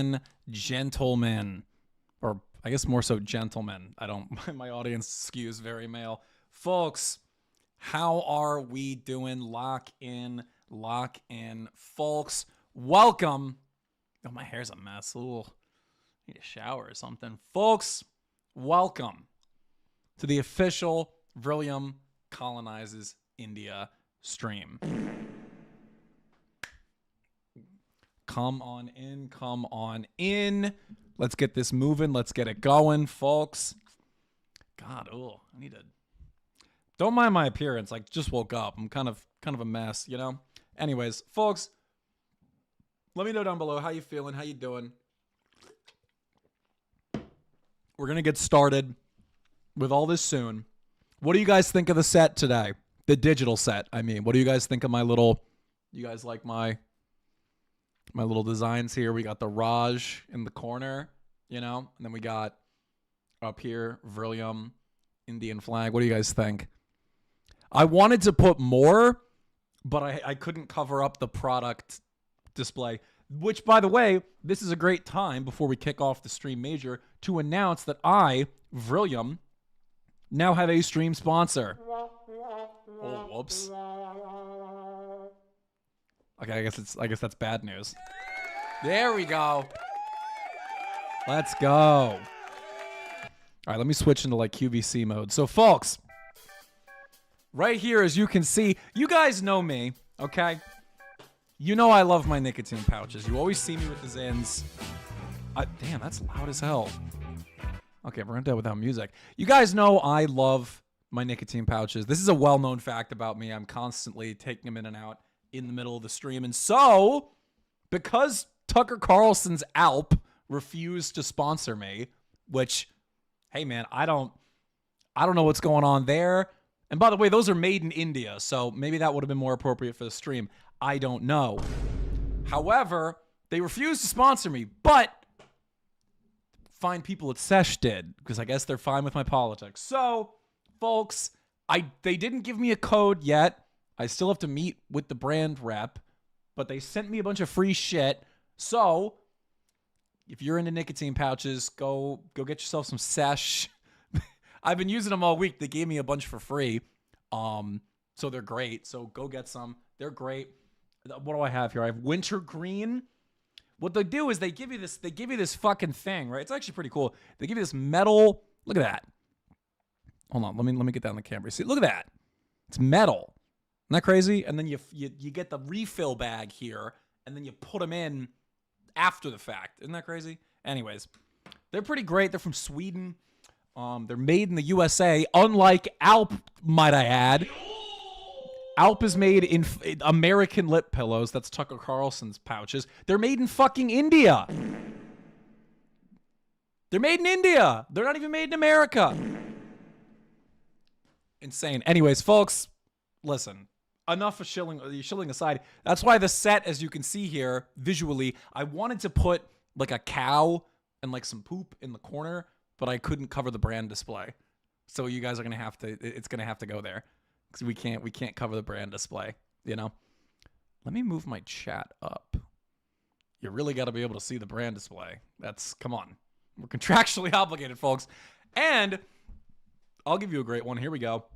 and gentlemen, or I guess more so gentlemen. My audience skews very male. Folks, how are we doing? Lock in, folks. Welcome. Oh, my hair's a mess. Ooh, need a shower or something. Folks, welcome to the official Vrillium Colonizes India stream. Come on in. Let's get this moving. Let's get it going, folks. God, I need to... Don't mind my appearance. I just woke up. I'm kind of a mess, you know? Anyways, folks, let me know down below how you feeling, how you doing. We're going to get started with all this soon. What do you guys think of the set today? The digital set, I mean. What do you guys think of my little... You guys like my little designs here? We got the Raj in the corner, you know? And then we got up here, Vrillium, Indian flag. What do you guys think? I wanted to put more, but I couldn't cover up the product display. Which, by the way, this is a great time before we kick off the stream major to announce that I, Vrillium, now have a stream sponsor. Oh, whoops. Okay, I guess that's bad news. There we go. Let's go. All right, let me switch into like QVC mode. So, folks, right here, as you can see, you guys know me, okay? You know I love my nicotine pouches. You always see me with the Zins. Damn, that's loud as hell. Okay, we're going to do it without music. You guys know I love my nicotine pouches. This is a well-known fact about me. I'm constantly taking them in and out in the middle of the stream. And so, because Tucker Carlson's Alp refused to sponsor me, which, hey man, I don't know what's going on there. And by the way, those are made in India, so maybe that would have been more appropriate for the stream. I don't know. However, they refused to sponsor me, but fine people at Sesh did, because I guess they're fine with my politics. So, folks, they didn't give me a code yet. I still have to meet with the brand rep, but they sent me a bunch of free shit. So, if you're into nicotine pouches, go get yourself some Sesh. I've been using them all week. They gave me a bunch for free. So they're great. So go get some. They're great. What do I have here? I have wintergreen. What they do is they give you this fucking thing, right? It's actually pretty cool. They give you this metal. Look at that. Hold on. Let me get that on the camera. See, look at that. It's metal. Isn't that crazy? And then you get the refill bag here, and then you put them in after the fact. Isn't that crazy? Anyways, they're pretty great. They're from Sweden. They're made in the USA, unlike Alp, might I add. Alp is made in American lip pillows. That's Tucker Carlson's pouches. They're made in fucking India. They're made in India. They're not even made in America. Insane. Anyways, folks, listen. Enough of shilling aside. That's why the set, as you can see here, visually, I wanted to put like a cow and like some poop in the corner, but I couldn't cover the brand display. So you guys are going to have to, it's going to have to go there. Because we can't cover the brand display, you know? Let me move my chat up. You really got to be able to see the brand display. Come on. We're contractually obligated, folks. And I'll give you a great one. Here we go.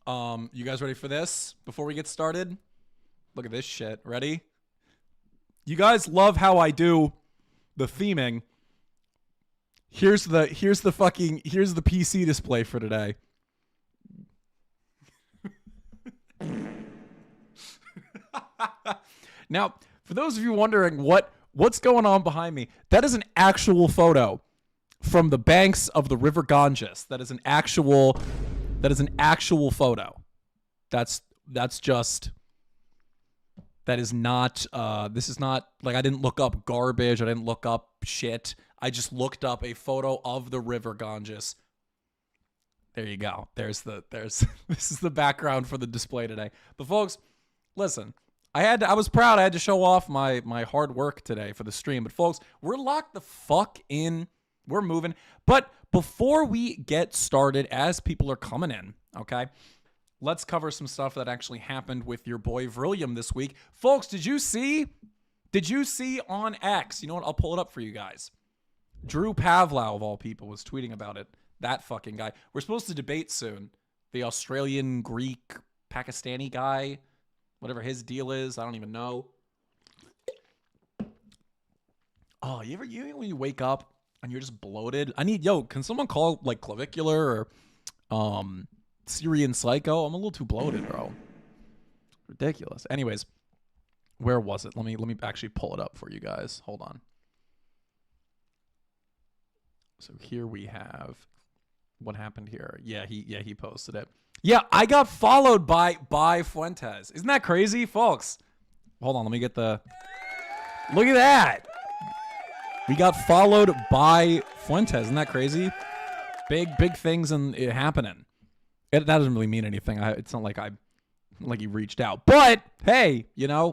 You guys ready for this before we get started? Look at this shit. Ready? You guys love how I do the theming. Here's the PC display for today. Now, for those of you wondering what's going on behind me, that is an actual photo from the banks of the River Ganges. That is an actual photo. That is not this is not like I didn't look up garbage, I didn't look up shit. I just looked up a photo of the River Ganges. There you go. This is the background for the display today. But folks, listen, I was proud. I had to show off my hard work today for the stream. But folks, we're locked the fuck in. We're moving. But before we get started, as people are coming in, okay, let's cover some stuff that actually happened with your boy Vrillium this week. Folks, did you see Did you see on X? You know what? I'll pull it up for you guys. Drew Pavlov, of all people, was tweeting about it. That fucking guy. We're supposed to debate soon. The Australian, Greek, Pakistani guy. Whatever his deal is. I don't even know. Oh, you when you wake up and you're just bloated? Can someone call like clavicular or Syrian Psycho? I'm a little too bloated, bro. Ridiculous. Anyways, where was it? Let me actually pull it up for you guys. Hold on. So here we have what happened here. Yeah, he posted it. Yeah, I got followed by Fuentes. Isn't that crazy, folks? Hold on, let me get the. Look at that. We got followed by Fuentes. Isn't that crazy? Big things and it happening. That doesn't really mean anything. It's not like he reached out. But hey,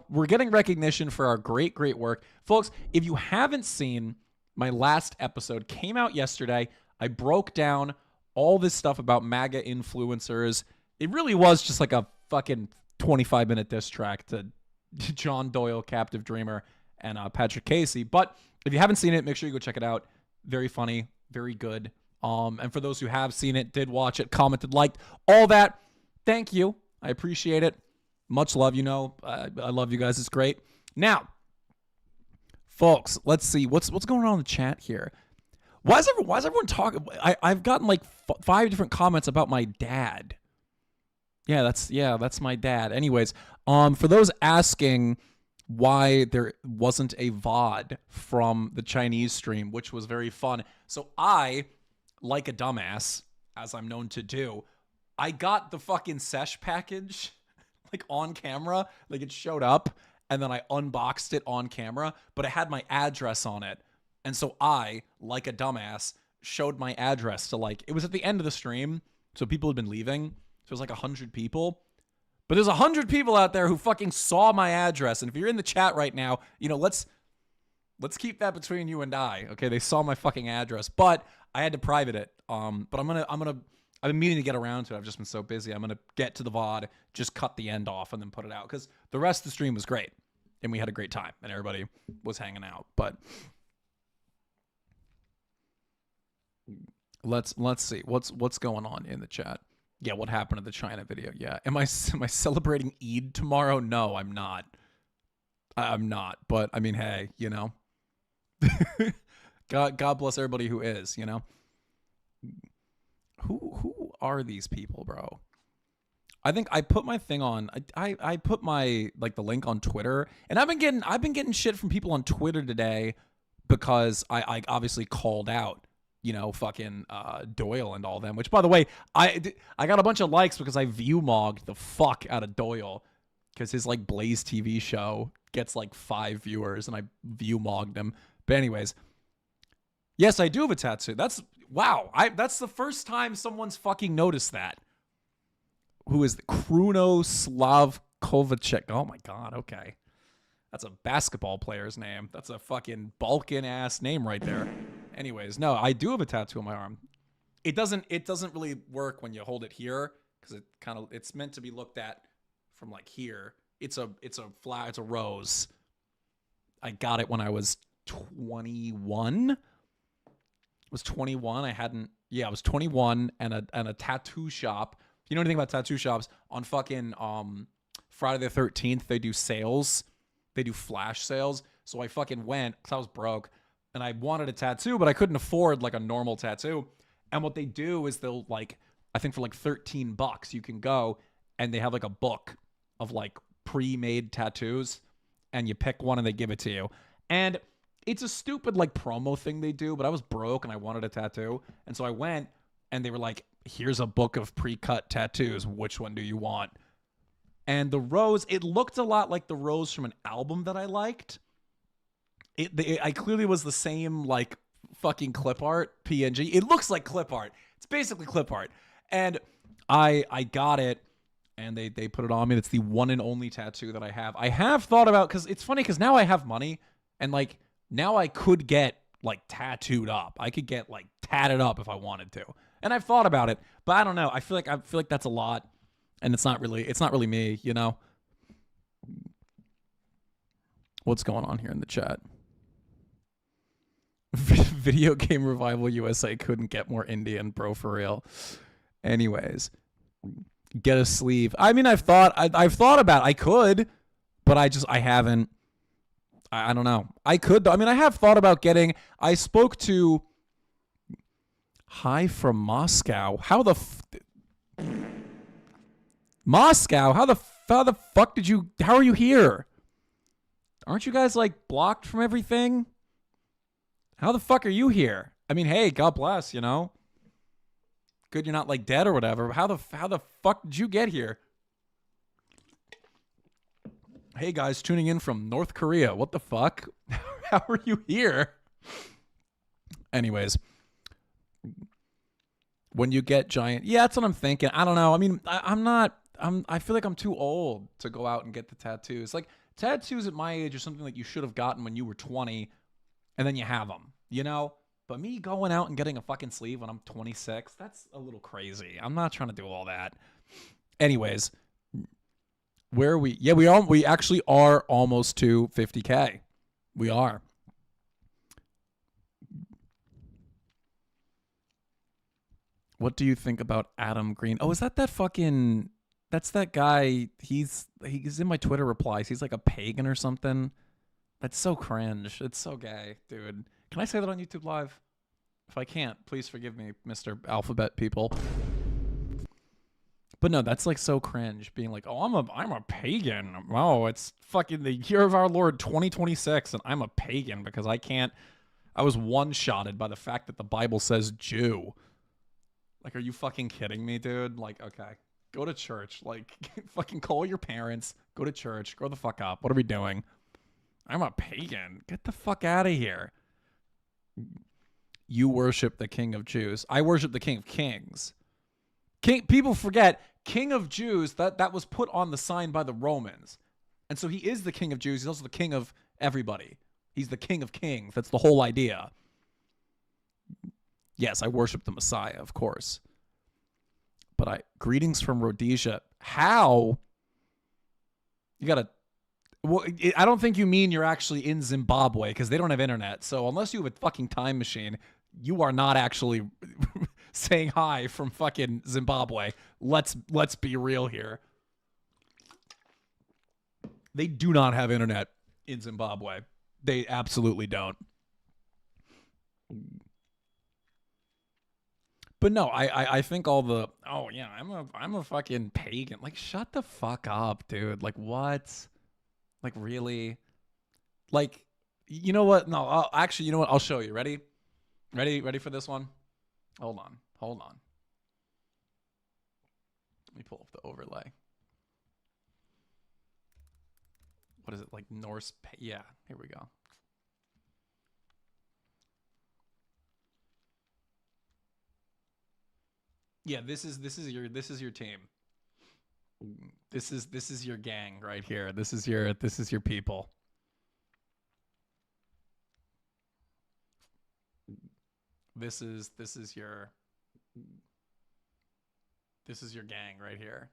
we're getting recognition for our great work. Folks, if you haven't seen my last episode, came out yesterday. I broke down all this stuff about MAGA influencers. It really was just like a fucking 25-minute diss track to John Doyle, Captive Dreamer, and Patrick Casey. But if you haven't seen it, make sure you go check it out. Very funny, very good. And for those who have seen it, did watch it, commented, liked, all that, thank you. I appreciate it. Much love, I love you guys. It's great. Now, folks, let's see. What's going on in the chat here? Why is everyone talking? I've gotten like 5 different comments about my dad. Yeah, that's my dad. Anyways, for those asking why there wasn't a VOD from the Chinese stream, which was very fun. So I, like a dumbass, as I'm known to do, I got the fucking sesh package like on camera. Like it showed up and then I unboxed it on camera, but it had my address on it. And so I, like a dumbass, showed my address to it was at the end of the stream. So people had been leaving. So it was like 100 people. But there's 100 people out there who fucking saw my address. And if you're in the chat right now, let's keep that between you and I. Okay, they saw my fucking address, but I had to private it. But I've been meaning to get around to it. I've just been so busy. I'm gonna get to the VOD, just cut the end off, and then put it out because the rest of the stream was great, and we had a great time, and everybody was hanging out. But let's see what's going on in the chat. Yeah, what happened to the China video? Yeah, am I celebrating Eid tomorrow? No, I'm not. I'm not. But I mean, hey, God bless everybody who is. Who are these people, bro? I think I put my thing on. I put my the link on Twitter, and I've been getting shit from people on Twitter today because I obviously called out. Fucking Doyle and all them, which by the way, I got a bunch of likes because I view mogged the fuck out of Doyle because his Blaze TV show gets 5 viewers and I view mogged him. But anyways, yes, I do have a tattoo. That's the first time someone's fucking noticed that. Who is the Kruno Slavkovicek? Oh my God. Okay. That's a basketball player's name. That's a fucking Balkan ass name right there. Anyways, no, I do have a tattoo on my arm. It doesn't really work when you hold it here because it's meant to be looked at from here. It's a rose. I got it when I was 21. I was 21. I was 21 and a tattoo shop. If you know anything about tattoo shops, on fucking Friday the 13th, they do sales. They do flash sales. So I fucking went because I was broke. And I wanted a tattoo, but I couldn't afford a normal tattoo. And what they do is they'll I think for $13 you can go and they have a book of pre-made tattoos and you pick one and they give it to you. And it's a stupid promo thing they do, but I was broke and I wanted a tattoo. And so I went and they were here's a book of pre-cut tattoos. Which one do you want? And the rose, it looked a lot like the rose from an album that I liked. I clearly was the same fucking clip art PNG. It looks like clip art. It's basically clip art. And I got it and they put it on me. It's the one and only tattoo that I have. I have thought about, because it's funny because now I have money and now I could get tattooed up. I could get tatted up if I wanted to. And I've thought about it, but I don't know. I feel like that's a lot and it's not really me, What's going on here in the chat? Video game revival USA couldn't get more Indian, bro, for real. Anyways, get a sleeve. I mean, I've thought about it. I could, but I haven't. I don't know. I could though. I mean, I have thought about getting. I spoke to. Hi from Moscow. How the Moscow? How the fuck did you? How are you here? Aren't you guys like blocked from everything? How the fuck are you here? I mean, hey, God bless, you know. Good you're not like dead or whatever. How the fuck did you get here? Hey guys, tuning in from North Korea. What the fuck? How are you here? Anyways, when you get giant, yeah, that's what I'm thinking. I don't know. I mean, I feel like I'm too old to go out and get the tattoos. Like tattoos at my age are something like you should have gotten when you were 20, and then you have them, you know. But me going out and getting a fucking sleeve when I'm 26, that's a little crazy. I'm not trying to do all that. Anyways, where are we? Yeah, we actually are almost to 50K. We are. What do you think about Adam Green? Oh, is that fucking... That's that guy. He's in my Twitter replies. He's like a pagan or something. That's so cringe. It's so gay, dude. Can I say that on YouTube Live? If I can't, please forgive me, Mr. Alphabet people. But no, that's like so cringe. Being like, oh, I'm a pagan. Oh, it's fucking the year of our Lord 2026, and I'm a pagan because I can't. I was one-shotted by the fact that the Bible says Jew. Like, are you fucking kidding me, dude? Like, okay, go to church. Like, fucking call your parents. Go to church. Grow the fuck up. What are we doing? I'm a pagan. Get the fuck out of here. You worship the King of Jews. I worship the King of Kings. People forget, King of Jews, that was put on the sign by the Romans. And so he is the King of Jews. He's also the King of everybody. He's the King of Kings. That's the whole idea. Yes, I worship the Messiah, of course. But greetings from Rhodesia. How? You gotta... Well, I don't think you mean you're actually in Zimbabwe, because they don't have internet. So unless you have a fucking time machine, you are not actually saying hi from fucking Zimbabwe. Let's be real here. They do not have internet in Zimbabwe. They absolutely don't. But no, I think all the, oh yeah, I'm a fucking pagan. Like, shut the fuck up, dude. Like, what? Like, really? Like, you know what? No, actually, you know what? I'll show you. Ready? Ready for this one? Hold on. Let me pull up the overlay. What is it, like Norse? Yeah, here we go. Yeah, this is your team. This is your gang right here. This is your people. This is your gang right here.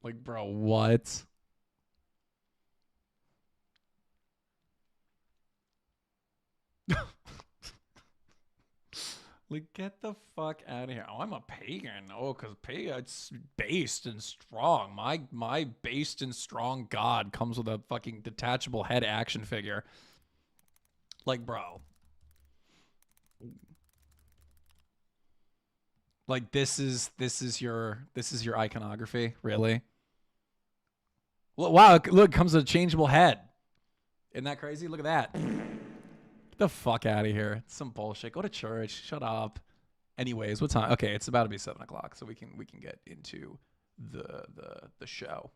Like, bro, what? Like, get the fuck out of here. Oh, I'm a pagan. Oh, because it's based and strong. My based and strong god comes with a fucking detachable head action figure. Like, bro. Like, this is your iconography, really? Wow, look, comes with a changeable head. Isn't that crazy? Look at that. Get the fuck out of here. It's some bullshit. Go to church. Shut up. Anyways, what time? Okay, it's about to be 7 o'clock, so we can get into the show.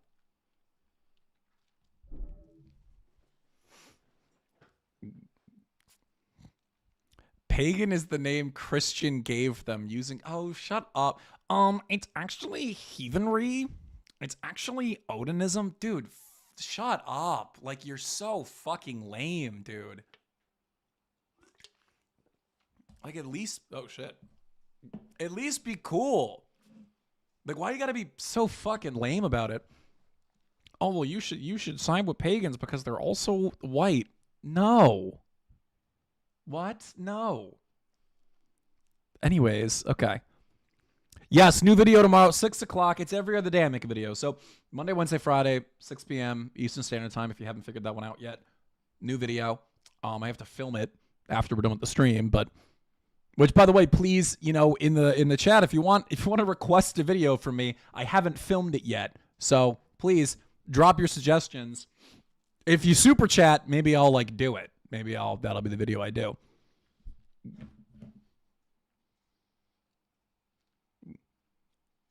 Pagan is the name Christian gave them using... Oh, shut up. It's actually heathenry. It's actually Odinism. Dude, shut up. Like, you're so fucking lame, dude. Like, at least... Oh, shit. At least be cool. Like, why you gotta be so fucking lame about it? Oh, well, you should side with pagans because they're also white. No. What? No. Anyways, okay. Yes, new video tomorrow, 6 o'clock. It's every other day I make a video. So Monday, Wednesday, Friday, 6 p.m. Eastern Standard Time, if you haven't figured that one out yet. New video. I have to film it after we're done with the stream, but which, by the way, please, in the chat, if you want to request a video from me, I haven't filmed it yet. So please drop your suggestions. If you super chat, maybe I'll do it. Maybe that'll be the video I do.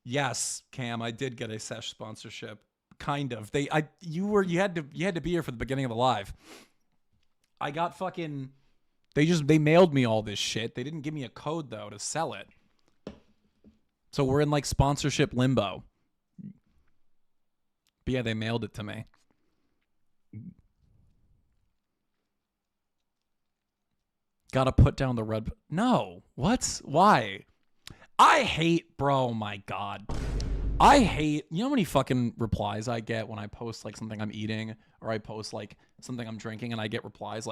Yes, Cam, I did get a Sesh sponsorship. Kind of. You had to be here for the beginning of the live. I got fucking they mailed me all this shit. They didn't give me a code though to sell it. So we're in sponsorship limbo. But yeah, they mailed it to me. Gotta put down the red. No. What? Why? I hate, bro, my God. I hate, you know how many fucking replies I get when I post something I'm eating or I post something I'm drinking and I get replies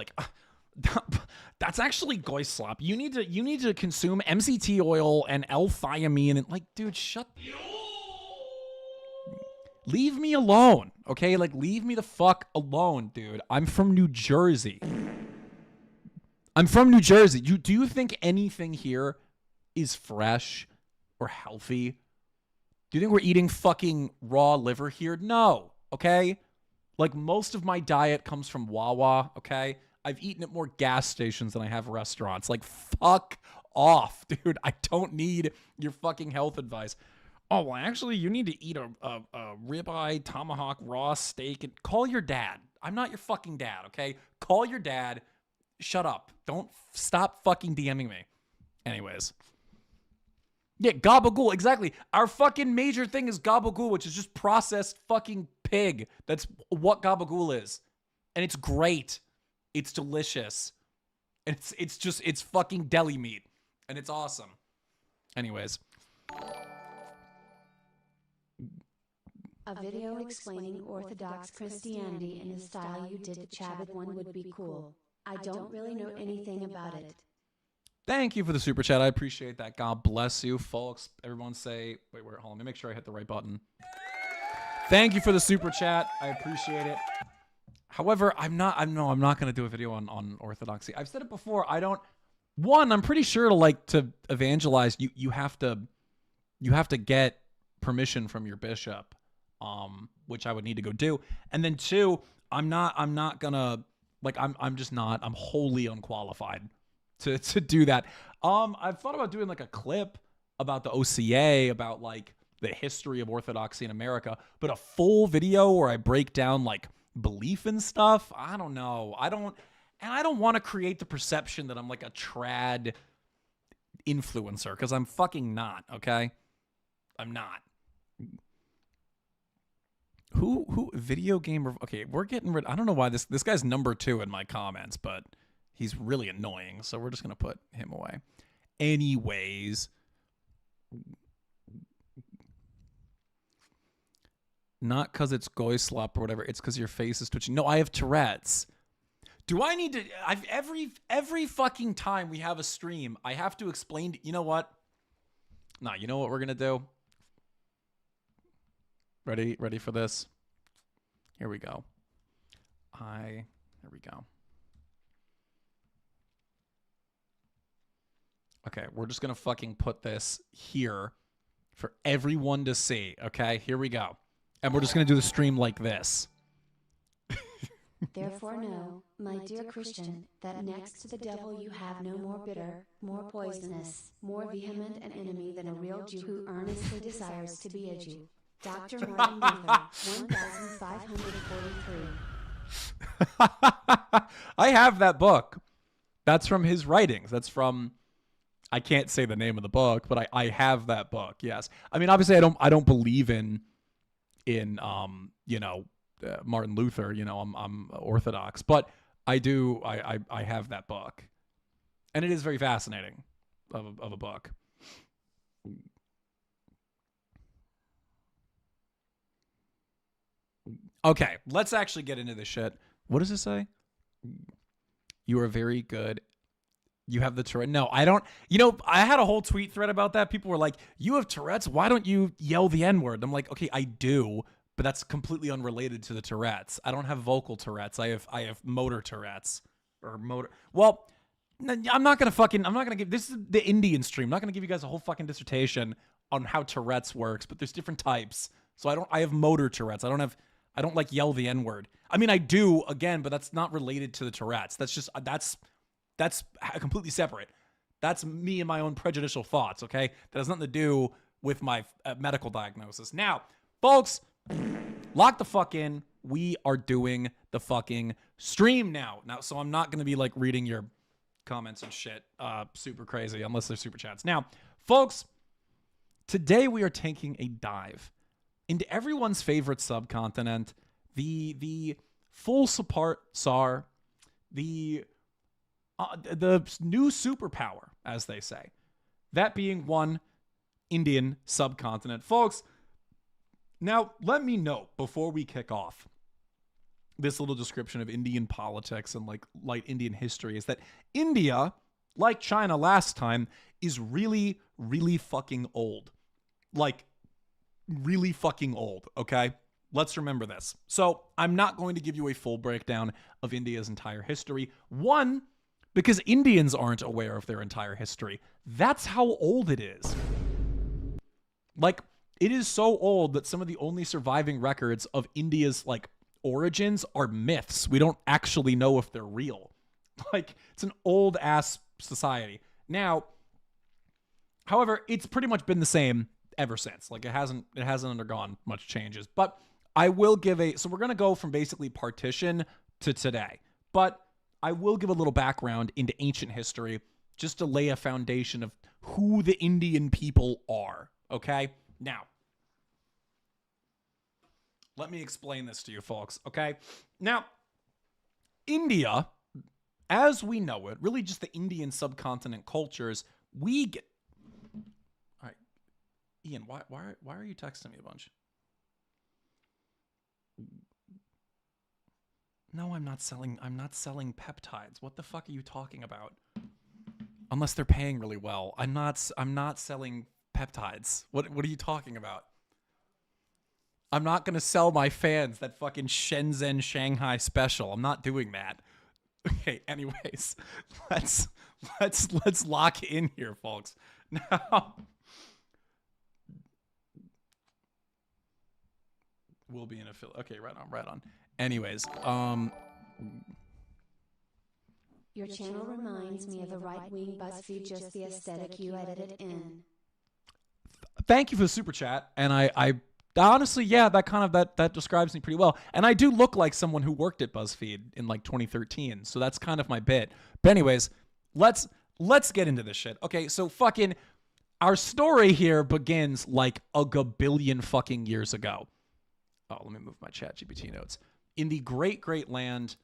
that's actually goy slop. You need to consume MCT oil and L-thiamine and dude, shut. Leave me alone, okay? Leave me the fuck alone, dude. I'm from New Jersey. Do you think anything here is fresh or healthy? Do you think we're eating fucking raw liver here? No, okay? Most of my diet comes from Wawa, okay? I've eaten at more gas stations than I have restaurants. Fuck off, dude. I don't need your fucking health advice. Oh, well, actually, you need to eat a ribeye, tomahawk, raw steak, and call your dad. I'm not your fucking dad, okay? Call your dad. Shut up. Don't stop fucking DMing me. Anyways. Yeah, gabagool, exactly. Our fucking major thing is gabagool, which is just processed fucking pig. That's what gabagool is. And it's great. It's delicious. And it's fucking deli meat. And it's awesome. Anyways. A video explaining Orthodox Christianity in the style you did the Chabad one would be cool. I don't really know anything about it. Thank you for the super chat. I appreciate that. God bless you, folks. Everyone say, wait, hold on. Let me make sure I hit the right button. Thank you for the super chat. I appreciate it. However, I'm not going to do a video on orthodoxy. I've said it before. I'm pretty sure to evangelize, you have to get permission from your bishop, which I would need to go do. And then 2, I'm not gonna, I'm wholly unqualified to do that. I've thought about doing a clip about the OCA, about the history of orthodoxy in America, but a full video where I break down belief and stuff. I don't know. I don't want to create the perception that I'm a trad influencer, because I'm fucking not, okay? I'm not. Who video game? Okay, we're getting rid. I don't know why this guy's number 2 in my comments, but he's really annoying. So we're just gonna put him away. Anyways, not because it's goy slop or whatever. It's because your face is twitching. No, I have Tourette's. Do I need to? Every fucking time we have a stream, I have to explain. You know what? Nah, you know what we're gonna do? Ready for this? Here we go. Here we go. Okay, we're just gonna fucking put this here for everyone to see. Okay, here we go. And we're just gonna do the stream like this. Therefore know, my dear Christian, that next to the devil you have no more bitter, more poisonous, more vehement an enemy than a real Jew who earnestly desires to be a Jew. Dr. Martin Luther, 1543. I have that book. That's from his writings. That's from, I can't say the name of the book, but I have that book. Yes. I mean, obviously I don't believe in Martin Luther, I'm Orthodox, but I do, I have that book, and it is very fascinating of a book. Okay, let's actually get into this shit. What does it say? You are very good. You have the Tourette. No, I don't. You know, I had a whole tweet thread about that. People were like, you have Tourette's? Why don't you yell the N-word? I'm like, okay, I do, but that's completely unrelated to the Tourette's. I don't have vocal Tourette's. I have motor Tourette's. Or motor. Well, I'm not going to give, this is the Indian stream. I'm not going to give you guys a whole fucking dissertation on how Tourette's works, but there's different types. So I have motor Tourette's. I don't like yell the N-word. I mean, I do, again, but that's not related to the Tourette's. That's completely separate. That's me and my own prejudicial thoughts, okay? That has nothing to do with my medical diagnosis. Now, folks, lock the fuck in. We are doing the fucking stream now. So I'm not going to be like reading your comments and shit super crazy unless they're super chats. Now, folks, today we are taking a dive into everyone's favorite subcontinent, the full support SAR, the new superpower, as they say. That being one Indian subcontinent. Folks, now let me note before we kick off this little description of Indian politics and like light Indian history is that India, like China last time, is really, really fucking old. Like, really fucking old, okay? Let's remember this. So I'm not going to give you a full breakdown of India's entire history. One, because Indians aren't aware of their entire history. That's how old it is. Like, it is so old that some of the only surviving records of India's, like, origins are myths. We don't actually know if they're real. Like, it's an old-ass society. Now, however, it's pretty much been the same ever since. Like, it hasn't undergone much changes. But I will give so we're going to go from basically partition to today. But I will give a little background into ancient history just to lay a foundation of who the Indian people are, okay? Now, let me explain this to you folks, okay? Now, India, as we know it, really just the Indian subcontinent cultures, we get... All right, Ian, why are you texting me a bunch? No, I'm not selling peptides. What the fuck are you talking about? Unless they're paying really well. I'm not selling peptides. What are you talking about? I'm not going to sell my fans that fucking Shenzhen Shanghai special. I'm not doing that. Okay, anyways, let's lock in here, folks. Now, we'll be in affiliate. Okay, right on. Anyways, your channel reminds me of a right-wing BuzzFeed, just the aesthetic you edited in. Thank you for the super chat, and I honestly, yeah, that describes me pretty well. And I do look like someone who worked at BuzzFeed in like 2013, so that's kind of my bit. But anyways, let's get into this shit. Okay, so fucking our story here begins like a gabillion fucking years ago. Oh, let me move my ChatGPT notes. In the great land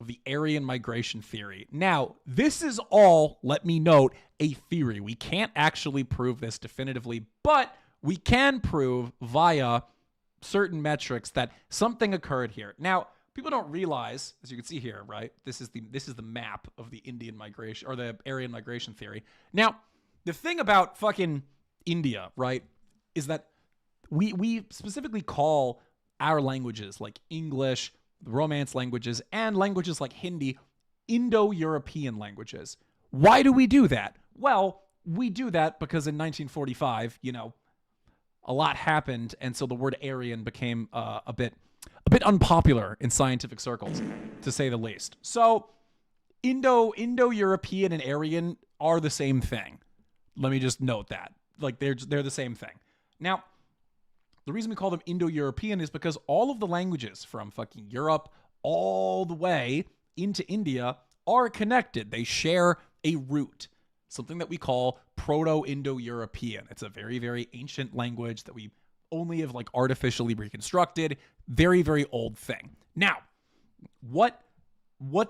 of the Aryan migration theory. Now, this is all, let me note, a theory. We can't actually prove this definitively, but we can prove via certain metrics that something occurred here. Now, people don't realize, as you can see here, right? This is the map of the Indian migration or the Aryan migration theory. Now, the thing about fucking India, right, is that we specifically call our languages like English, the Romance languages, and languages like Hindi Indo-European languages. Why do we do that? Well, we do that because in 1945, a lot happened, and so the word Aryan became a bit unpopular in scientific circles, to say the least. So Indo-European and Aryan are the same thing. Let me just note that. Like, they're the same thing. Now, the reason we call them Indo-European is because all of the languages from fucking Europe all the way into India are connected. They share a root, something that we call Proto-Indo-European. It's a very, very ancient language that we only have like artificially reconstructed. Very, very old thing. Now, what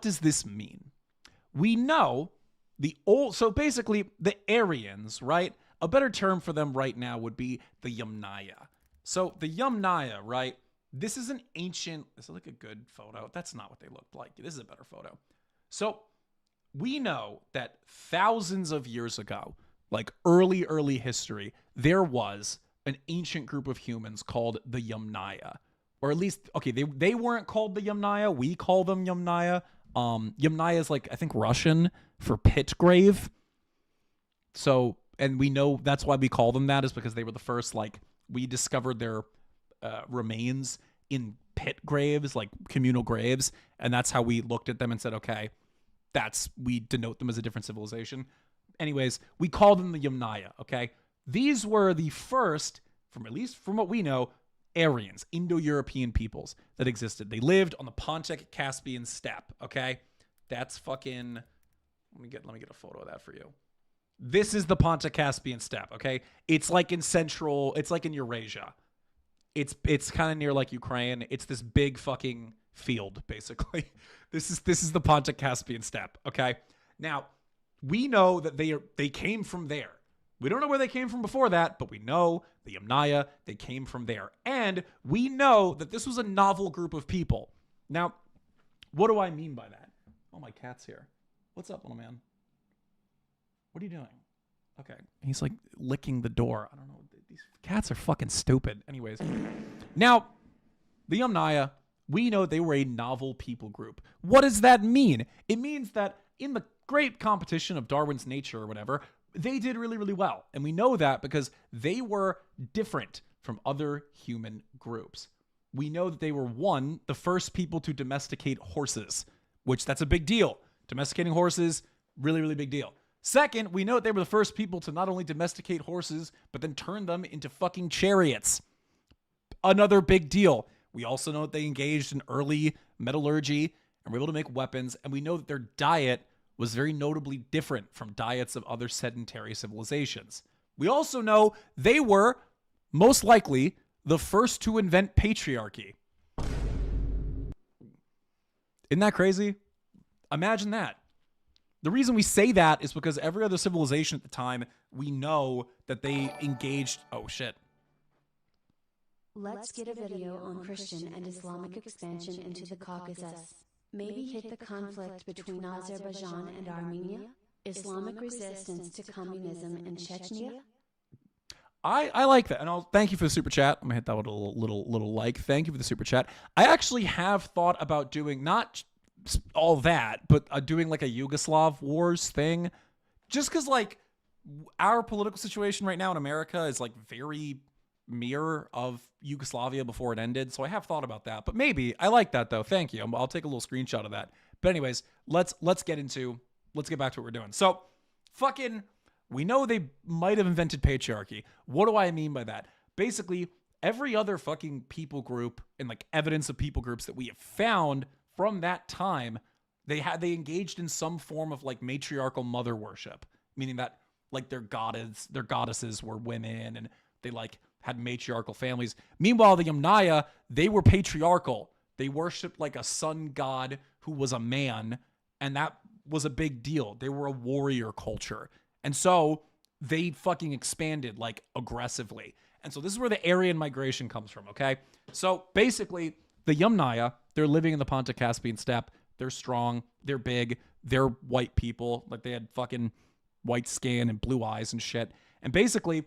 does this mean? We know so basically the Aryans, right? A better term for them right now would be the Yamnaya. So the Yamnaya, right? This is an ancient, is it like a good photo? That's not what they looked like. This is a better photo. So we know that thousands of years ago, like early history, there was an ancient group of humans called the Yamnaya. Or at least, okay, they weren't called the Yamnaya. We call them Yamnaya. Yamnaya is like, I think, Russian for pit grave. So, and we know that's why we call them that, is because they were the first, like, we discovered their remains in pit graves, like communal graves. And that's how we looked at them and said, okay, we denote them as a different civilization. Anyways, we call them the Yamnaya, okay? These were the first, at least from what we know, Aryans, Indo-European peoples that existed. They lived on the Pontic-Caspian steppe, okay? That's fucking, let me get a photo of that for you. This is the Pontic-Caspian steppe, okay? It's like in Eurasia. It's kind of near like Ukraine. It's this big fucking field, basically. This is the Pontic-Caspian steppe, okay? Now, we know that they came from there. We don't know where they came from before that, but we know the Yamnaya, they came from there. And we know that this was a novel group of people. Now, what do I mean by that? Oh, my cat's here. What's up, little man? What are you doing? Okay. He's like licking the door. I don't know. These cats are fucking stupid. Anyways. Now, the Yamnaya, we know they were a novel people group. What does that mean? It means that in the great competition of Darwin's nature or whatever, they did really, really well. And we know that because they were different from other human groups. We know that they were, one, the first people to domesticate horses, which that's a big deal. Domesticating horses, really, really big deal. Second, we know that they were the first people to not only domesticate horses, but then turn them into fucking chariots. Another big deal. We also know that they engaged in early metallurgy and were able to make weapons. And we know that their diet was very notably different from diets of other sedentary civilizations. We also know they were, most likely, the first to invent patriarchy. Isn't that crazy? Imagine that. The reason we say that is because every other civilization at the time, we know that they engaged... Oh, shit. Let's get a video on Christian and Islamic expansion into the Caucasus. Maybe hit the conflict between Azerbaijan and Armenia? Islamic resistance to communism in Chechnya? I like that, and I'll thank you for the super chat. I'm gonna hit that with a little like. Thank you for the super chat. I actually have thought about doing not all that, but doing like a Yugoslav wars thing, just because like our political situation right now in America is like very mirror of Yugoslavia before it ended. So I have thought about that, but maybe I like that though. Thank you. I'll take a little screenshot of that. But anyways, let's get back to what we're doing. So fucking, we know they might have invented patriarchy. What do I mean by that? Basically, every other fucking people group and like evidence of people groups that we have found from that time, they engaged in some form of like matriarchal mother worship, meaning that like their goddesses were women and they like had matriarchal families. Meanwhile, the Yamnaya, they were patriarchal. They worshipped like a sun god who was a man, and that was a big deal. They were a warrior culture. And so they fucking expanded like aggressively. And so this is where the Aryan migration comes from, okay? So basically, the Yamnaya, they're living in the Pontic-Caspian steppe. They're strong. They're big. They're white people. Like they had fucking white skin and blue eyes and shit. And basically,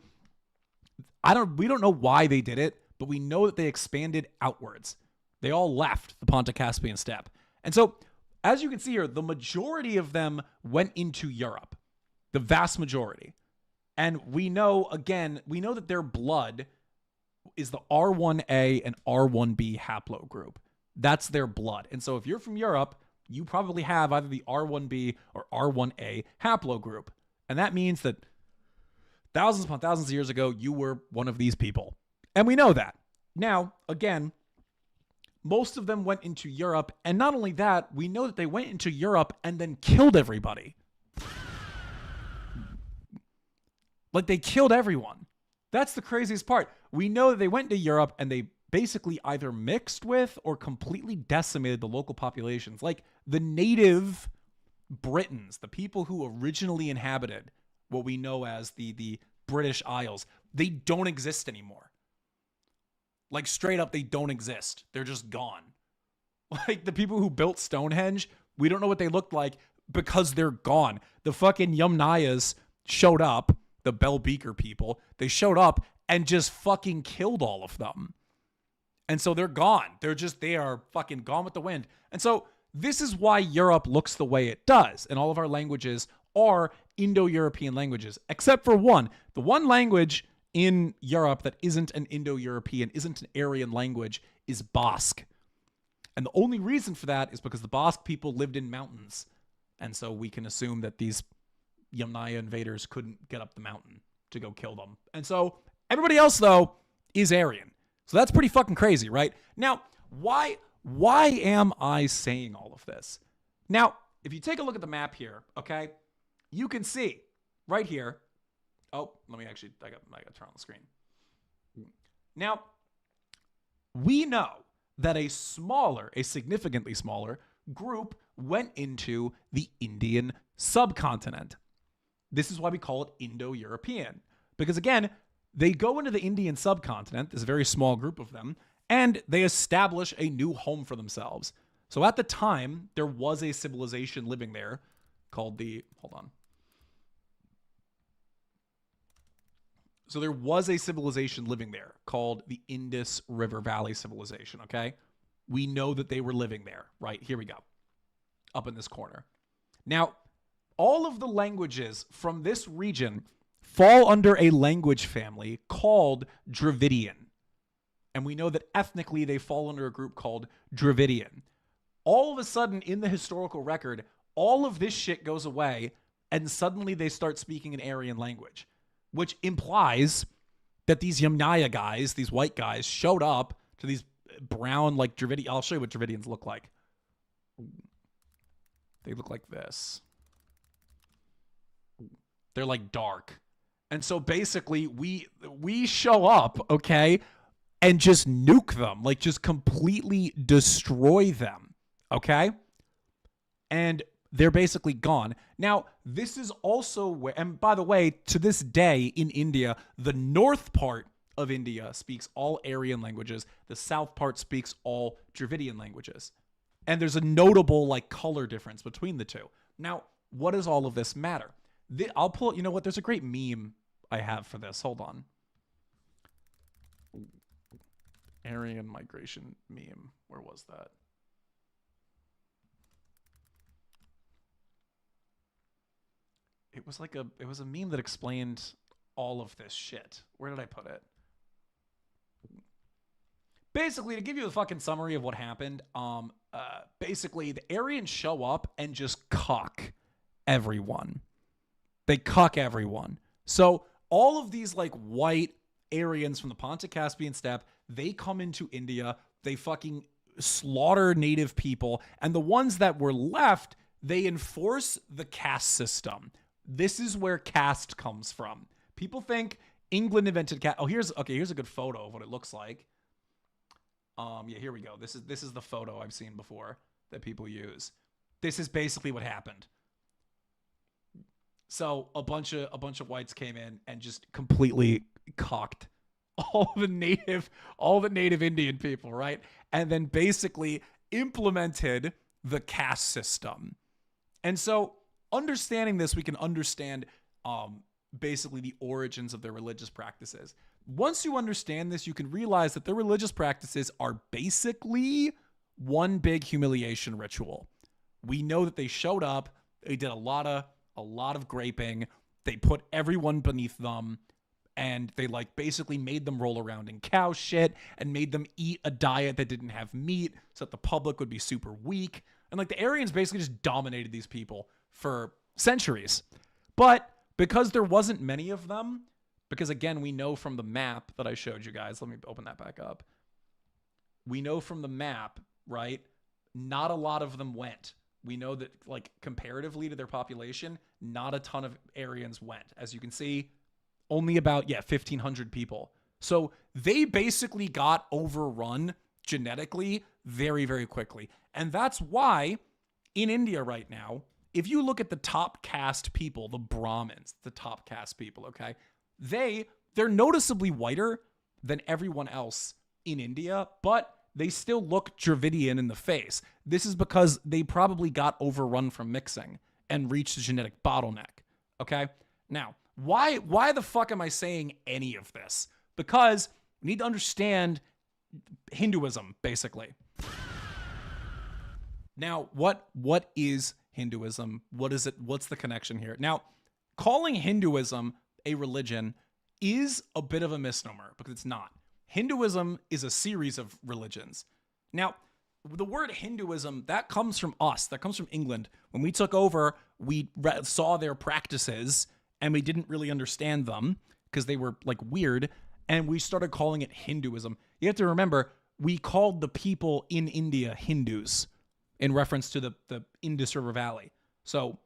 we don't know why they did it, but we know that they expanded outwards. They all left the Pontic-Caspian steppe. And so, as you can see here, the majority of them went into Europe. The vast majority. And we know that their blood is the R1A and R1B haplogroup. That's their blood. And so if you're from Europe, you probably have either the R1B or R1A haplogroup. And that means that thousands upon thousands of years ago, you were one of these people. And we know that. Now, again, most of them went into Europe. And not only that, we know that they went into Europe and then killed everybody. Like they killed everyone. That's the craziest part. We know that they went to Europe and they basically either mixed with or completely decimated the local populations. Like the native Britons, the people who originally inhabited what we know as the British Isles, they don't exist anymore. Like straight up, they don't exist. They're just gone. Like the people who built Stonehenge, we don't know what they looked like because they're gone. The fucking Yamnayas showed up, the Bell Beaker people, they showed up and just fucking killed all of them. And so they're gone. They are fucking gone with the wind. And so this is why Europe looks the way it does. And all of our languages are Indo-European languages, except for one. The one language in Europe that isn't an Indo-European, isn't an Aryan language, is Basque. And the only reason for that is because the Basque people lived in mountains. And so we can assume that these Yamnaya invaders couldn't get up the mountain to go kill them. And so everybody else, though, is Aryan. So that's pretty fucking crazy, right? Now, why am I saying all of this? Now, if you take a look at the map here, okay, you can see right here. Oh, let me actually, I got to turn on the screen. Now, we know that a significantly smaller group went into the Indian subcontinent. This is why we call it Indo-European. Because again, they go into the Indian subcontinent, this very small group of them, and they establish a new home for themselves. So at the time, there was a civilization living there called So there was a civilization living there called the Indus River Valley Civilization, okay? We know that they were living there, right? Here we go. Up in this corner. Now, all of the languages from this region fall under a language family called Dravidian. And we know that ethnically they fall under a group called Dravidian. All of a sudden, in the historical record, all of this shit goes away, and suddenly they start speaking an Aryan language, which implies that these Yamnaya guys, these white guys, showed up to these brown, like Dravidian. I'll show you what Dravidians look like. They look like this. They're like dark. And so basically we show up, okay, and just nuke them, like just completely destroy them, okay? And they're basically gone. Now, this is also where, and by the way, to this day in India, the north part of India speaks all Aryan languages. The south part speaks all Dravidian languages. And there's a notable like color difference between the two. Now, what does all of this matter? I'll pull, you know what? There's a great meme I have for this. Hold on. Aryan migration meme. Where was that? It was a meme that explained all of this shit. Where did I put it? Basically, to give you the fucking summary of what happened, basically the Aryans show up and just cuck everyone. They cuck everyone. So all of these like white Aryans from the Pontic-Caspian steppe, they come into India, they fucking slaughter native people, and the ones that were left, they enforce the caste system. This is where caste comes from. People think England invented caste. Oh, here's a good photo of what it looks like. Yeah, here we go. This is the photo I've seen before that people use. This is basically what happened. So a bunch of whites came in and just completely cocked all the native Indian people, right? And then basically implemented the caste system. And so understanding this, we can understand basically the origins of their religious practices. Once you understand this, you can realize that their religious practices are basically one big humiliation ritual. We know that they showed up, they did a lot of graping, they put everyone beneath them, and they like basically made them roll around in cow shit and made them eat a diet that didn't have meat so that the public would be super weak. And like the Aryans basically just dominated these people for centuries. But because there wasn't many of them, because again, we know from the map that I showed you guys, let me open that back up. We know from the map, right? Not a lot of them went. We know that like comparatively to their population, not a ton of Aryans went. As you can see, only about, 1,500 people. So they basically got overrun genetically very, very quickly. And that's why in India right now, if you look at the top caste people, the Brahmins, the top caste people, okay? They're noticeably whiter than everyone else in India, but they still look Dravidian in the face. This is because they probably got overrun from mixing and reached a genetic bottleneck. Okay? Now, why the fuck am I saying any of this? Because we need to understand Hinduism, basically. Now, what is Hinduism? What is it? What's the connection here? Now, calling Hinduism a religion is a bit of a misnomer because it's not. Hinduism is a series of religions. Now, the word Hinduism, that comes from us. That comes from England. When we took over, we saw their practices and we didn't really understand them because they were like weird. And we started calling it Hinduism. You have to remember, we called the people in India Hindus in reference to the Indus River Valley. So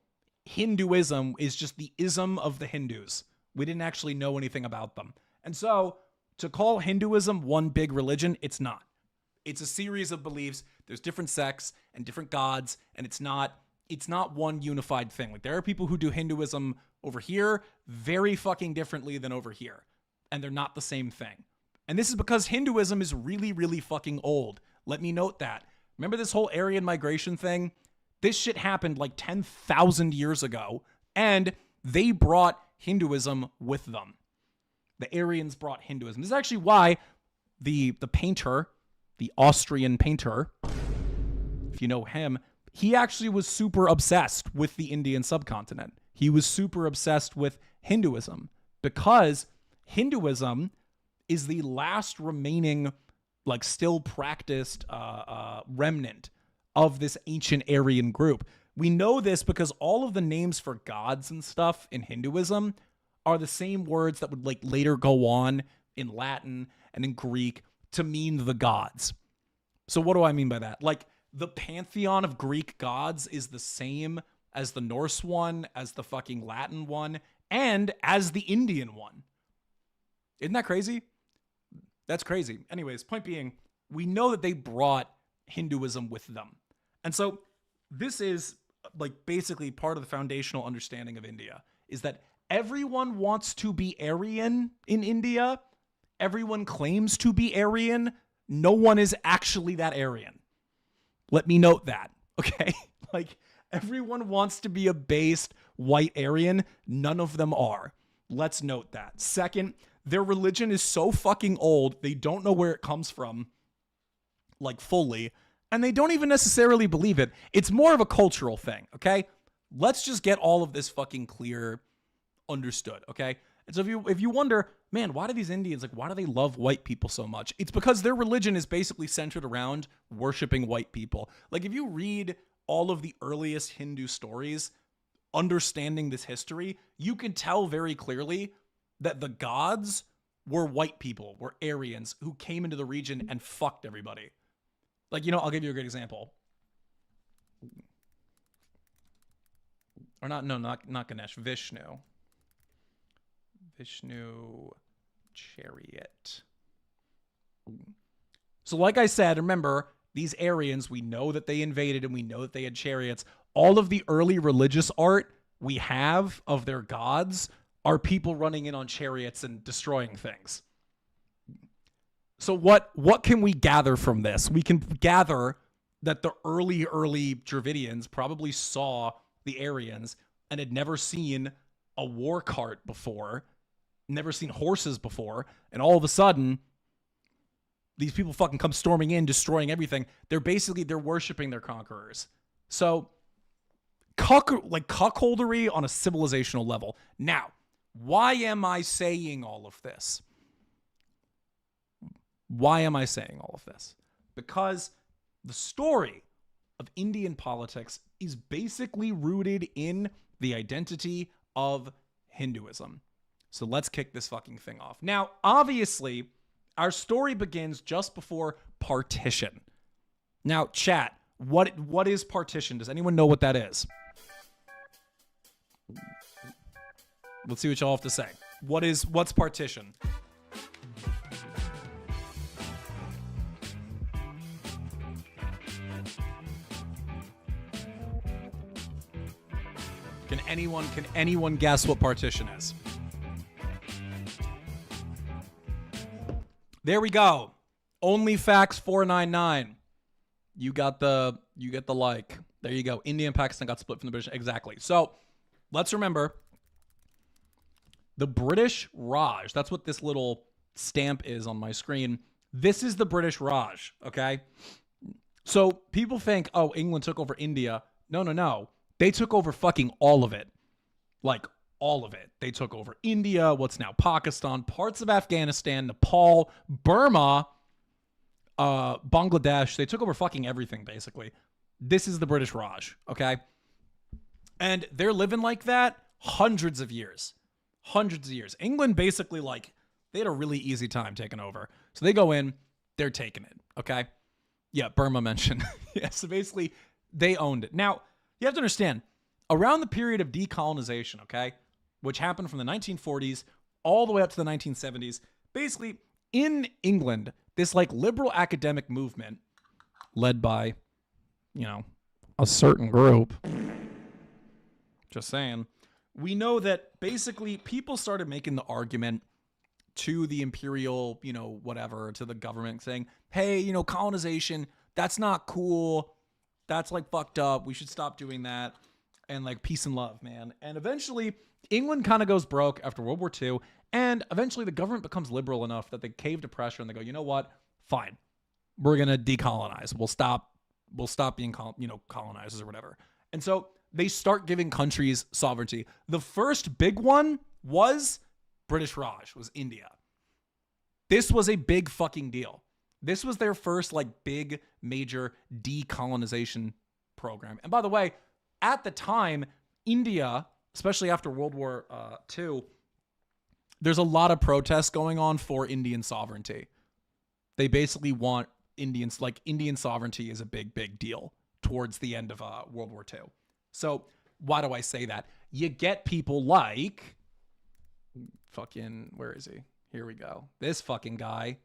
Hinduism is just the ism of the Hindus. We didn't actually know anything about them. And so to call Hinduism one big religion, it's not. It's a series of beliefs. There's different sects and different gods, and it's not one unified thing. Like, there are people who do Hinduism over here very fucking differently than over here, and they're not the same thing. And this is because Hinduism is really, really fucking old. Let me note that. Remember this whole Aryan migration thing? This shit happened like 10,000 years ago, and they brought Hinduism with them. The Aryans brought Hinduism. This is actually why the painter, the Austrian painter, if you know him, he actually was super obsessed with the Indian subcontinent. He was super obsessed with Hinduism because Hinduism is the last remaining, like, still practiced remnant of this ancient Aryan group. We know this because all of the names for gods and stuff in Hinduism are the same words that would, like, later go on in Latin and in Greek to mean the gods. So what do I mean by that? Like, the pantheon of Greek gods is the same as the Norse one, as the fucking Latin one, and as the Indian one. Isn't that crazy? That's crazy. Anyways, point being, we know that they brought Hinduism with them. And so this is, like, basically part of the foundational understanding of India, is that everyone wants to be Aryan in India. Everyone claims to be Aryan. No one is actually that Aryan. Let me note that, okay? Like, everyone wants to be a based white Aryan. None of them are. Let's note that. Second, their religion is so fucking old, they don't know where it comes from, like, fully, and they don't even necessarily believe it. It's more of a cultural thing, okay? Let's just get all of this fucking clear, understood, okay? And so if you wonder, man, why do these Indians, like, why do they love white people so much? It's because their religion is basically centered around worshiping white people. Like, if you read all of the earliest Hindu stories, understanding this history, you can tell very clearly that the gods were white people, were Aryans who came into the region and fucked everybody. Like, I'll give you a great example. Or not Ganesh, Vishnu. Vishnu chariot. So like I said, remember, these Aryans, we know that they invaded and we know that they had chariots. All of the early religious art we have of their gods are people running in on chariots and destroying things. So what can we gather from this? We can gather that the early Dravidians probably saw the Aryans and had never seen a war cart before, never seen horses before, and all of a sudden, these people fucking come storming in, destroying everything. They're worshiping their conquerors. So, cuckoldery on a civilizational level. Now, why am I saying all of this? Why am I saying all of this? Because the story of Indian politics is basically rooted in the identity of Hinduism. So let's kick this fucking thing off. Now, obviously, our story begins just before partition. Now, chat, what is partition? Does anyone know what that is? Let's see what y'all have to say. What's partition? Can anyone guess what partition is? There we go. Only Facts 499. You get the like. There you go. India and Pakistan got split from the British. Exactly. So let's remember the British Raj. That's what this little stamp is on my screen. This is the British Raj. Okay. So people think, oh, England took over India. No. They took over fucking all of it. Like all of it. They took over India, what's now Pakistan, parts of Afghanistan, Nepal, Burma, Bangladesh. They took over fucking everything, basically. This is the British Raj, okay? And they're living like that hundreds of years. Hundreds of years. England basically, like, they had a really easy time taking over. So they go in, they're taking it, okay? Yeah, Burma mentioned. Yeah, so basically, they owned it. Now, you have to understand, around the period of decolonization, okay, which happened from the 1940s all the way up to the 1970s, basically, in England, this, like, liberal academic movement led by, you know, a certain group, just saying, we know that basically people started making the argument to the imperial, you know, whatever, to the government saying, hey, you know, colonization, that's not cool. That's like fucked up. We should stop doing that. And like peace and love, man. And eventually England kind of goes broke after World War II. And eventually the government becomes liberal enough that they cave to pressure and they go, you know what? Fine. We're going to decolonize. We'll stop being, colonizers or whatever. And so they start giving countries sovereignty. The first big one was British Raj, was India. This was a big fucking deal. This was their first like big major decolonization program. And by the way, at the time, India, especially after World War II, there's a lot of protests going on for Indian sovereignty. They basically want Indian sovereignty is a big, big deal towards the end of World War II. So why do I say that? You get people like fucking, where is he? Here we go. This fucking guy.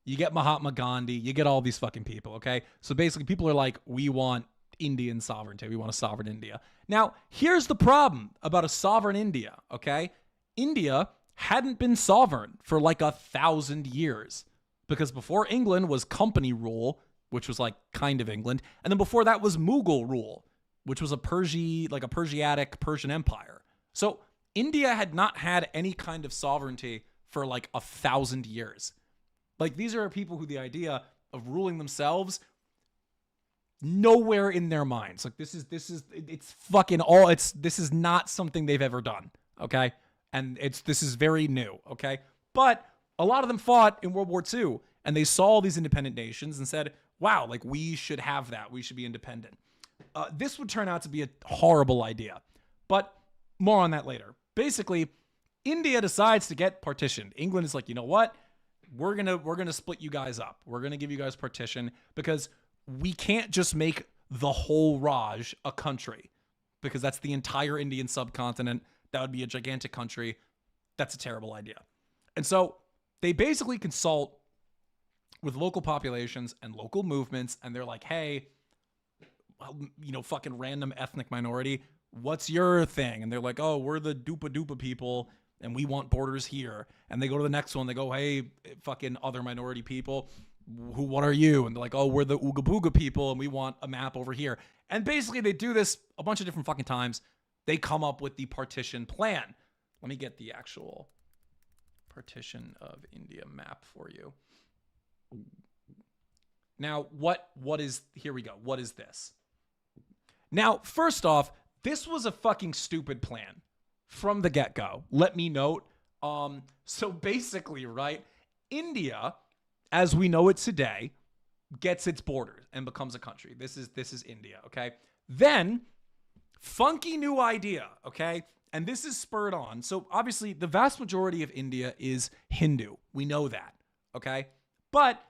You get Mahatma Gandhi. You get all these fucking people, okay? So basically people are like, we want Indian sovereignty. We want a sovereign India. Now, here's the problem about a sovereign India, okay? India hadn't been sovereign for like 1,000 years because before England was company rule, which was like kind of England, and then before that was Mughal rule, which was a Persiatic Persian Empire. So India had not had any kind of sovereignty for like 1,000 years. Like these are people who the idea of ruling themselves nowhere in their minds. Like this is not something they've ever done. Okay. And this is very new. Okay. But a lot of them fought in World War II and they saw all these independent nations and said, wow, like we should have that. We should be independent. This would turn out to be a horrible idea, but more on that later. Basically, India decides to get partitioned. England is like, you know what? We're gonna split you guys up. We're gonna give you guys partition because we can't just make the whole Raj a country because that's the entire Indian subcontinent. That would be a gigantic country. That's a terrible idea. And so they basically consult with local populations and local movements, and they're like, hey, you know, fucking random ethnic minority, what's your thing? And they're like, oh, we're the Dupa people and we want borders here. And they go to the next one. They go, hey, fucking other minority people, what are you? And they're like, oh, we're the Ooga Booga people and we want a map over here. And basically they do this a bunch of different fucking times. They come up with the partition plan. Let me get the actual partition of India map for you. Now, what is, here we go. What is this? Now, first off, this was a fucking stupid plan from the get-go. Let me note. So basically, right, India, as we know it today, gets its borders and becomes a country. This is India, okay? Then, funky new idea, okay? And this is spurred on. So obviously, the vast majority of India is Hindu. We know that, okay? But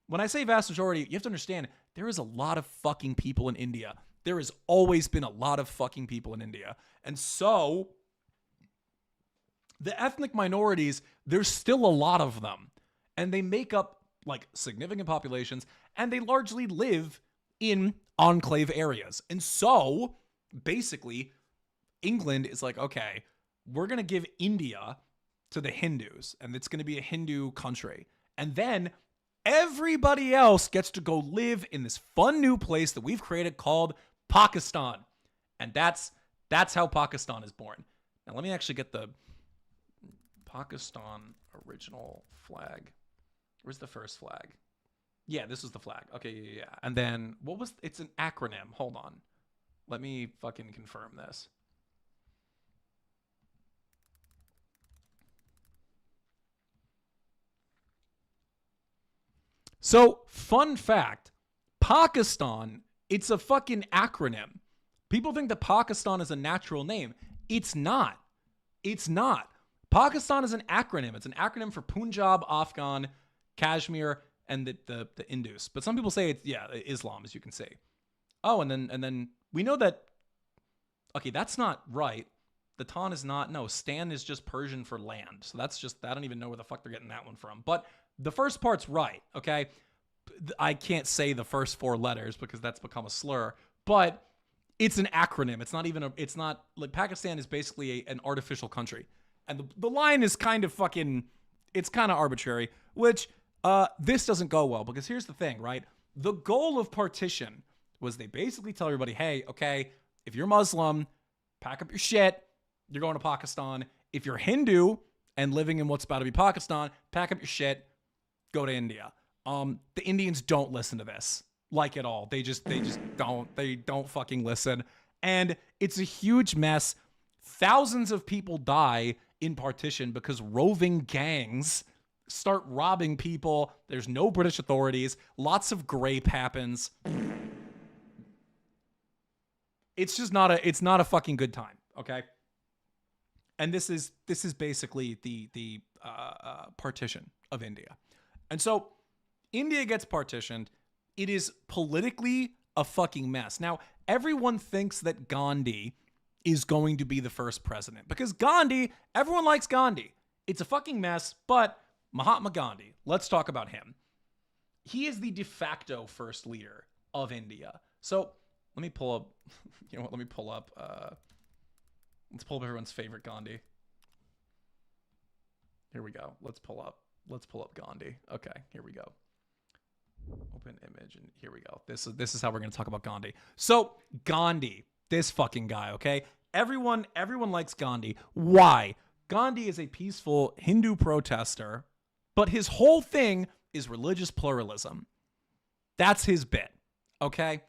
when I say vast majority, you have to understand, there is a lot of fucking people in India. There has always been a lot of fucking people in India. And so the ethnic minorities, there's still a lot of them. And they make up like significant populations and they largely live in enclave areas. And so basically England is like, okay, we're going to give India to the Hindus and it's going to be a Hindu country. And then Everybody else gets to go live in this fun new place that we've created called Pakistan. And that's how Pakistan is born. Now, let me actually get the Pakistan original flag. Where's the first flag? Yeah, this is the flag. Okay, yeah. And then, it's an acronym. Hold on. Let me fucking confirm this. So, fun fact, Pakistan, it's a fucking acronym. People think that Pakistan is a natural name. It's not. It's not. Pakistan is an acronym. It's an acronym for Punjab, Afghan, Kashmir, and the Indus. But some people say it's, Islam, as you can see. Oh, and then we know that, okay, that's not right. The Tan is not, no, Stan is just Persian for land. So that's just, I don't even know where the fuck they're getting that one from. But the first part's right, okay? I can't say the first 4 letters because that's become a slur, but it's an acronym. It's not like Pakistan is basically an artificial country. And the line is kind of fucking, it's kind of arbitrary, which this doesn't go well because here's the thing, right? The goal of partition was they basically tell everybody, hey, okay, if you're Muslim, pack up your shit, you're going to Pakistan. If you're Hindu and living in what's about to be Pakistan, pack up your shit, go to India. The Indians don't listen to this, like at all. They just don't fucking listen. And it's a huge mess. Thousands of people die in partition because roving gangs start robbing people. There's no British authorities. Lots of grape happens. It's just not a fucking good time, okay? And this is basically the partition of India. And so India gets partitioned. It is politically a fucking mess. Now, everyone thinks that Gandhi is going to be the first president because Gandhi, everyone likes Gandhi. It's a fucking mess, but Mahatma Gandhi, let's talk about him. He is the de facto first leader of India. So let me pull up, you know what, let's pull up everyone's favorite Gandhi. Here we go. Let's pull up Gandhi. Okay, here we go. Open image, and here we go. This is how we're going to talk about Gandhi. So Gandhi, this fucking guy, okay? Everyone likes Gandhi. Why? Gandhi is a peaceful Hindu protester, but his whole thing is religious pluralism. That's his bit, okay?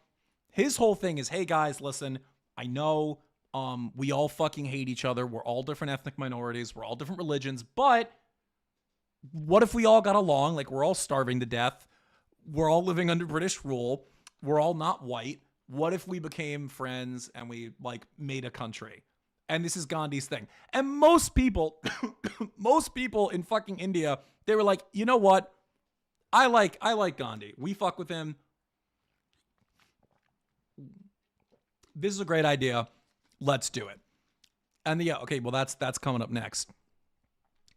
His whole thing is, hey guys, listen, I know we all fucking hate each other. We're all different ethnic minorities. We're all different religions, but what if we all got along? Like, we're all starving to death. We're all living under British rule. We're all not white. What if we became friends and we like made a country? And this is Gandhi's thing. And most people, most people in fucking India, they were like, you know what? I like Gandhi. We fuck with him. This is a great idea. Let's do it. And yeah, okay, well that's coming up next.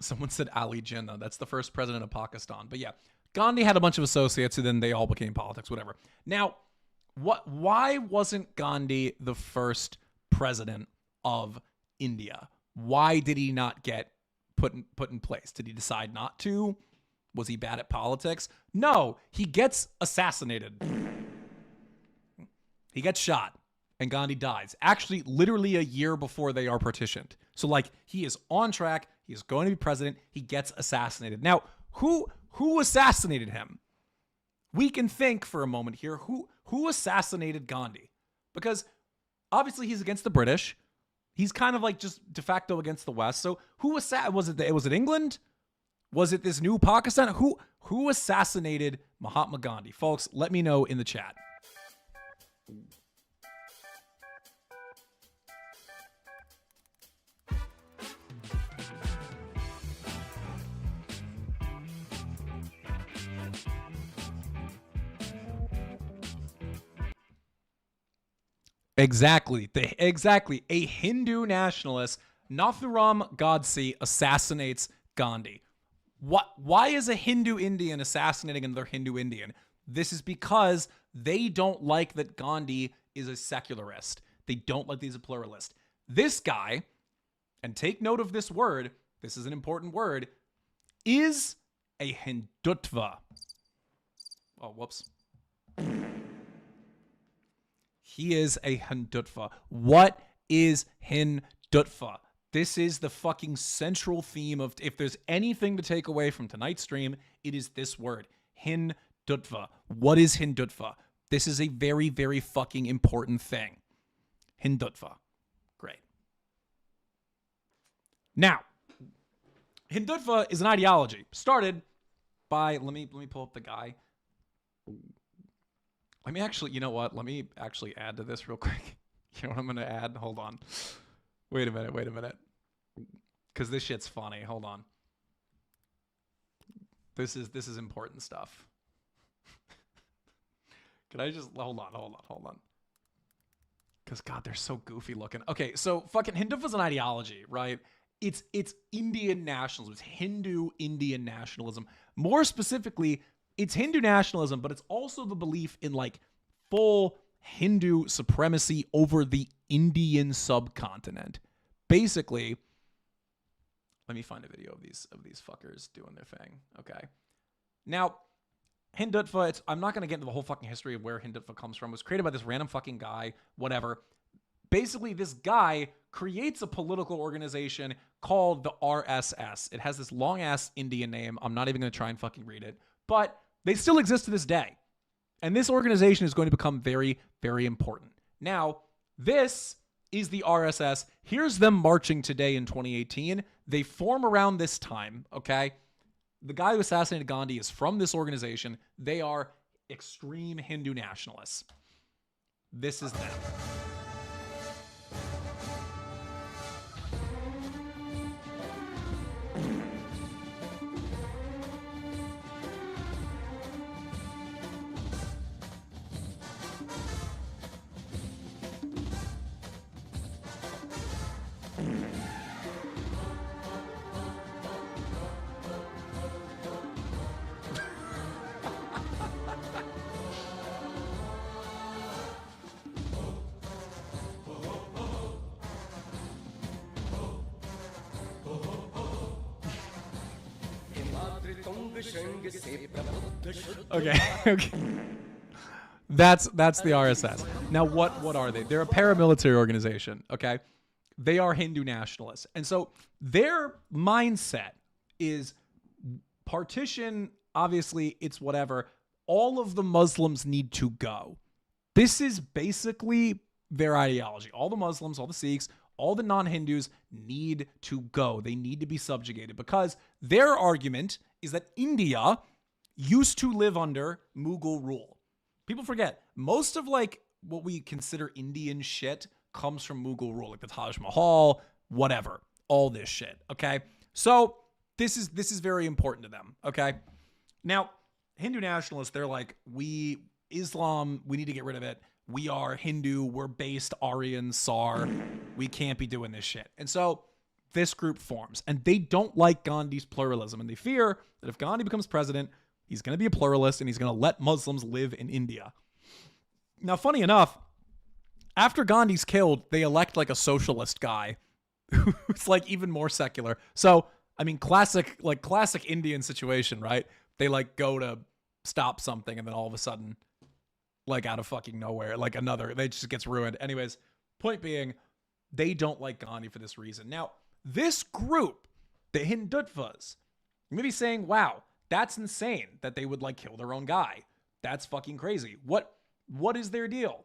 Someone said Ali Jinnah. That's the first president of Pakistan. But yeah, Gandhi had a bunch of associates who then they all became politics, whatever. Now, why wasn't Gandhi the first president of India? Why did he not get put in place? Did he decide not to? Was he bad at politics? No, he gets assassinated. He gets shot and Gandhi dies. Actually, literally a year before they are partitioned. So like he is on track. He is going to be president. He gets assassinated. Now, who assassinated him? We can think for a moment here. Who assassinated Gandhi? Because obviously he's against the British. He's kind of like just de facto against the West. So was it England? Was it this new Pakistan? Who assassinated Mahatma Gandhi? Folks, let me know in the chat. Exactly. A Hindu nationalist, Nathuram Godse, assassinates Gandhi. Why is a Hindu Indian assassinating another Hindu Indian? This is because they don't like that Gandhi is a secularist. They don't like that he's a pluralist. This guy, and take note of this word, this is an important word, is a Hindutva. Oh, whoops. He is a Hindutva. What is Hindutva? This is the fucking central theme of, if there's anything to take away from tonight's stream, it is this word, Hindutva. What is Hindutva? This is a very, very fucking important thing. Hindutva. Great. Now, Hindutva is an ideology started by, let me pull up the guy. Let me actually, you know what? Let me actually add to this real quick. You know what I'm going to add? Hold on. Wait a minute. Because this shit's funny. Hold on. This is important stuff. Can I just, hold on. Because, God, they're so goofy looking. Okay, so fucking Hindutva's an ideology, right? It's Indian nationalism. It's Hindu Indian nationalism. More specifically, it's Hindu nationalism, but it's also the belief in like full Hindu supremacy over the Indian subcontinent. Basically, let me find a video of these fuckers doing their thing. Okay. Now, Hindutva, I'm not going to get into the whole fucking history of where Hindutva comes from. It was created by this random fucking guy, whatever. Basically, this guy creates a political organization called the RSS. It has this long-ass Indian name. I'm not even going to try and fucking read it. But they still exist to this day. And this organization is going to become very, very important. Now, this is the RSS. Here's them marching today in 2018. They form around this time, okay? The guy who assassinated Gandhi is from this organization. They are extreme Hindu nationalists. This is them. Okay. That's the RSS. Now, what are they? They're a paramilitary organization, okay? They are Hindu nationalists. And so their mindset is partition, obviously, it's whatever. All of the Muslims need to go. This is basically their ideology. All the Muslims, all the Sikhs, all the non-Hindus need to go. They need to be subjugated because their argument is that India used to live under Mughal rule. People forget, most of like what we consider Indian shit comes from Mughal rule, like the Taj Mahal, whatever, all this shit, okay? So this is very important to them, okay? Now, Hindu nationalists, they're like, Islam, we need to get rid of it. We are Hindu, we're based Aryan, Sar, we can't be doing this shit. And so this group forms, and they don't like Gandhi's pluralism, and they fear that if Gandhi becomes president, he's going to be a pluralist, and he's going to let Muslims live in India. Now, funny enough, after Gandhi's killed, they elect like a socialist guy who's like even more secular. So, I mean, classic Indian situation, right? They like go to stop something, and then all of a sudden, like out of fucking nowhere, like they just gets ruined. Anyways, point being, they don't like Gandhi for this reason. Now, this group, the Hindutvas, you may be saying, wow, that's insane that they would like kill their own guy. That's fucking crazy. What is their deal?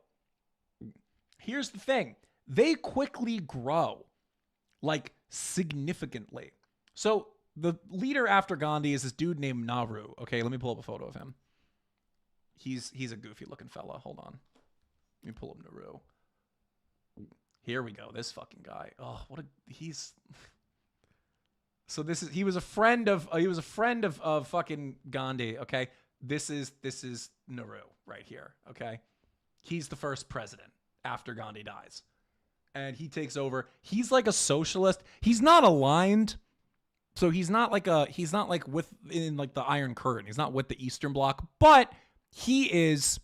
Here's the thing. They quickly grow, like significantly. So the leader after Gandhi is this dude named Nehru. Okay, let me pull up a photo of him. He's a goofy looking fella. Hold on. Let me pull up Nehru. Here we go. This fucking guy. Oh, So he was a friend of fucking Gandhi, okay? This is Nehru right here, okay? He's the first president after Gandhi dies. And he takes over. He's like a socialist. He's not aligned. So he's not like within like the Iron Curtain. He's not with the Eastern Bloc, but he is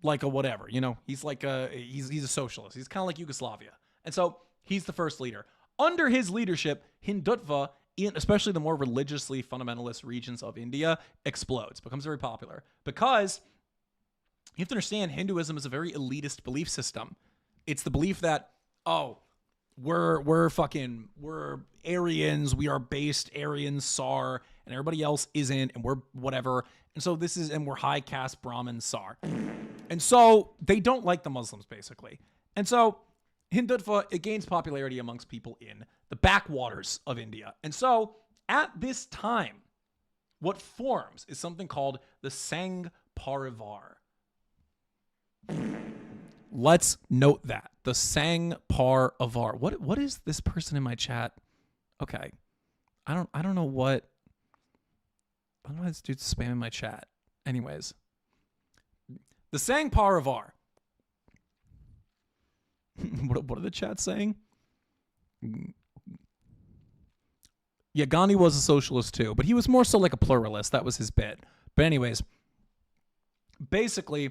like a whatever, you know? He's like he's a socialist. He's kind of like Yugoslavia. And so he's the first leader. Under his leadership, Hindutva especially the more religiously fundamentalist regions of India, explodes, becomes very popular. Because you have to understand, Hinduism is a very elitist belief system. It's the belief that, oh, we're Aryans, we are based Aryan Sar, and everybody else isn't, and we're whatever. And so we're high caste Brahmin Sar. And so they don't like the Muslims, basically. And so Hindutva, it gains popularity amongst people in the backwaters of India. And so at this time, what forms is something called the Sangh Parivar. Let's note that. The Sangh Parivar. What is this person in my chat? Okay. I don't know what. I don't know why this dude's spamming my chat. Anyways. The Sangh Parivar. What are the chats saying? Yeah, Gandhi was a socialist too, but he was more so like a pluralist. That was his bit. But anyways, basically,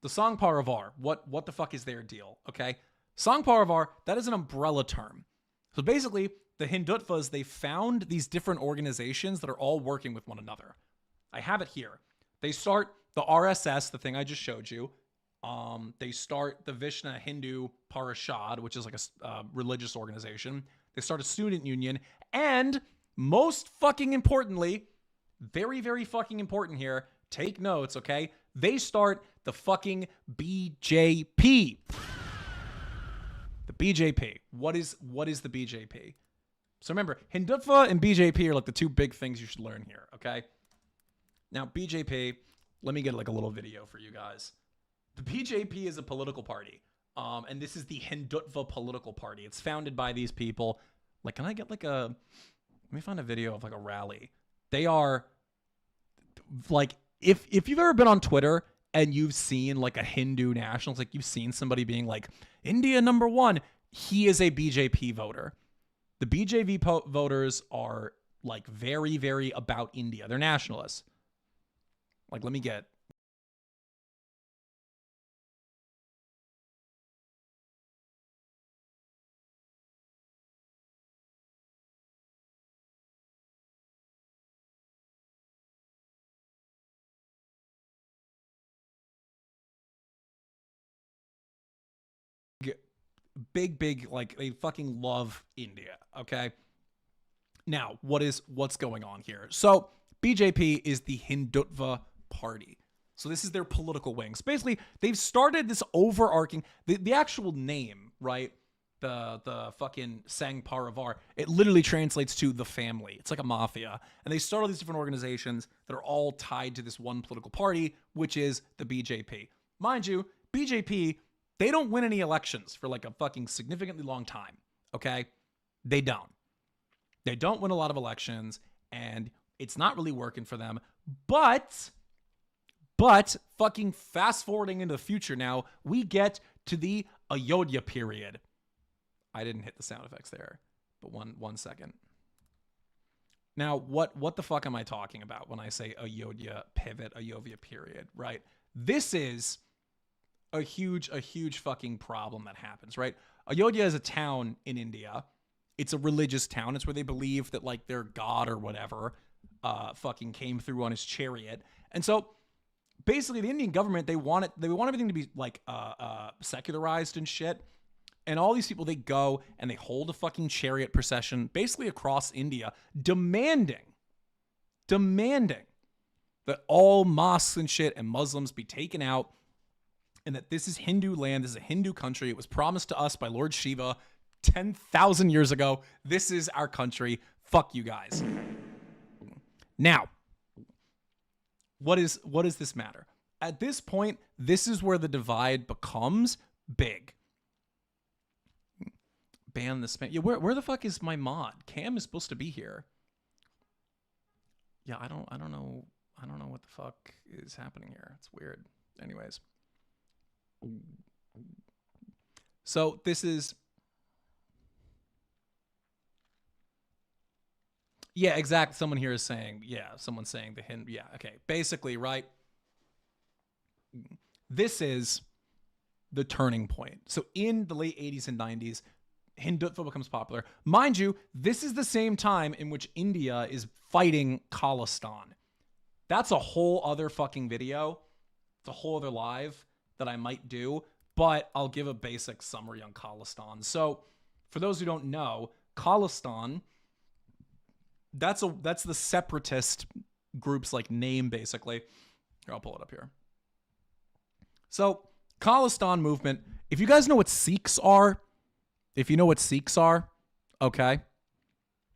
the Sangh Parivar, what the fuck is their deal, okay? Sangh Parivar, that is an umbrella term. So basically, the Hindutvas, they found these different organizations that are all working with one another. I have it here. They start the RSS, the thing I just showed you. They start the Vishnu Hindu Parishad, which is like a religious organization. They start a student union. And most fucking importantly, very, very fucking important here, take notes, okay? They start the fucking BJP. The BJP. What is the BJP? So remember, Hindutva and BJP are like the two big things you should learn here, okay? Now, BJP, let me get like a little video for you guys. The BJP is a political party, and this is the Hindutva political party. It's founded by these people. Like, can I get like let me find a video of like a rally. They are like, if you've ever been on Twitter and you've seen like a Hindu nationalist, like you've seen somebody being like, India #1, he is a BJP voter. The BJP voters are like very, very about India. They're nationalists. Like, let me get. Big, like they fucking love India. Okay. Now, what's going on here? So BJP is the Hindutva party. So this is their political wing. So basically, they've started this overarching, the actual name, right? The fucking Sangh Parivar, it literally translates to the family. It's like a mafia. And they start all these different organizations that are all tied to this one political party, which is the BJP. Mind you, BJP, they don't win any elections for like a fucking significantly long time, okay? They don't. They don't win a lot of elections, and it's not really working for them. But fucking fast forwarding into the future now, we get to the Ayodhya period. I didn't hit the sound effects there, but one second. Now, what the fuck am I talking about when I say Ayodhya pivot, Ayodhya period, right? This is a huge fucking problem that happens, right? Ayodhya is a town in India. It's a religious town. It's where they believe that like their god or whatever fucking came through on his chariot. And so basically the Indian government, they want everything to be like secularized and shit. And all these people, they go and they hold a fucking chariot procession basically across India, demanding that all mosques and shit and Muslims be taken out, and that this is Hindu land, this is a Hindu country. It was promised to us by Lord Shiva 10,000 years ago. This is our country. Fuck you guys. Now, what does this matter? At this point, this is where the divide becomes big. Ban the spam. Yeah, where the fuck is my mod? Cam is supposed to be here. Yeah, I don't know what the fuck is happening here. It's weird. Anyways. So this is, yeah, exactly. Someone here is saying, yeah, someone's saying the Hindu, yeah, okay. Basically, right, this is the turning point. So in the late 80s and 90s, Hindutva becomes popular. Mind you, this is the same time in which India is fighting Khalistan. That's a whole other fucking video. It's a whole other live that I might do, but I'll give a basic summary on Khalistan. So, for those who don't know, Khalistan, that's the separatist group's like name, basically. Here, I'll pull it up here. So, Khalistan movement, if you guys know what Sikhs are, if you know what Sikhs are, okay,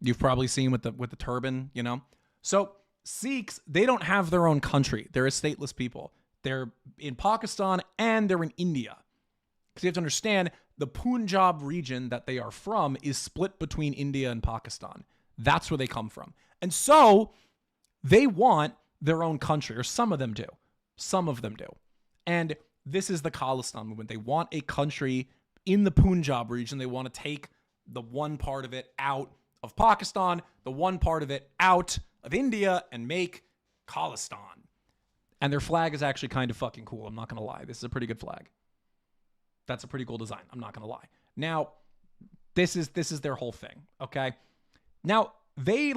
you've probably seen with the turban, you know. So Sikhs, they don't have their own country. They're a stateless people. They're in Pakistan and they're in India. Because you have to understand, the Punjab region that they are from is split between India and Pakistan. That's where they come from. And so they want their own country, or some of them do. Some of them do. And this is the Khalistan movement. They want a country in the Punjab region. They want to take the one part of it out of Pakistan, the one part of it out of India, and make Khalistan. And their flag is actually kind of fucking cool. I'm not going to lie. This is a pretty good flag. That's a pretty cool design. I'm not going to lie. Now, this is their whole thing, okay? Now, they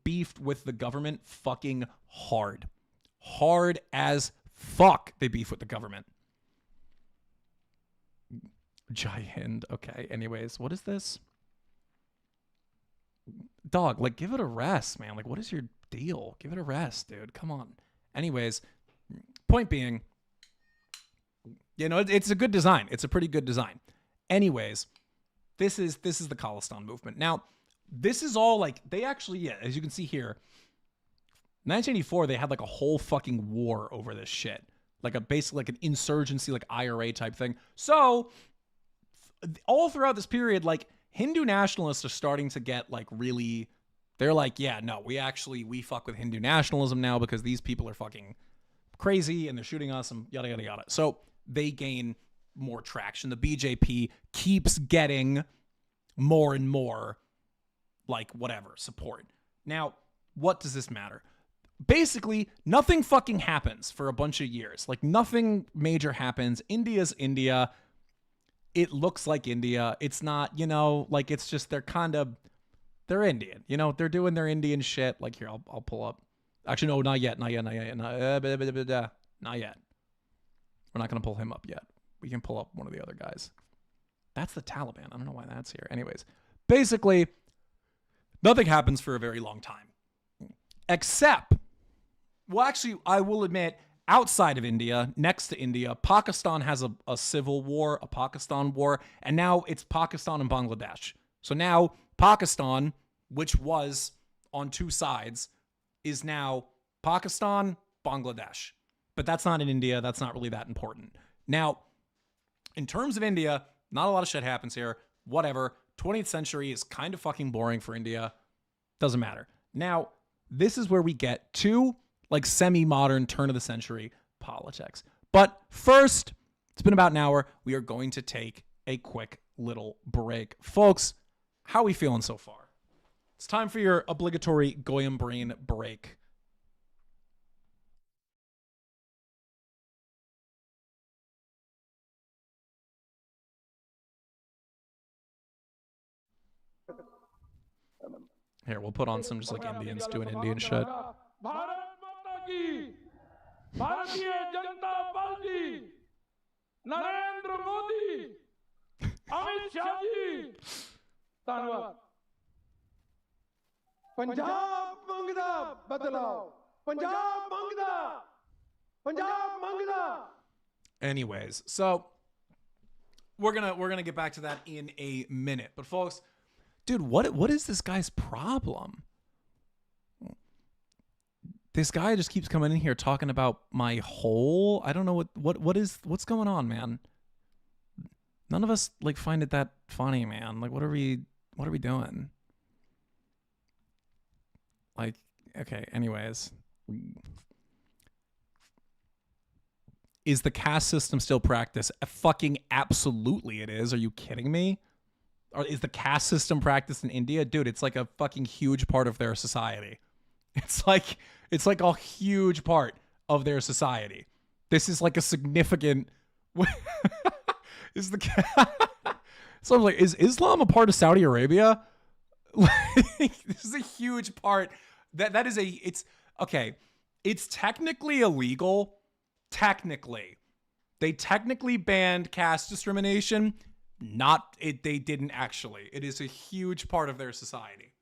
beefed with the government fucking hard. Hard as fuck they beef with the government. Jai Hind. Okay, anyways, what is this? Dog, like, give it a rest, man. Like, what is your deal? Give it a rest, dude. Come on. Anyways, point being, you know, it's a good design. It's a pretty good design. Anyways, this is the Khalistan movement. Now, this is all like, they actually, yeah, as you can see here, 1984, they had like a whole fucking war over this shit. Like basically like an insurgency, like IRA type thing. So all throughout this period, like Hindu nationalists are starting to get like really, they're like, yeah, no, we fuck with Hindu nationalism now because these people are fucking crazy and they're shooting us and yada, yada, yada. So they gain more traction. The BJP keeps getting more and more like whatever support. Now, what does this matter? Basically, nothing fucking happens for a bunch of years. Like nothing major happens. India's India. It looks like India. It's not, you know, like it's just they're Indian. You know, they're doing their Indian shit. Like here, I'll pull up. Actually, no, not yet. Not yet. Not yet. We're not going to pull him up yet. We can pull up one of the other guys. That's the Taliban. I don't know why that's here. Anyways, basically, nothing happens for a very long time. Except, well, actually, I will admit, outside of India, next to India, Pakistan has a civil war, a Pakistan war, and now it's Pakistan and Bangladesh. So now Pakistan, which was on two sides, is now Pakistan, Bangladesh. But that's not in India. That's not really that important. Now, in terms of India, not a lot of shit happens here. Whatever. 20th century is kind of fucking boring for India. Doesn't matter. Now, this is where we get to like semi-modern turn of the century politics. But first, it's been about an hour. We are going to take a quick little break. Folks, how are we feeling so far? It's time for your obligatory Goyim Brain break. Here, we'll put on some just like Indians doing Indian shit. Anyways, so we're gonna get back to that in a minute. But folks, dude, what is this guy's problem? This guy just keeps coming in here talking about my hole. I don't know what's going on, man. None of us like find it that funny, man. Like, what are we doing? Like, okay, anyways. Is the caste system still practiced? Fucking absolutely it is. Are you kidding me? Or is the caste system practiced in India? Dude, it's like a fucking huge part of their society. It's like a huge part of their society. This is like a significant So I'm like, is Islam a part of Saudi Arabia? Like, this is a huge part. That is it's okay. It's technically illegal. Technically. They technically banned caste discrimination. They didn't actually. It is a huge part of their society.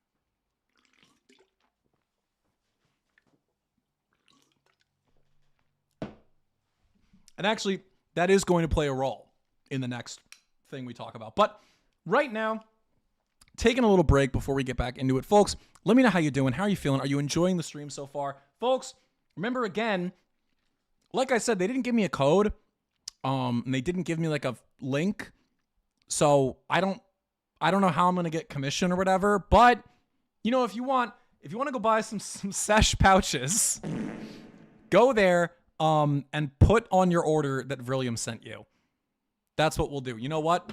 And actually, that is going to play a role in the next thing we talk about. But right now, taking a little break before we get back into it. Folks, let me know how you're doing. How are you feeling? Are you enjoying the stream so far? Folks, remember again, like I said, they didn't give me a code. And they didn't give me like a link. So I don't know how I'm going to get commission or whatever. But, you know, if you want to go buy some sesh pouches, go there and put on your order that Vrilliam sent you. That's what we'll do. You know what?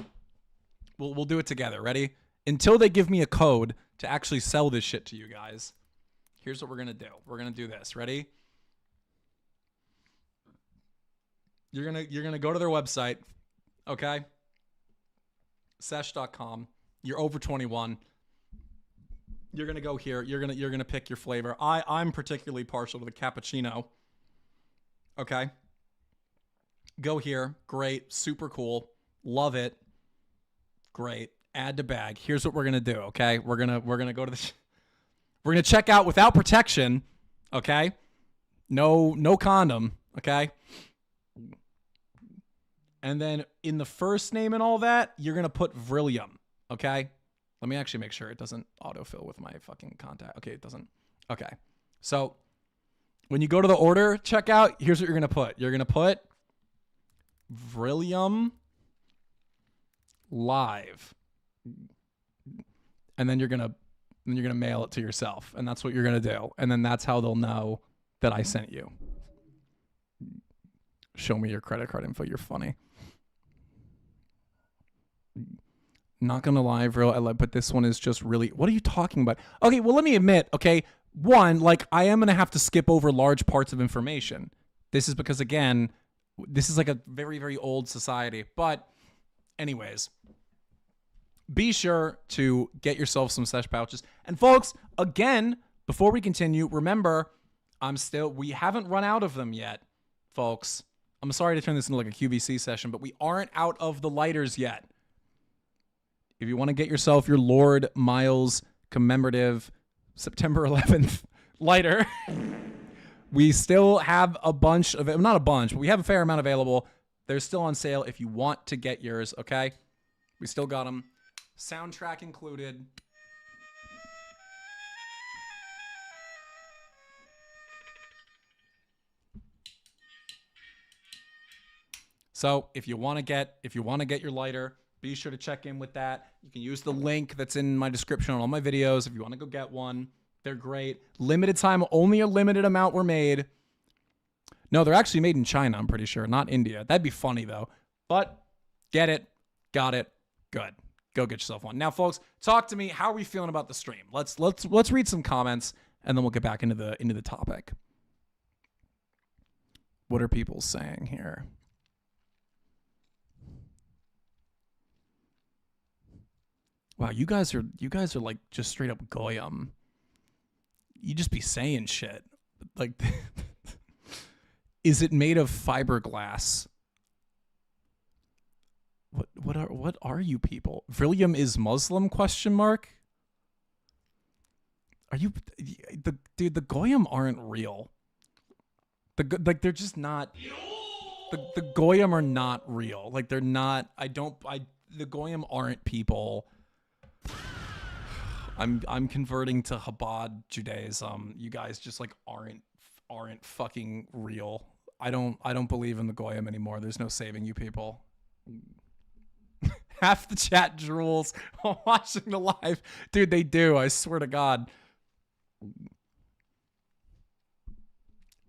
We'll do it together. Ready? Until they give me a code to actually sell this shit to you guys. Here's what we're going to do. We're going to do this. Ready? You're going to go to their website, okay? Sesh.com. You're over 21. You're going to go here. You're going to pick your flavor. I'm particularly partial to the cappuccino. Okay? Go here. Great. Super cool. Love it. Great. Add to bag. Here's what we're going to do, okay? We're going to go to the we're going to check out without protection, okay? No condom, okay? And then in the first name and all that, you're going to put Vrillium, okay? Let me actually make sure it doesn't autofill with my fucking contact. Okay, it doesn't. Okay. So when you go to the order checkout, here's what you're going to put. You're going to put Vrillium Live. And then you're going to mail it to yourself. And that's what you're going to do. And then that's how they'll know that I sent you. Show me your credit card info. You're funny. Not gonna lie, bro, but this one is just really, what are you talking about? Okay, well, let me admit, okay, one, like, I am gonna have to skip over large parts of information. This is because, again, this is like a very, very old society. But anyways, be sure to get yourself some sesh pouches. And folks, again, before we continue, remember, we haven't run out of them yet, folks. I'm sorry to turn this into like a QVC session, but we aren't out of the lighters yet. If you want to get yourself your Lord Miles commemorative September 11th lighter, we still have a bunch of it. Not a bunch, but we have a fair amount available. They're still on sale if you want to get yours, okay? We still got them. Soundtrack included. So if you want to get your lighter, be sure to check in with that. You can use the link that's in my description on all my videos if you want to go get one. They're great. Limited time, only a limited amount were made. No, they're actually made in China, I'm pretty sure, not India. That'd be funny though. But get it, got it, good. Go get yourself one. Now, folks, talk to me. How are we feeling about the stream? Let's read some comments and then we'll get back into the topic. What are people saying here? Wow, you guys are like just straight up goyim. You just be saying shit. Like, is it made of fiberglass? What are you people? Vrillium is Muslim? ? Are you the goyim aren't real. They're just not. The goyim are not real. Like, they're not. The goyim aren't people. I'm converting to Chabad Judaism. You guys just like aren't fucking real. I don't believe in the goyim anymore. There's no saving you people. Half the chat drools while watching the live. Dude, they do. I swear to God.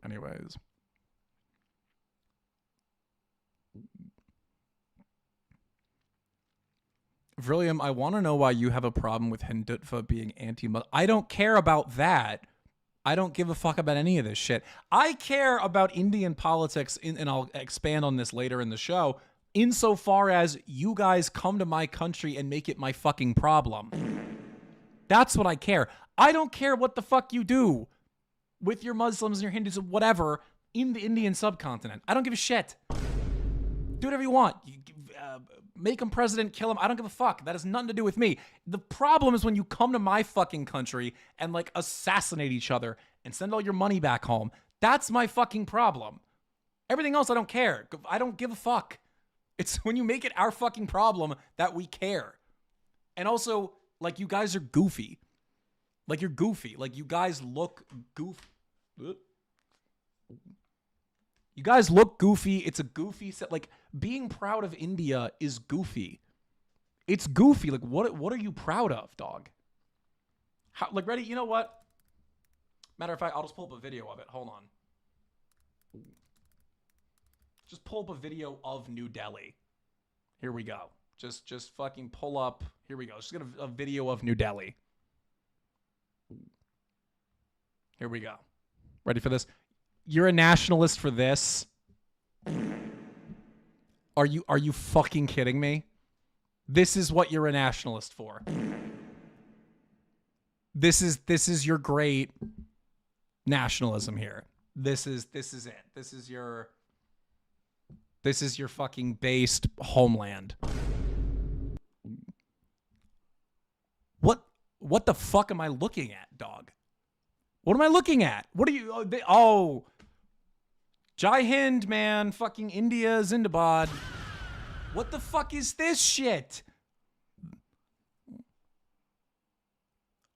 Anyways. Vrillium, I want to know why you have a problem with Hindutva being anti-Muslim. I don't care about that. I don't give a fuck about any of this shit. I care about Indian politics, and I'll expand on this later in the show. insofar as you guys come to my country and make it my fucking problem. That's what I care. I don't care what the fuck you do with your Muslims and your Hindus or whatever in the Indian subcontinent. I don't give a shit. Do whatever you want. Make him president, kill him. I don't give a fuck. That has nothing to do with me. The problem is when you come to my fucking country and like assassinate each other and send all your money back home. That's my fucking problem. Everything else, I don't care. I don't give a fuck. It's when you make it our fucking problem that we care. And also, like, you guys are goofy. Like, you're goofy. Like, you guys look goofy. You guys look goofy. It's a goofy set. Like, being proud of India is goofy. It's goofy. Like, what are you proud of, dog? How, like, ready? You know what? Matter of fact, I'll just pull up a video of it. Hold on. Just pull up a video of New Delhi. Here we go. Just fucking pull up. Here we go. Just get a video of New Delhi. Here we go. Ready for this? You're a nationalist for this? Are you fucking kidding me? This is what you're a nationalist for. This is your great nationalism here. This is it. This is your fucking based homeland. What the fuck am I looking at, dog? What am I looking at? What are you? Oh, Jai Hind, man. Fucking India, Zindabad. What the fuck is this shit?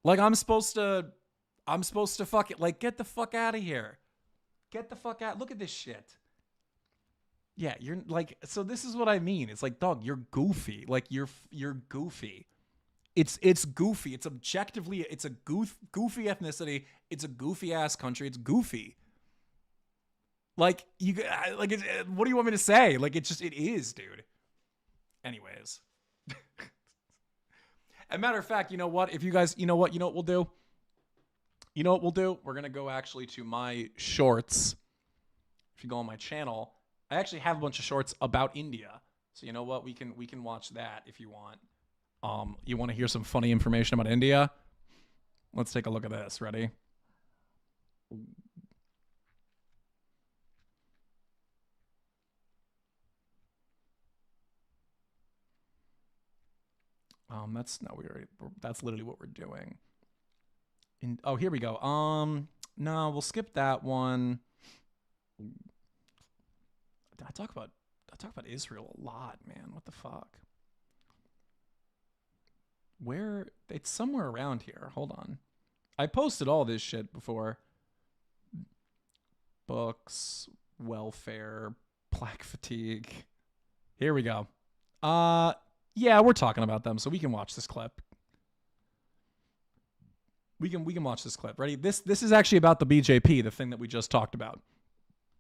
Like, I'm supposed to fuck it. Like, get the fuck out of here. Get the fuck out. Look at this shit. Yeah, you're like, so this is what I mean. It's like, dog, you're goofy. Like, you're goofy. It's goofy. It's objectively, it's a goofy ethnicity. It's a goofy ass country. It's goofy. Like, what do you want me to say? Like, it is, dude. Anyways. As a matter of fact, you know what? If you guys, you know what we'll do? You know what we'll do? We're going to go actually to my shorts. If you go on my channel, I actually have a bunch of shorts about India. So you know what? We can watch that if you want. You want to hear some funny information about India? Let's take a look at this. Ready? That's literally what we're doing. Oh, here we go. No, we'll skip that one. I talk about Israel a lot, man. What the fuck? Where? It's somewhere around here. Hold on. I posted all this shit before. Books, welfare, black fatigue. Here we go. Yeah, we're talking about them, so we can watch this clip. We can watch this clip. Ready? This is actually about the BJP, the thing that we just talked about.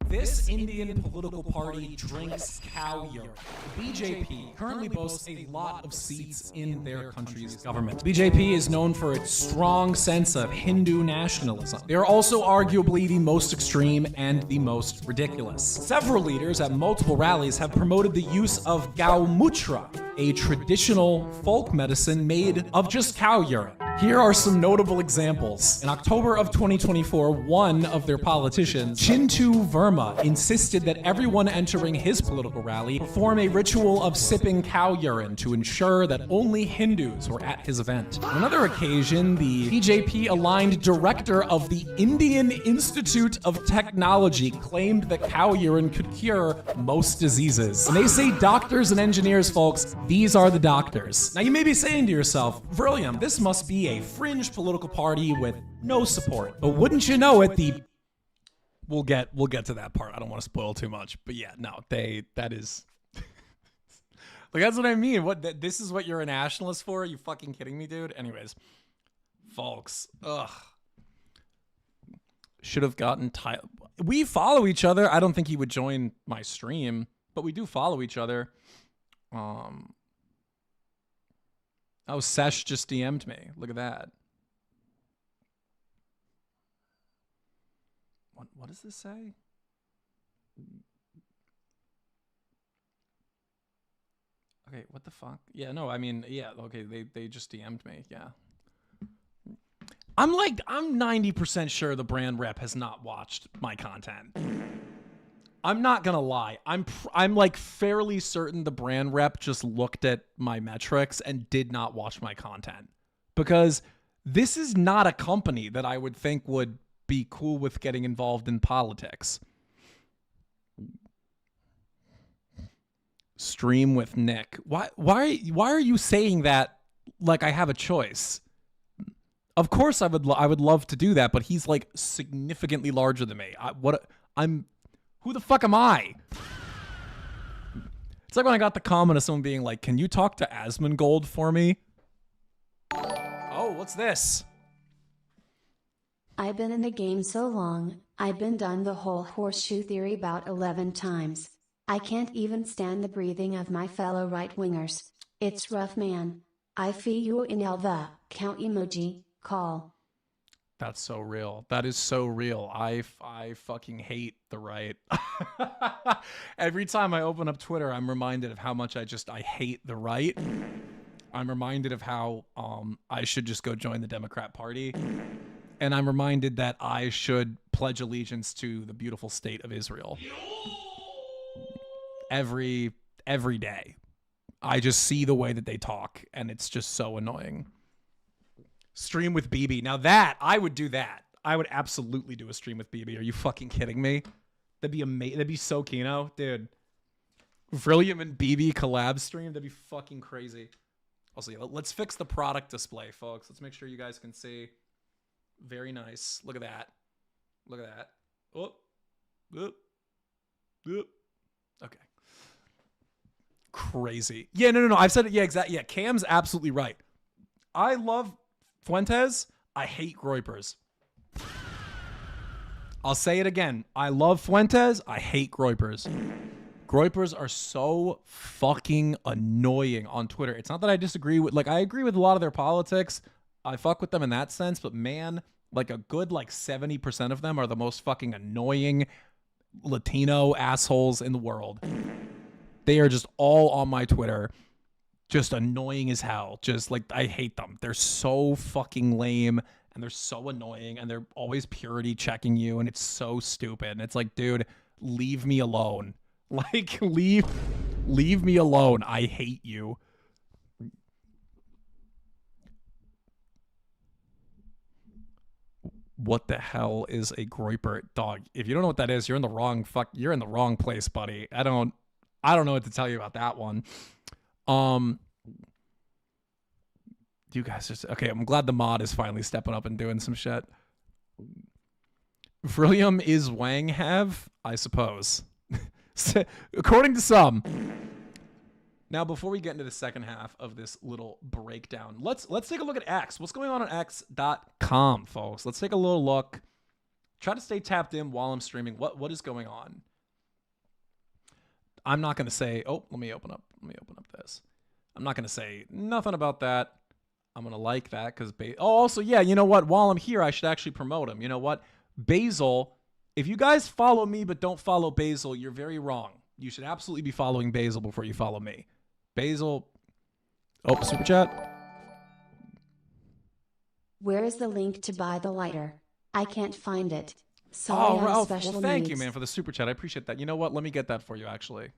This Indian political party drinks cow urine. BJP currently boasts a lot of seats in their country's government. BJP is known for its strong sense of Hindu nationalism. They are also arguably the most extreme and the most ridiculous. Several leaders at multiple rallies have promoted the use of Gaumutra, a traditional folk medicine made of just cow urine. Here are some notable examples. In October of 2024, one of their politicians, Chintu Verma, insisted that everyone entering his political rally perform a ritual of sipping cow urine to ensure that only Hindus were at his event. On another occasion, the BJP-aligned director of the Indian Institute of Technology claimed that cow urine could cure most diseases. And they say doctors and engineers, folks, these are the doctors. Now you may be saying to yourself, William, this must be a fringe political party with no support. But wouldn't you know it, we'll get to that part. I don't want to spoil too much. But yeah, no, that is like, that's what I mean. This is what you're a nationalist for? Are you fucking kidding me, dude? Anyways, folks, should have gotten we follow each other. I don't think he would join my stream, but we do follow each other. Oh, Sesh just DM'd me. Look at that. What does this say? Okay, what the fuck? Yeah, no, I mean, yeah, okay, they just DM'd me. Yeah. I'm 90% sure the brand rep has not watched my content. I'm not gonna lie. I'm like fairly certain the brand rep just looked at my metrics and did not watch my content, because this is not a company that I would think would be cool with getting involved in politics. Stream with Nick. Why are you saying that like I have a choice? Of course I would love to do that, but he's like significantly larger than me. Who the fuck am I? It's like when I got the comment of someone being like, "Can you talk to Asmongold for me?" Oh, what's this? I've been in the game so long, I've been done the whole horseshoe theory about 11 times. I can't even stand the breathing of my fellow right-wingers. It's rough, man. I feel you in the count emoji, call. That's so real. That is so real. I fucking hate the right. Every time I open up Twitter, I'm reminded of how much I hate the right. I'm reminded of how I should just go join the Democrat Party. And I'm reminded that I should pledge allegiance to the beautiful state of Israel. Every day. I just see the way that they talk, and it's just so annoying. Stream with BB. Now that, I would do that. I would absolutely do a stream with BB. Are you fucking kidding me? That'd be amazing. That'd be so Kino, dude. Brilliant and BB collab stream. That'd be fucking crazy. Also, let's fix the product display, folks. Let's make sure you guys can see. Very nice. Look at that. Look at that. Oh. Oh. Oh. Okay. Crazy. Yeah, no. I've said it. Yeah, exactly. Yeah, Cam's absolutely right. I love Fuentes. I hate Groypers. I'll say it again. I love Fuentes. I hate Groypers. Groypers are so fucking annoying on Twitter. It's not that I disagree with, I agree with a lot of their politics. I fuck with them in that sense, but man, a good 70% of them are the most fucking annoying Latino assholes in the world. They are just all on my Twitter, just annoying as hell. Just I hate them. They're so fucking lame, and they're so annoying, and they're always purity checking you, and it's so stupid. And it's like, dude, leave me alone. Leave me alone. I hate you. What the hell is a Groyper? Dog, if you don't know what that is, you're in the wrong place, buddy. I don't know what to tell you about that one. You guys just okay. I'm glad the mod is finally stepping up and doing some shit. Vrillium is Wang have, I suppose. According to some. Now, before we get into the second half of this little breakdown, let's take a look at X. What's going on X.com, folks? Let's take a little look. Try to stay tapped in while I'm streaming. What is going on? I'm not going to say, oh, let me open up this. I'm not going to say nothing about that. I'm going to like that because, also, yeah, you know what? While I'm here, I should actually promote him. You know what? Basil, if you guys follow me but don't follow Basil, you're very wrong. You should absolutely be following Basil before you follow me. Basil. Oh, super chat. Where is the link to buy the lighter? I can't find it. Sorry, Ralph. Well, thank you, man, for the super chat. I appreciate that. You know what? Let me get that for you, actually.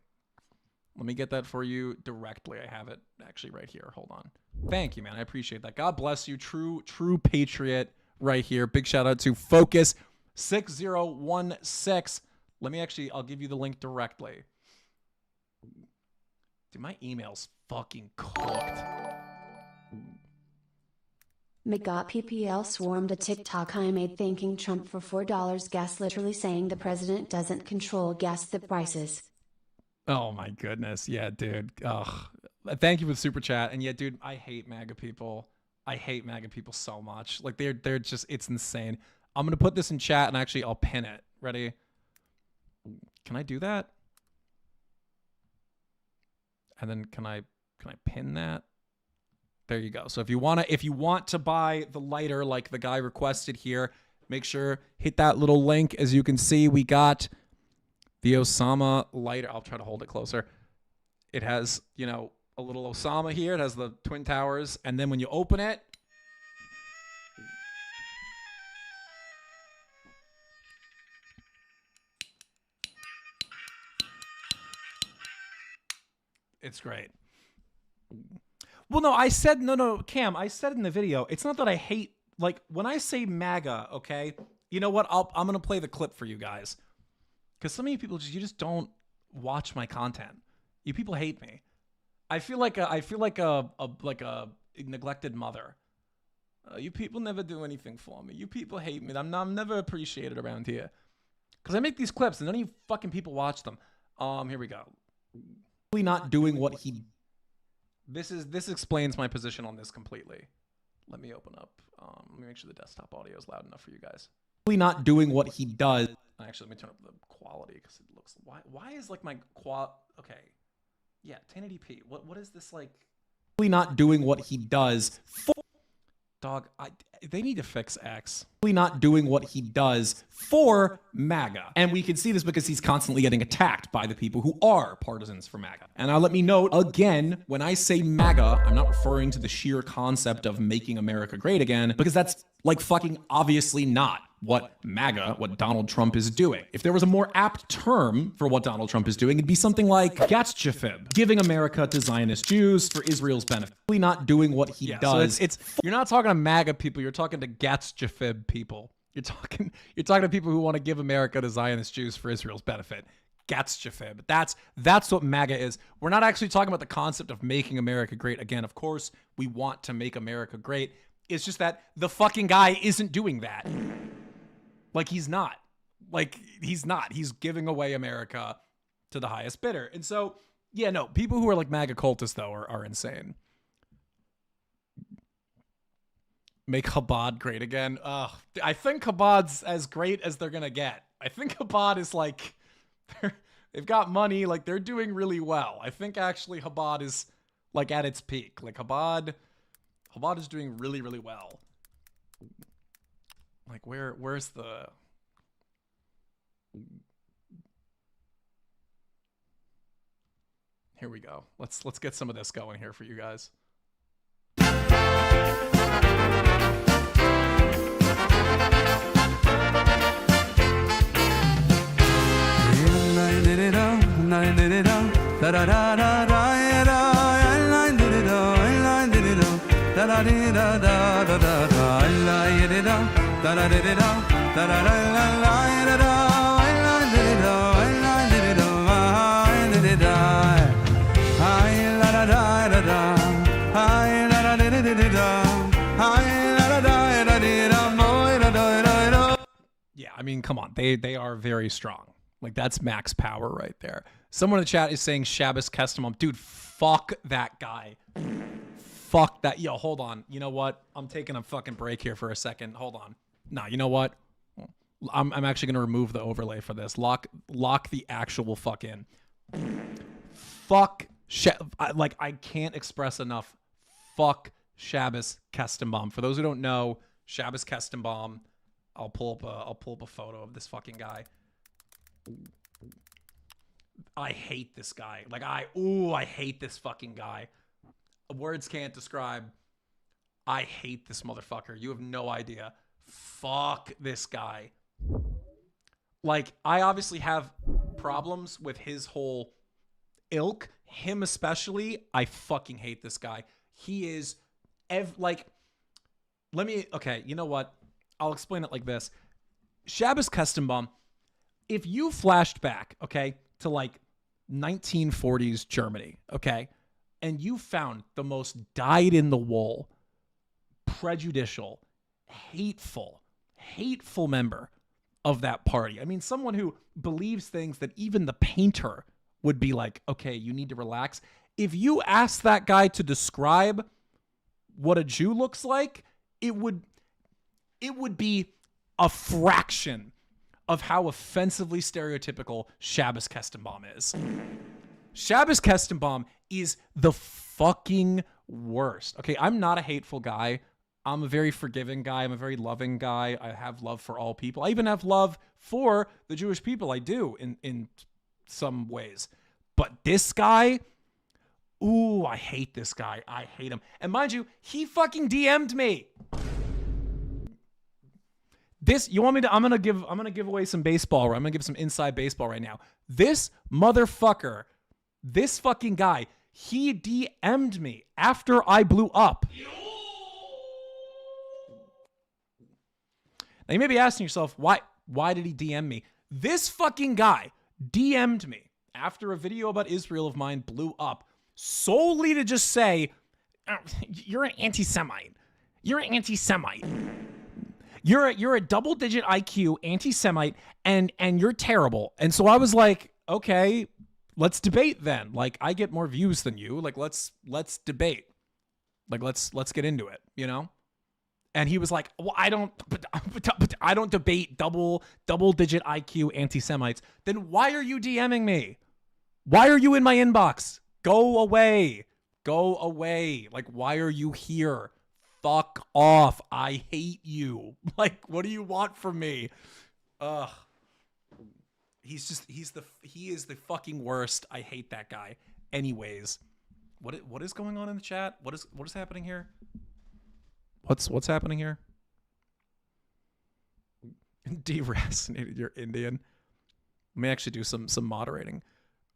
Let me get that for you directly. I have it actually right here. Hold on. Thank you, man. I appreciate that. God bless you. True patriot right here. Big shout out to Focus 6016. I'll give you the link directly. Dude, my email's fucking cooked. Mega PPL swarmed a TikTok I made thanking Trump for $4 gas, literally saying the president doesn't control gas the prices. Oh my goodness. Yeah, dude. Ugh. Thank you for the super chat. And yeah, dude, I hate MAGA people. I hate MAGA people so much. They're just, it's insane. I'm going to put this in chat and actually I'll pin it. Ready? Can I do that? And then can I pin that? There you go. So if you want to buy the lighter like the guy requested here, make sure hit that little link. As you can see, we got the Osama lighter. I'll try to hold it closer. It has, a a little Osama here. It has the Twin Towers. And then when you open it, it's great. Well, no, I said, no, Cam, I said in the video, it's not that I hate, like, when I say MAGA, okay, you know what? I'm going to play the clip for you guys. Because some of you people, you just don't watch my content. You people hate me. I feel like a neglected mother. You people never do anything for me. You people hate me. I'm never appreciated around here. Because I make these clips and none of you fucking people watch them. Here we go. Really not doing what he... This explains my position on this completely. Let me open up. Let me make sure the desktop audio is loud enough for you guys. Really not doing what he does. Actually, let me turn up the quality because it looks... Why is like my okay. Yeah, 1080p. What is this like? Really not doing what he does for... Dog, they need to fix X. Really not doing what he does for MAGA. And we can see this because he's constantly getting attacked by the people who are partisans for MAGA. And now let me note, again, when I say MAGA, I'm not referring to the sheer concept of making America great again, because that's like fucking obviously not what MAGA, what Donald Trump is doing. If there was a more apt term for what Donald Trump is doing, it'd be something like Gatsjafib, giving America to Zionist Jews for Israel's benefit. Really not doing what he does. So you're not talking to MAGA people, you're talking to Gatsjafib people. You're talking to people who want to give America to Zionist Jews for Israel's benefit. Gatsjafib. That's what MAGA is. We're not actually talking about the concept of making America great again. Of course, we want to make America great. It's just that the fucking guy isn't doing that. Like, he's not. He's giving away America to the highest bidder. And so, yeah, no, people who are like MAGA cultists, though, are insane. Make Chabad great again. I think Chabad's as great as they're going to get. I think Chabad is like, they've got money. Like, they're doing really well. I think actually Chabad is like at its peak. Like, Chabad is doing really, really well. Like, where's the... Here we go. Let's get some of this going here for you guys. Yeah, I mean, come on. They are very strong. Like, that's max power right there. Someone in the chat is saying Shabbos Kestamom. Dude, fuck that guy. Fuck that. Yo, hold on. You know what? I'm taking a fucking break here for a second. Hold on. Nah, you know what? I'm actually going to remove the overlay for this. Lock the actual fuck in. Fuck. I can't express enough. Fuck Shabbos Kestenbaum. For those who don't know, Shabbos Kestenbaum. I'll pull up a photo of this fucking guy. I hate this guy. Like, I hate this fucking guy. Words can't describe. I hate this motherfucker. You have no idea. Fuck this guy. Like, I obviously have problems with his whole ilk. Him especially. I fucking hate this guy. He is, okay, you know what? I'll explain it like this. Shabbos Kestenbaum, if you flashed back, okay, to like 1940s Germany, okay, and you found the most dyed-in-the-wool, prejudicial, hateful member of that party. I mean, someone who believes things that even the painter would be like, okay, you need to relax. If you ask that guy to describe what a Jew looks like, it would be a fraction of how offensively stereotypical Shabbos Kestenbaum is. Shabbos Kestenbaum is the fucking worst. Okay, I'm not a hateful guy. I'm a very forgiving guy. I'm a very loving guy. I have love for all people. I even have love for the Jewish people. I do in some ways. But this guy, Ooh, I hate this guy. I hate him. And mind you, he fucking DM'd me. This, you want me to, I'm gonna give away some baseball, or I'm gonna give some inside baseball right now. This motherfucker, this fucking guy, he DM'd me after I blew up. Now you may be asking yourself, why did he DM me? This fucking guy DM'd me after a video about Israel of mine blew up, solely to just say, oh, you're an anti-Semite. You're an anti-Semite. You're a double-digit IQ anti-Semite, and you're terrible. And so I was like, okay, let's debate then. Like, I get more views than you. Like, let's debate. Like, let's get into it, you know? And he was like, well, I don't debate double-digit IQ anti-Semites. Then why are you DMing me? Why are you in my inbox? Go away. Go away. Like, why are you here? Fuck off. I hate you. Like, what do you want from me? Ugh. He is the fucking worst. I hate that guy. Anyways, what is going on in the chat? What is happening here? What's happening here? Deracinated, you're Indian. Let me actually do some moderating.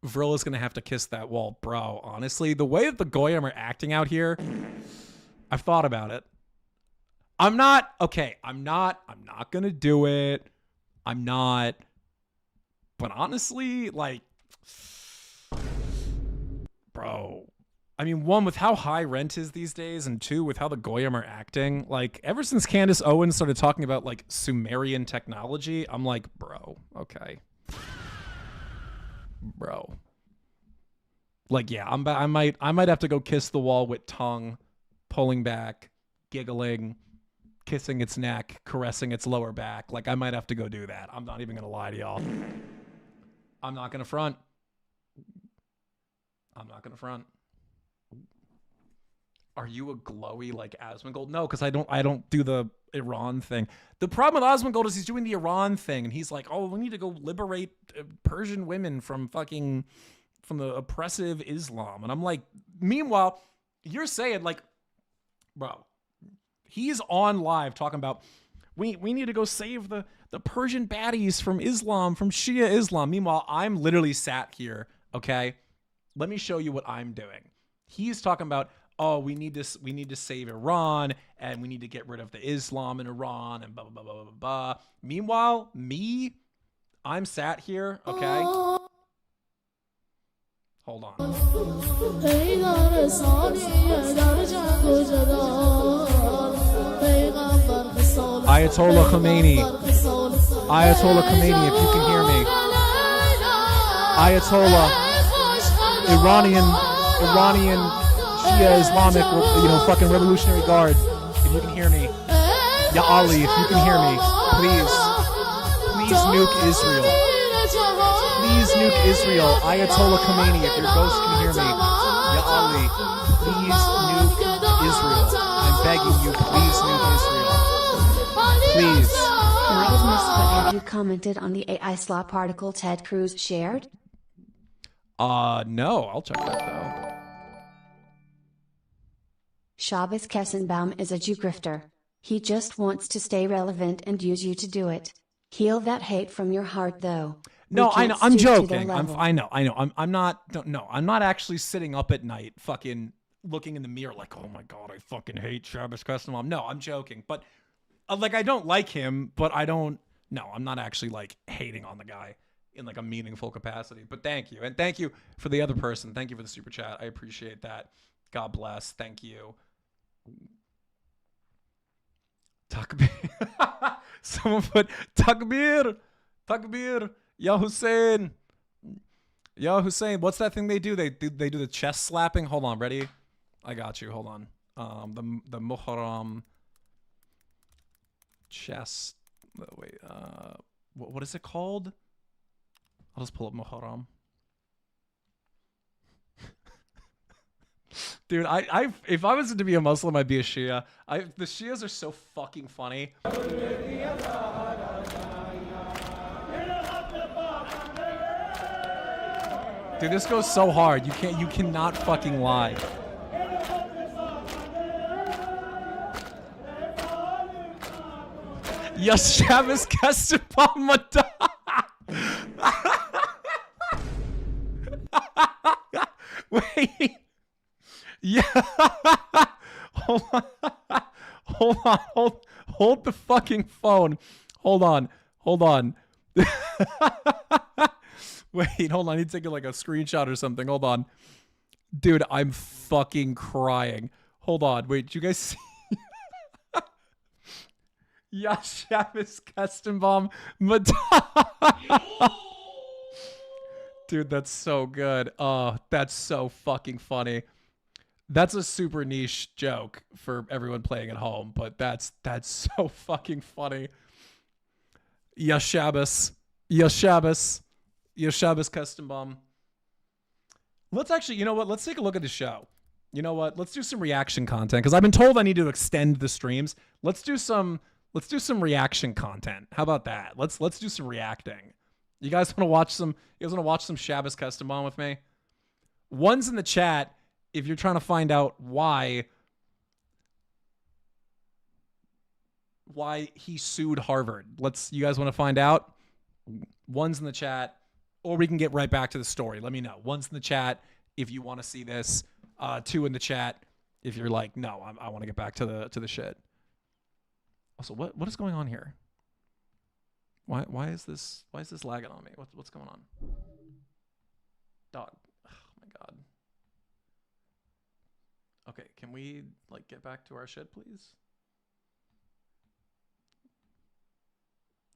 Vril is gonna have to kiss that wall, bro. Honestly, the way that the Goyim are acting out here, I've thought about it. I'm not gonna do it. I'm not. But honestly, like, bro. I mean, one, with how high rent is these days, and two, with how the Goyim are acting, like, ever since Candace Owens started talking about, like, Sumerian technology, I'm like, bro, okay. Bro. Like, yeah, I might have to go kiss the wall with tongue, pulling back, giggling, kissing its neck, caressing its lower back. Like, I might have to go do that. I'm not even gonna lie to y'all. I'm not gonna front. I'm not gonna front. Are you a glowy like Asmongold? No, because I don't do the Iran thing. The problem with Asmongold is he's doing the Iran thing, and he's like, oh, we need to go liberate Persian women from the oppressive Islam. And I'm like, meanwhile, you're saying, like, bro, he's on live talking about we need to go save the Persian baddies from Islam, from Shia Islam. Meanwhile, I'm literally sat here, okay? Let me show you what I'm doing. He's talking about, oh, we need to save Iran, and we need to get rid of the Islam in Iran, and blah, blah, blah, blah, blah, blah. Meanwhile, I'm sat here, okay? Hold on. Ayatollah Khomeini, if you can hear me. Ayatollah, Iranian Shia Islamic, fucking Revolutionary Guard, if you can hear me. Ya Ali, if you can hear me, please nuke Israel. Please nuke Israel. Ayatollah Khomeini, if your ghost can hear me. Ya Ali, please nuke Israel. I'm begging you, please nuke Israel. Please. Might have missed, but have you commented on the AI slop article Ted Cruz shared? No, I'll check that though. Shabbos Kessenbaum is a Jew grifter. He just wants to stay relevant and use you to do it. Heal that hate from your heart, though. No, I know. I'm joking. I know. I'm not actually sitting up at night, fucking looking in the mirror like, oh my god, I fucking hate Shabbos Kessenbaum. No, I'm joking. But like, I don't like him, but I'm not actually like hating on the guy in like a meaningful capacity. But thank you, and thank you for the other person. Thank you for the super chat. I appreciate that. God bless. Thank you. Takbir. Someone put Takbir. Ya Hussein. What's that thing they do? They do the chest slapping. Hold on, ready? I got you. Hold on. The Muharram chest. Wait. What is it called? I'll just pull up Muharram. Dude, if I was to be a Muslim, I'd be a Shia. The Shias are so fucking funny. Dude, this goes so hard. You cannot fucking lie. Yes, Shabbos Kestapamata. Wait. Yeah. Hold on. Hold the fucking phone. Hold on. Wait, hold on. I need to take like a screenshot or something. Hold on. Dude, I'm fucking crying. Hold on. Wait, did you guys see? Yeah, Shabbos Custom Bomb. Dude, that's so good. Oh, that's so fucking funny. That's a super niche joke for everyone playing at home, but that's so fucking funny. Yeah, Shabbos. Yeah, Shabbos. Yeah, Shabbos Custom Bomb. Let's actually, you know what? Let's take a look at the show. You know what? Let's do some reaction content because I've been told I need to extend the streams. Let's do some reaction content. How about that? Let's do some reacting. You guys want to watch some? You guys want to watch some Shabbos Custom Bomb with me? One's in the chat if you're trying to find out why he sued Harvard. You guys want to find out? One's in the chat, or we can get right back to the story. Let me know. One's in the chat if you want to see this. Two in the chat if you're like, no, I want to get back to the shit. Also, what is going on here? Why is this lagging on me? What's going on? Dog. Oh my god. Okay, can we like get back to our shit, please?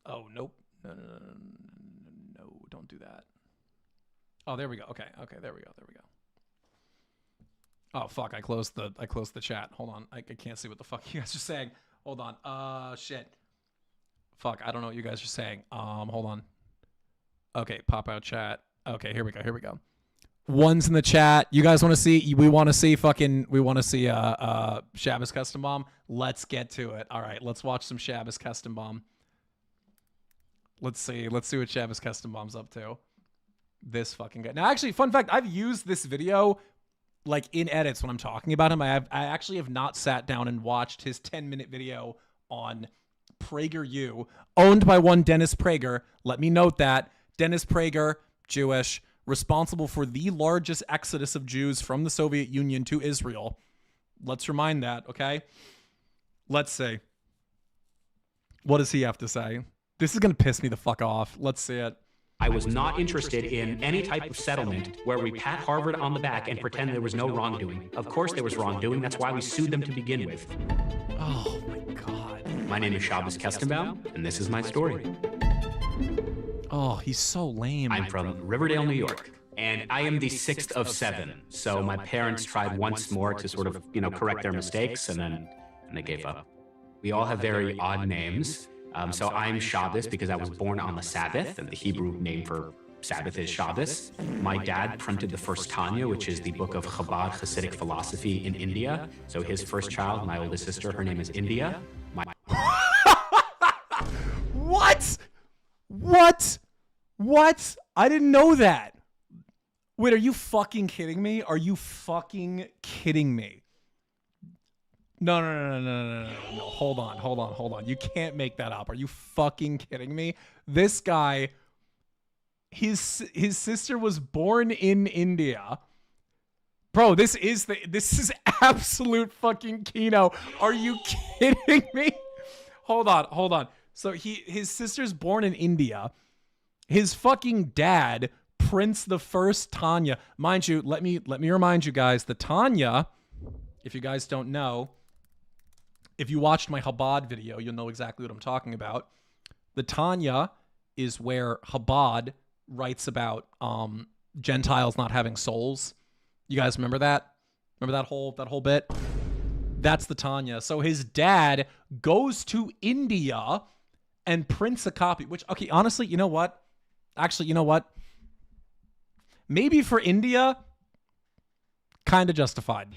Oh, nope. No, don't do that. Oh, there we go. Okay, there we go. Oh fuck, I closed the chat. Hold on. I can't see what the fuck you guys are saying. Hold on. Shit. Fuck, I don't know what you guys are saying. Hold on. Okay, pop out chat. Okay, here we go. One's in the chat. You guys want to see? We want to see Shabbos Custom Bomb. Let's get to it. All right, let's watch some Shabbos Custom Bomb. Let's see what Shabbos Custom Bomb's up to. This fucking guy. Now, actually, fun fact: I've used this video like in edits when I'm talking about him. I actually have not sat down and watched his 10-minute video on PragerU, owned by one Dennis Prager. Let me note that Dennis Prager, Jewish, responsible for the largest exodus of Jews from the Soviet Union to Israel. Let's remind that, okay? Let's see. What does he have to say? This is going to piss me the fuck off. Let's see it. I was not interested in any type of settlement where we pat Harvard on the back and pretend there was no wrongdoing. Of course there was wrongdoing. That's why we sued them to begin with. Oh my god. My name is Shabbos Kestenbaum, and this is my story. Oh, he's so lame. I'm from Riverdale, New York, and I am the sixth of seven. So my parents tried once more to sort of, correct their mistakes, and they gave up. We all have very odd names. So I'm Shabbos because I was born on the Sabbath, and the Hebrew name for Sabbath is Shabbos. My dad printed the first Tanya, which is the book of Chabad Hasidic philosophy in India. So his first child, my oldest sister, her name is India. What? I didn't know that. Wait, are you fucking kidding me? Are you fucking kidding me? No. Hold on. You can't make that up. Are you fucking kidding me? This guy, his sister was born in India. Bro, this is absolute fucking Kino. Are you kidding me? Hold on. So his sister's born in India. His fucking dad prints the first Tanya. Mind you, let me remind you guys, the Tanya, if you guys don't know, if you watched my Chabad video, you'll know exactly what I'm talking about. The Tanya is where Chabad writes about Gentiles not having souls. You guys remember that? Remember that whole bit? That's the Tanya. So his dad goes to India and prints a copy, which, okay, honestly, you know what? Actually, you know what? Maybe for India, kind of justified.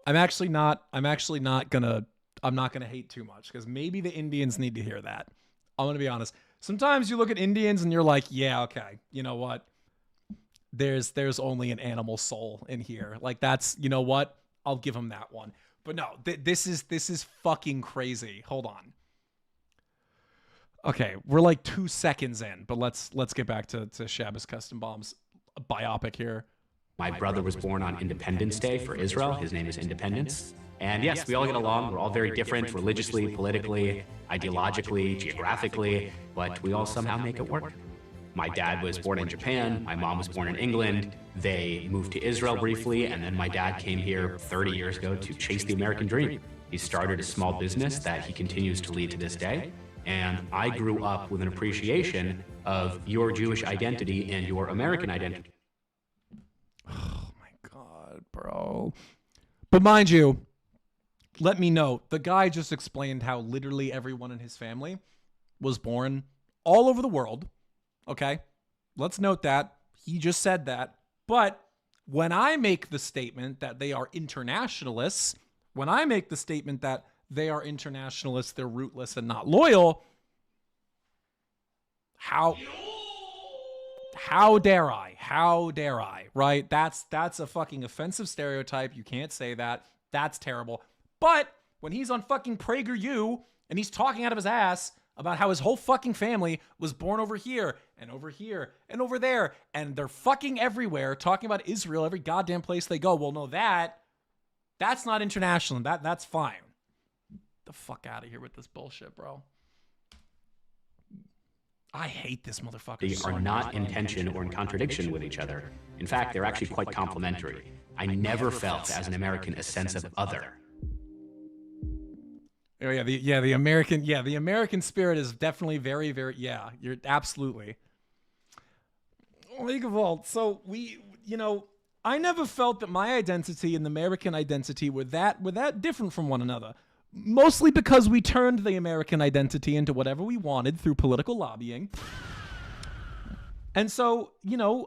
I'm not gonna hate too much because maybe the Indians need to hear that. I'm gonna be honest. Sometimes you look at Indians and you're like, yeah, okay, you know what? There's only an animal soul in here. Like that's, you know what? I'll give him that one. But no, this is fucking crazy. Hold on. Okay, we're like 2 seconds in, but let's get back to Shabbos Custom Bombs biopic here. My brother was born on Independence Day for Israel. His name is Independence. And yes, we all get along. We're all very different religiously, politically, ideologically, geographically, but we all somehow make it work. My dad was born in Japan. My mom was born in England. They moved to Israel briefly, and then my dad came here 30 years ago to chase the American dream. He started a small business that he continues to lead to this day. And I grew up with an appreciation of your Jewish identity and your American identity. Oh my God, bro. But mind you, let me know, the guy just explained how literally everyone in his family was born all over the world. Okay, let's note that. He just said that. But when I make the statement that they are internationalists, when I make the statement that they are internationalists, they're rootless and not loyal, how dare I? How dare I? Right? That's a fucking offensive stereotype. You can't say that. That's terrible. But when he's on fucking PragerU and he's talking out of his ass about how his whole fucking family was born over here and over here and over there, and they're fucking everywhere talking about Israel every goddamn place they go. Well, no, that's not international. That's fine. The fuck out of here with this bullshit, bro. I hate this motherfucker. They are not in tension or in contradiction with each other. In fact, they're actually quite complementary. I never felt, as an American, a sense of other. Oh the American spirit is definitely very, very, yeah, you're absolutely. League of Vault. So I never felt that my identity and the American identity were that different from one another. Mostly because we turned the American identity into whatever we wanted through political lobbying. And so,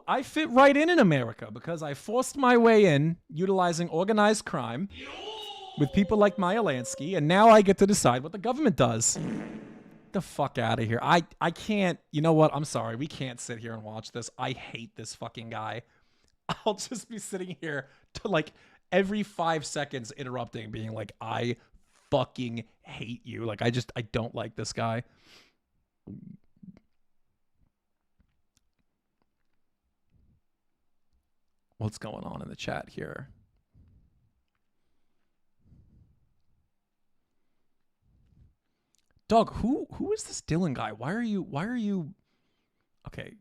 I fit right in America because I forced my way in utilizing organized crime with people like Maya Lansky, and now I get to decide what the government does. The fuck out of here. I can't, you know what? I'm sorry. We can't sit here and watch this. I hate this fucking guy. I'll just be sitting here to like every 5 seconds interrupting, being like, I fucking hate you. Like, I don't like this guy. What's going on in the chat here? Dog, who is this Dylan guy? Why are you okay,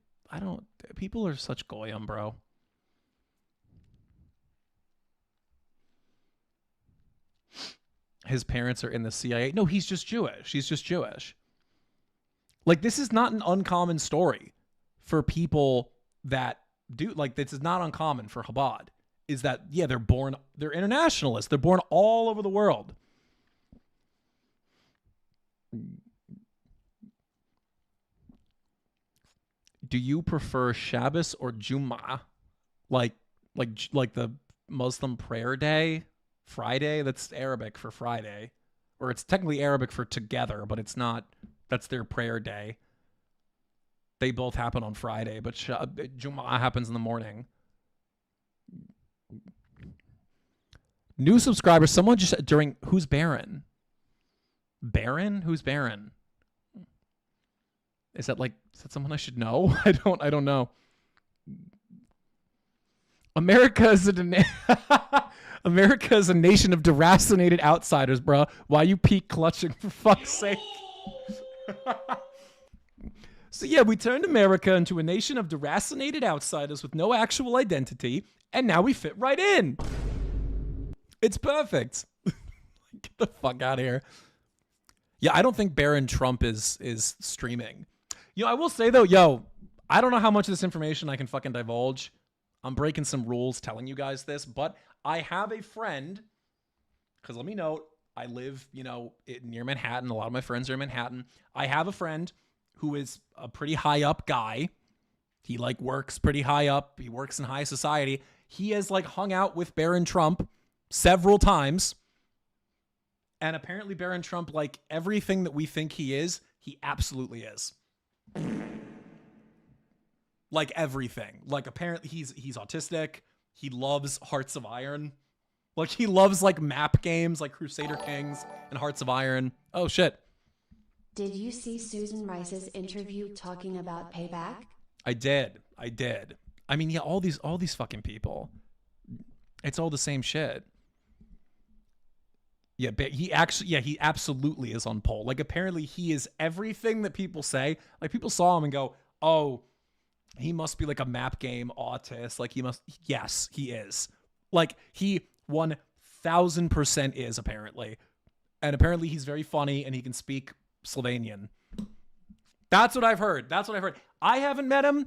people are such goyim, bro. His parents are in the CIA. No, he's just Jewish. He's just Jewish. Like, this is not an uncommon story for people that do, like, this is not uncommon for Chabad. Is that, yeah, they're internationalists. They're born all over the world. Do you prefer Shabbos or Jummah? Like the Muslim prayer day? Friday? That's Arabic for Friday. Or it's technically Arabic for together, but it's not. That's their prayer day. They both happen on Friday, but Jummah happens in the morning. New subscribers. Someone just who's Baron? Baron? Who's Baron? Is that someone I should know? I don't know. America is a nation of deracinated outsiders, bro. Why you peak clutching, for fuck's sake? So yeah, we turned America into a nation of deracinated outsiders with no actual identity, and now we fit right in. It's perfect. Get the fuck out of here. Yeah, I don't think Baron Trump is streaming. I will say though, I don't know how much of this information I can fucking divulge. I'm breaking some rules telling you guys this, but I have a friend, because let me note, I live, near Manhattan. A lot of my friends are in Manhattan. I have a friend who is a pretty high up guy. He works pretty high up. He works in high society. He has hung out with Baron Trump several times. And apparently Baron Trump, everything that we think he is, he absolutely is. Like everything. Like apparently he's autistic. He loves Hearts of Iron. Like he loves like map games like Crusader Kings and Hearts of Iron. Oh shit. Did you see Susan Rice's interview talking about payback? I did. I mean, yeah, all these fucking people. It's all the same shit. Yeah, but he absolutely is on pole. Like apparently he is everything that people say. Like people saw him and go, "Oh, he must be like a map game autist." Like yes, he is. Like he 1000% is apparently. And apparently he's very funny and he can speak Slovenian. That's what I've heard. I haven't met him.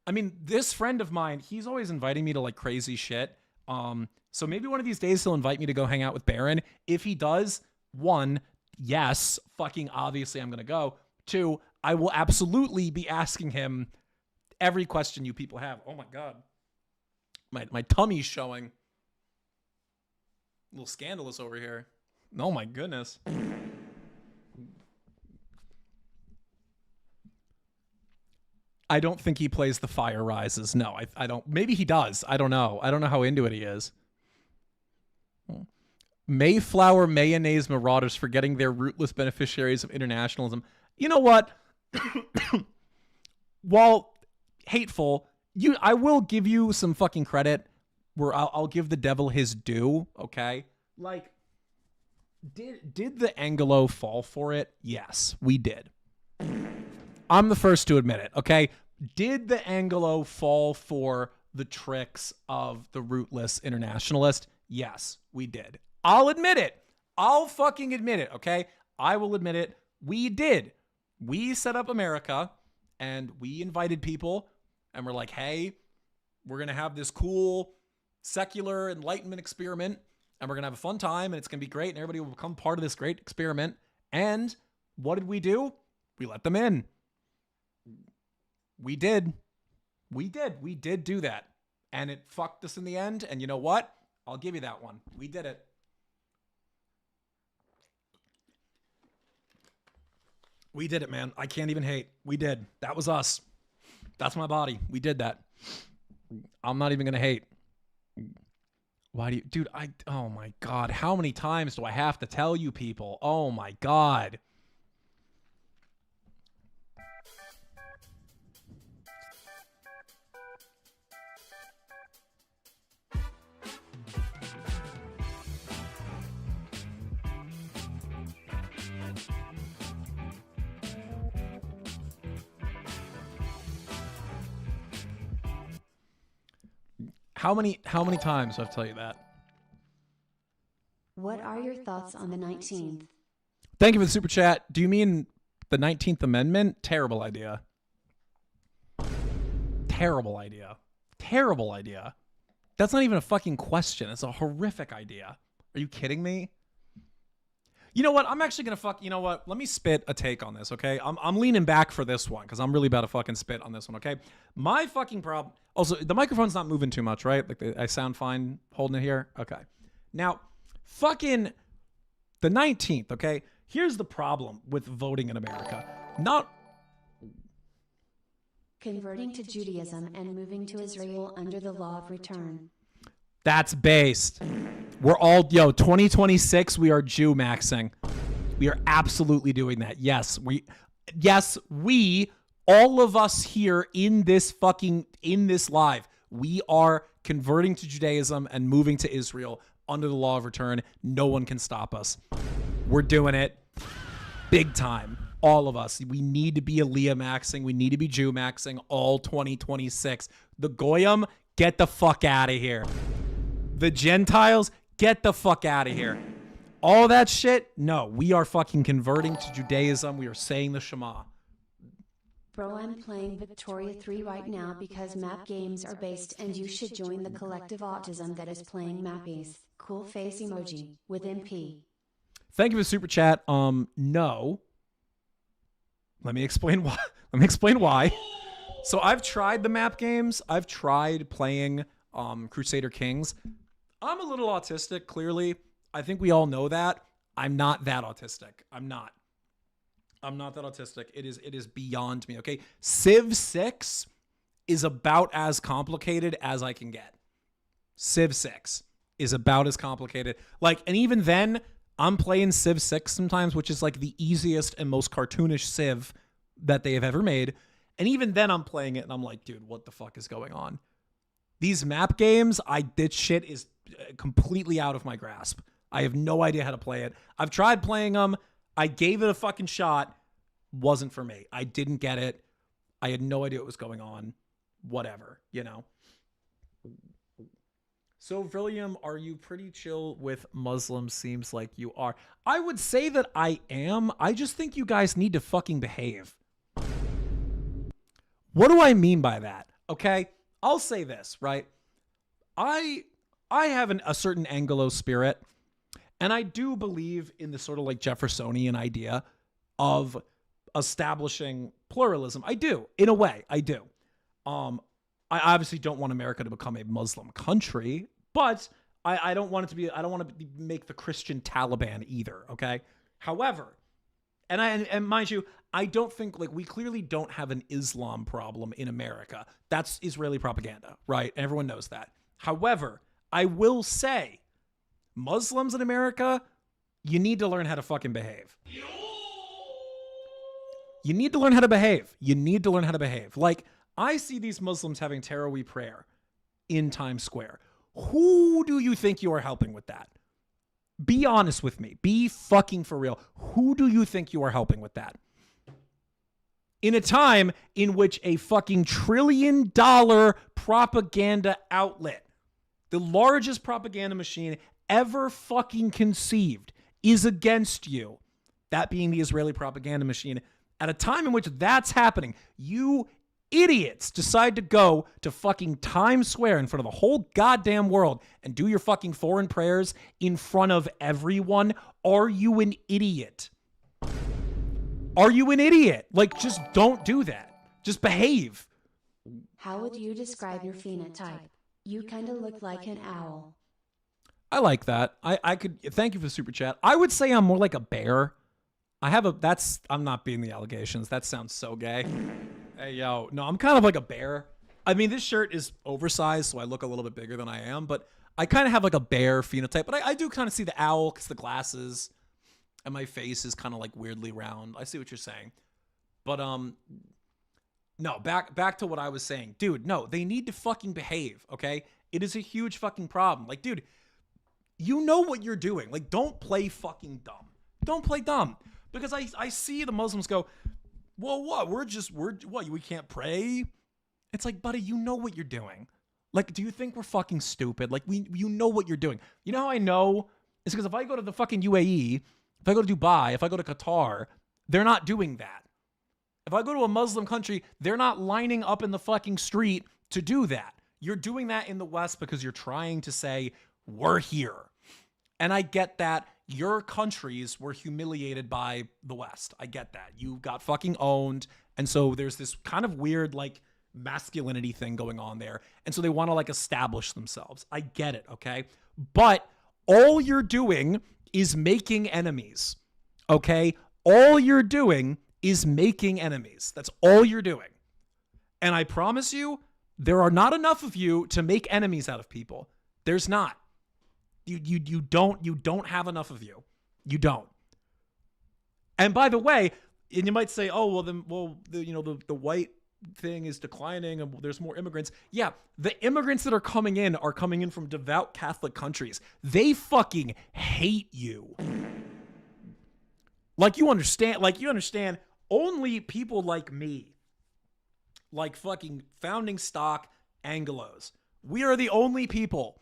I mean, this friend of mine, he's always inviting me to like crazy shit. So maybe one of these days he'll invite me to go hang out with Baron. If he does, 1, yes, fucking obviously I'm going to go. 2, I will absolutely be asking him every question you people have. Oh my God. My tummy's showing. A little scandalous over here. Oh my goodness. I don't think he plays The Fire Rises. No, I don't. Maybe he does. I don't know. I don't know how into it he is. Mayflower mayonnaise marauders forgetting they're rootless beneficiaries of internationalism. You know what? While hateful, I will give you some fucking credit where I'll give the devil his due, okay? Like, did the Anglo fall for it? Yes, we did. I'm the first to admit it, okay? Did the Anglo fall for the tricks of the rootless internationalist? Yes, we did. I'll admit it. I'll fucking admit it, okay? I will admit it. We did. We set up America, and we invited people, and we're like, hey, we're going to have this cool secular enlightenment experiment, and we're going to have a fun time, and it's going to be great, and everybody will become part of this great experiment. And what did we do? We let them in. We did do that. And it fucked us in the end. And you know what? I'll give you that one. We did it. We did it, man. I can't even hate. We did. That was us. That's my body. We did that. I'm not even going to hate. Why do you, dude, oh my God. How many times do I have to tell you people? Oh my God. How many times do I have to tell you that? What are your thoughts on the 19th? Thank you for the super chat. Do you mean the 19th Amendment? Terrible idea. Terrible idea. Terrible idea. That's not even a fucking question. It's a horrific idea. Are you kidding me? You know what? I'm actually going to you know what? Let me spit a take on this, okay? I'm leaning back for this one because I'm really about to fucking spit on this one, okay? My fucking problem... Also, the microphone's not moving too much, right? Like, I sound fine holding it here? Okay. Now, fucking the 19th, okay? Here's the problem with voting in America. Not... Converting to Judaism and moving to Israel under the law of return. That's based. We're all, 2026, we are Jew maxing. We are absolutely doing that. Yes, we, all of us here in this live, we are converting to Judaism and moving to Israel under the law of return. No one can stop us. We're doing it big time. All of us. We need to be Aliyah maxing. We need to be Jew maxing all 2026. The Goyim, get the fuck out of here. The Gentiles, get the fuck out of here. All that shit, no. We are fucking converting to Judaism. We are saying the Shema. Bro, I'm playing Victoria 3 right now because map games are based and you should join the collective autism that is playing mappies. Cool face emoji with MP. Thank you for the super chat. No. Let me explain why. So I've tried the map games. I've tried playing Crusader Kings. I'm a little autistic, clearly. I think we all know that. I'm not that autistic. I'm not. I'm not that autistic. It is beyond me, okay? Civ 6 is about as complicated as I can get. Civ 6 is about as complicated. Like, and even then, I'm playing Civ 6 sometimes, which is like the easiest and most cartoonish Civ that they have ever made. And even then I'm playing it and I'm like, dude, what the fuck is going on? These map games, this shit is completely out of my grasp. I have no idea how to play it. I've tried playing them. I gave it a fucking shot. Wasn't for me. I didn't get it. I had no idea what was going on. Whatever, you know. So, William, are you pretty chill with Muslims? Seems like you are. I would say that I am. I just think you guys need to fucking behave. What do I mean by that? Okay, I'll say this, right? I have a certain Anglo spirit, and I do believe in the sort of like Jeffersonian idea of establishing pluralism. I do, in a way, I do. I obviously don't want America to become a Muslim country, but I don't want it to be, I don't want to make the Christian Taliban either, okay? However, and mind you, I don't think, like, we clearly don't have an Islam problem in America. That's Israeli propaganda, right? Everyone knows that. However, I will say, Muslims in America, you need to learn how to fucking behave. You need to learn how to behave. You need to learn how to behave. Like, I see these Muslims having Tarawih prayer in Times Square. Who do you think you are helping with that? Be honest with me. Be fucking for real. Who do you think you are helping with that? In a time in which a fucking $1 trillion propaganda outlet, the largest propaganda machine ever fucking conceived, is against you. That being the Israeli propaganda machine. At a time in which that's happening, you idiots decide to go to fucking Times Square in front of the whole goddamn world and do your fucking foreign prayers in front of everyone. Are you an idiot? Are you an idiot? Like, just don't do that. Just behave. How would you describe your phenotype? You kind of look like an owl. I like that. I could, thank you for the super chat. I would say I'm more like a bear. I'm not being the allegations. That sounds so gay. Hey, yo. No, I'm kind of like a bear. I mean, this shirt is oversized, so I look a little bit bigger than I am, but I kind of have like a bear phenotype. But I do kind of see the owl because the glasses and my face is kind of like weirdly round. I see what you're saying. But, no, back to what I was saying. Dude, no, they need to fucking behave, okay? It is a huge fucking problem. Like, dude, you know what you're doing. Like, don't play fucking dumb. Don't play dumb. Because I see the Muslims go, well, what? We can't pray? It's like, buddy, you know what you're doing. Like, do you think we're fucking stupid? Like, you know what you're doing. You know how I know? It's because if I go to the fucking UAE, if I go to Dubai, if I go to Qatar, they're not doing that. If I go to a Muslim country, they're not lining up in the fucking street to do that. You're doing that in the West because you're trying to say, we're here. And I get that. Your countries were humiliated by the West. I get that. You got fucking owned. And so there's this kind of weird, like, masculinity thing going on there. And so they want to, like, establish themselves. I get it, okay? But all you're doing is making enemies, okay? All you're doing is making enemies. That's all you're doing. And I promise you, there are not enough of you to make enemies out of people. There's not. You don't have enough of you. You don't. And by the way, and you might say, oh, the white thing is declining and there's more immigrants. Yeah, the immigrants that are coming in from devout Catholic countries. They fucking hate you. Like you understand, only people like me, like fucking founding stock Anglos, we are the only people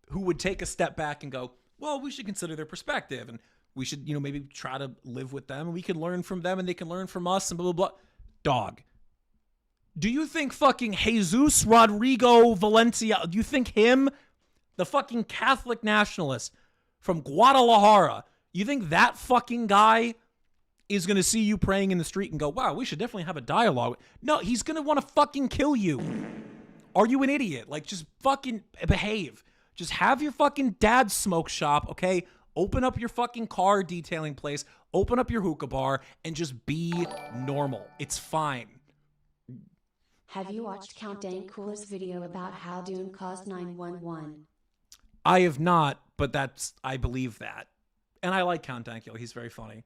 who would take a step back and go, well, we should consider their perspective and we should, maybe try to live with them and we can learn from them and they can learn from us and blah, blah, blah. Dog. Do you think fucking Jesus Rodrigo Valencia, do you think him, the fucking Catholic nationalist from Guadalajara, you think that fucking guy is going to see you praying in the street and go, wow, we should definitely have a dialogue? No, he's going to want to fucking kill you. Are you an idiot? Like, just fucking behave. Just have your fucking dad's smoke shop, okay? Open up your fucking car detailing place, open up your hookah bar, and just be normal. It's fine. Have you watched Count Dankula's video about how Dune caused 911? I have not, but I believe that. And I like Count Dankula. He's very funny.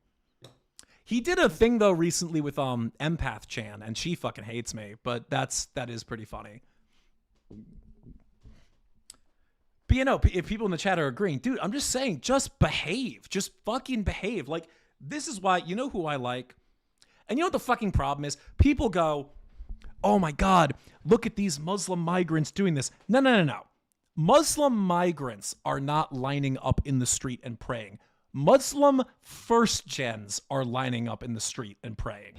He did a thing though recently with Empath Chan, and she fucking hates me, but that is pretty funny. But you know, if people in the chat are agreeing, dude, I'm just saying, just behave. Just fucking behave. Like, this is why, you know who I like? And you know what the fucking problem is? People go, oh my God, look at these Muslim migrants doing this. No. Muslim migrants are not lining up in the street and praying. Muslim first gens are lining up in the street and praying.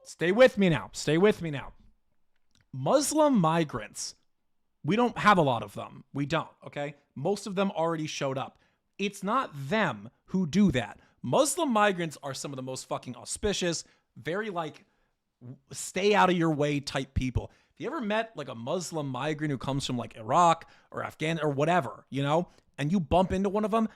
Stay with me now. Muslim migrants, we don't have a lot of them. We don't, okay? Most of them already showed up. It's not them who do that. Muslim migrants are some of the most fucking auspicious, very like stay out of your way type people. If you ever met like a Muslim migrant who comes from like Iraq or Afghanistan or whatever, you know, and you bump into one of them,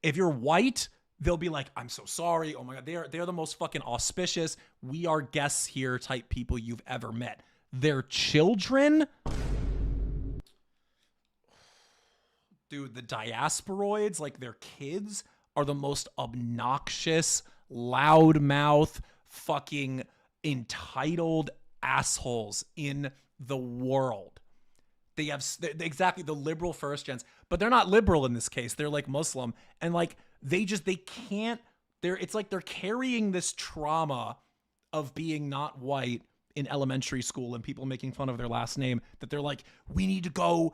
if you're white, they'll be like, I'm so sorry. Oh my God, they're the most fucking auspicious, we are guests here type people you've ever met. Their children, dude, the diasporoids, like their kids, are the most obnoxious, loudmouth, fucking entitled assholes in the world. They have exactly the liberal first gens, but they're not liberal in this case. They're like Muslim, and like they can't. It's like they're carrying this trauma of being not white in elementary school and people making fun of their last name, that they're like, we need to go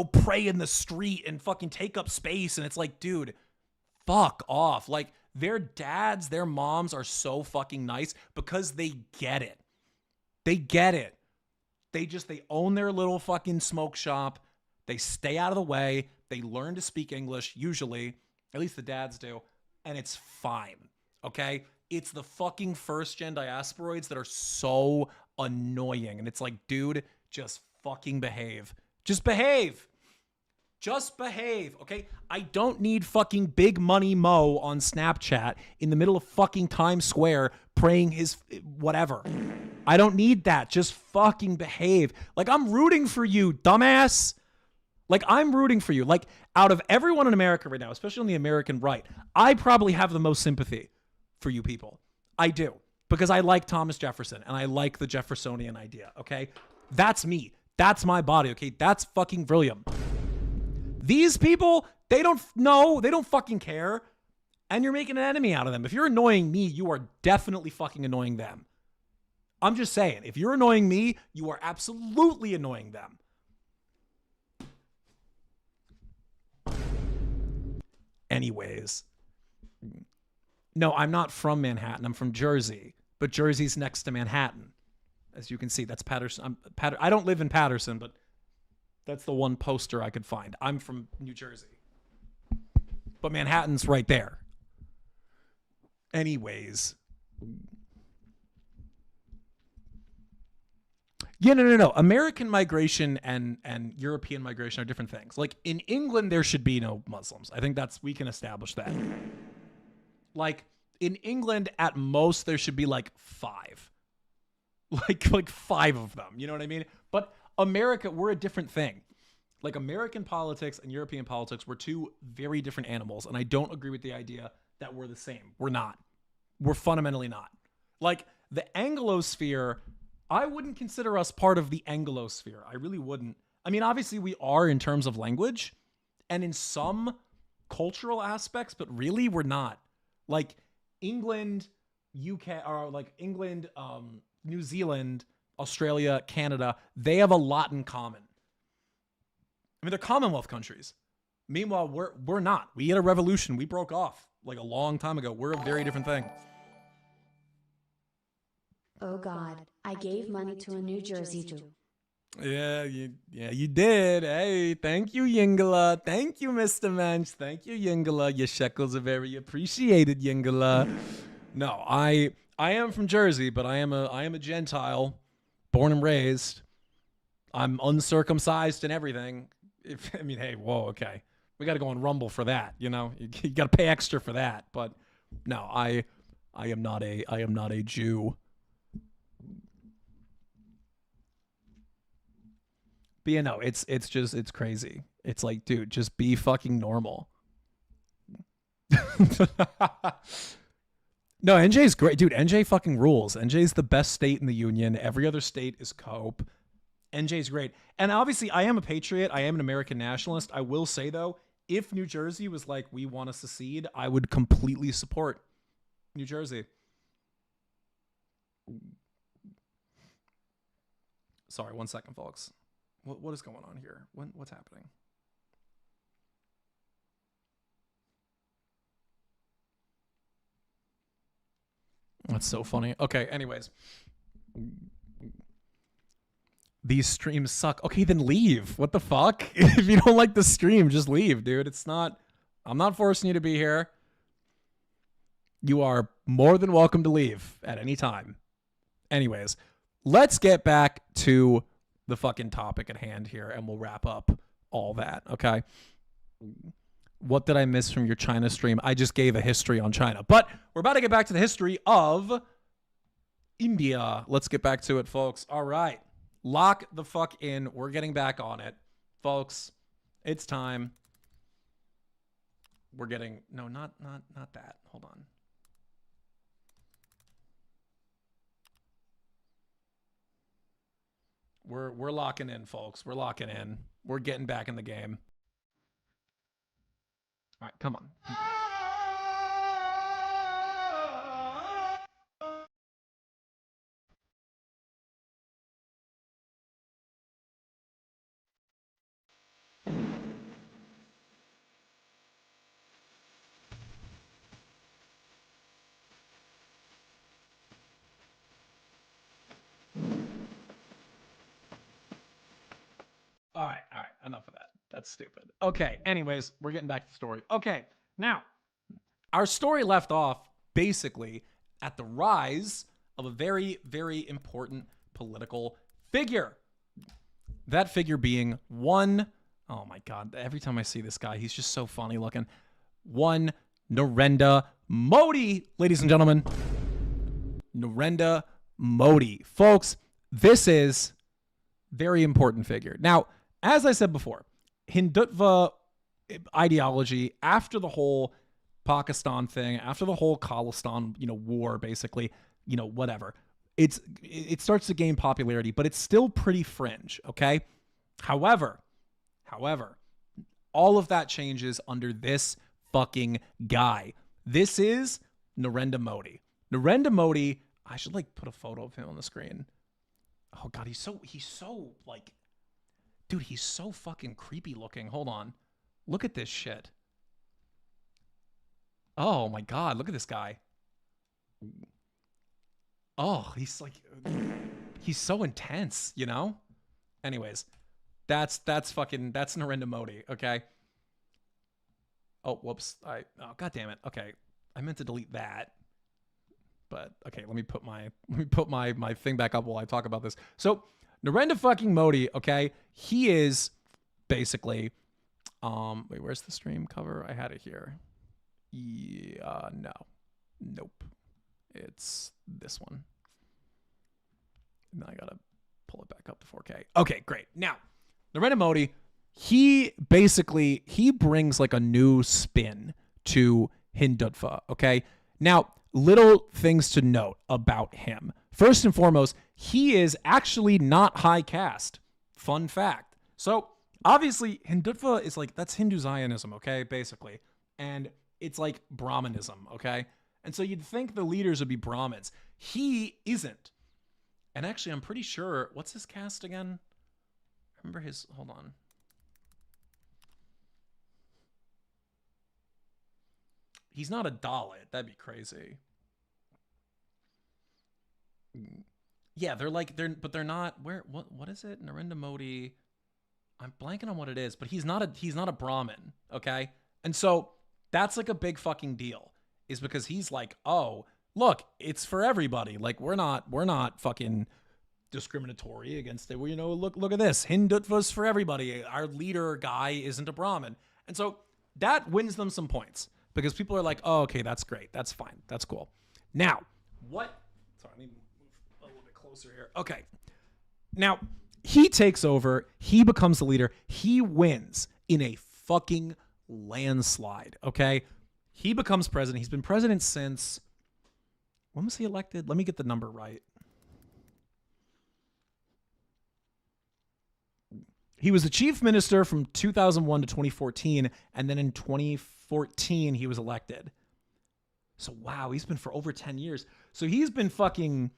pray in the street and fucking take up space. And it's like, dude, fuck off. Like, their dads, their moms are so fucking nice because they get it. They own their little fucking smoke shop. They stay out of the way. They learn to speak English, usually. At least the dads do. And it's fine. Okay? It's the fucking first gen diasporoids that are so annoying. And it's like, dude, just fucking behave. Just behave. Okay? I don't need fucking Big Money Mo on Snapchat in the middle of fucking Times Square praying his whatever. I don't need that. Just fucking behave. Like, I'm rooting for you, dumbass. Like, I'm rooting for you. Like, out of everyone in America right now, especially on the American right, I probably have the most sympathy for you people. I do. Because I like Thomas Jefferson and I like the Jeffersonian idea, okay? That's me. That's my body, okay? That's fucking brilliant. These people, they don't know. They don't fucking care. And you're making an enemy out of them. If you're annoying me, you are definitely fucking annoying them. I'm just saying, if you're annoying me, you are absolutely annoying them. Anyways. No, I'm not from Manhattan. I'm from Jersey. But Jersey's next to Manhattan. As you can see, that's Patterson. I don't live in Patterson, but that's the one poster I could find. I'm from New Jersey. But Manhattan's right there. Anyways. Yeah, no. American migration and European migration are different things. Like, in England, there should be no Muslims. I think we can establish that. Like, in England, at most, there should be like 5. Like 5 of them. You know what I mean? But America, we're a different thing. Like, American politics and European politics were two very different animals. And I don't agree with the idea that we're the same. We're not. We're fundamentally not. Like, the Anglosphere, I wouldn't consider us part of the Anglosphere. I really wouldn't. I mean, obviously we are in terms of language and in some cultural aspects, but really we're not. Like, England, UK, or like England, New Zealand, Australia, Canada, they have a lot in common. I mean, they're Commonwealth countries. Meanwhile, we're not. We had a revolution. We broke off like a long time ago. We're a very different thing. Oh God, I gave money to a New Jersey Jew. Yeah, you did. Hey, thank you, Yingala. Thank you, Mr. Mensch. Thank you, Yingala. Your shekels are very appreciated, Yingala. No, I am from Jersey, but I am a Gentile, born and raised. I'm uncircumcised and everything. I mean, hey, whoa, okay. We got to go on Rumble for that, you know? You got to pay extra for that. But no, I am not a Jew. But you know, it's crazy. It's like, dude, just be fucking normal. No, NJ's great. Dude, NJ fucking rules. NJ's the best state in the union. Every other state is cope. NJ's great. And obviously, I am a patriot. I am an American nationalist. I will say, though, if New Jersey was like, we want to secede, I would completely support New Jersey. Sorry, 1 second, folks. What is going on here? What's happening? That's so funny. Okay, anyways. These streams suck. Okay, then leave. What the fuck? If you don't like the stream, just leave, dude. It's not... I'm not forcing you to be here. You are more than welcome to leave at any time. Anyways, let's get back to the fucking topic at hand here, and we'll wrap up all that, okay? What did I miss from your China stream? I just gave a history on China. But we're about to get back to the history of India. Let's get back to it, folks. All right. Lock the fuck in. We're getting back on it. Folks, it's time. We're getting... No, not that. Hold on. We're locking in, folks. We're locking in. We're getting back in the game. All right, come on. All right. Enough of that. That's stupid. Okay, anyways, we're getting back to the story. Okay, now, our story left off basically at the rise of a very, very important political figure. That figure being one, oh my God, every time I see this guy, he's just so funny looking. One Narendra Modi, ladies and gentlemen. Narendra Modi. Folks, this is very important figure. Now, as I said before, Hindutva ideology, after the whole Pakistan thing, after the whole Khalistan, war, basically, whatever, it starts to gain popularity, but it's still pretty fringe, okay? However, all of that changes under this fucking guy. This is Narendra Modi. Narendra Modi, I should put a photo of him on the screen. Oh God, he's so dude, he's so fucking creepy looking. Hold on. Look at this shit. Oh my God, look at this guy. Oh, he's so intense, Anyways, that's Narendra Modi, okay? Oh, whoops. God damn it. Okay. I meant to delete that. But okay, let me put my thing back up while I talk about this. So, Narendra fucking Modi, okay? He is basically wait, where's the stream cover? I had it here. Yeah, no. Nope. It's this one. Now I gotta pull it back up to 4K. Okay, great. Now, Narendra Modi, he brings a new spin to Hindutva, okay? Now, little things to note about him. First and foremost, he is actually not high caste. Fun fact. So, obviously, Hindutva is that's Hindu Zionism, okay, basically. And it's Brahmanism, okay? And so you'd think the leaders would be Brahmins. He isn't. And actually, I'm pretty sure, what's his caste again? Remember his, hold on. He's not a Dalit. That'd be crazy. Yeah, they're not. What is it? Narendra Modi. I'm blanking on what it is, but he's not a Brahmin, okay? And so that's a big fucking deal, is because he's oh, look, it's for everybody. We're not fucking discriminatory against it. Well, look at this. Hindutva's for everybody. Our leader guy isn't a Brahmin. And so that wins them some points because people are like, oh, okay, that's great. That's fine. That's cool. Now, sorry, let me move a little bit closer here. Okay. Now, he takes over. He becomes the leader. He wins in a fucking landslide. Okay. He becomes president. He's been president since, when was he elected? Let me get the number right. He was the chief minister from 2001 to 2014, and then in 2014, he was elected. So, wow, he's been for over 10 years. So he's been president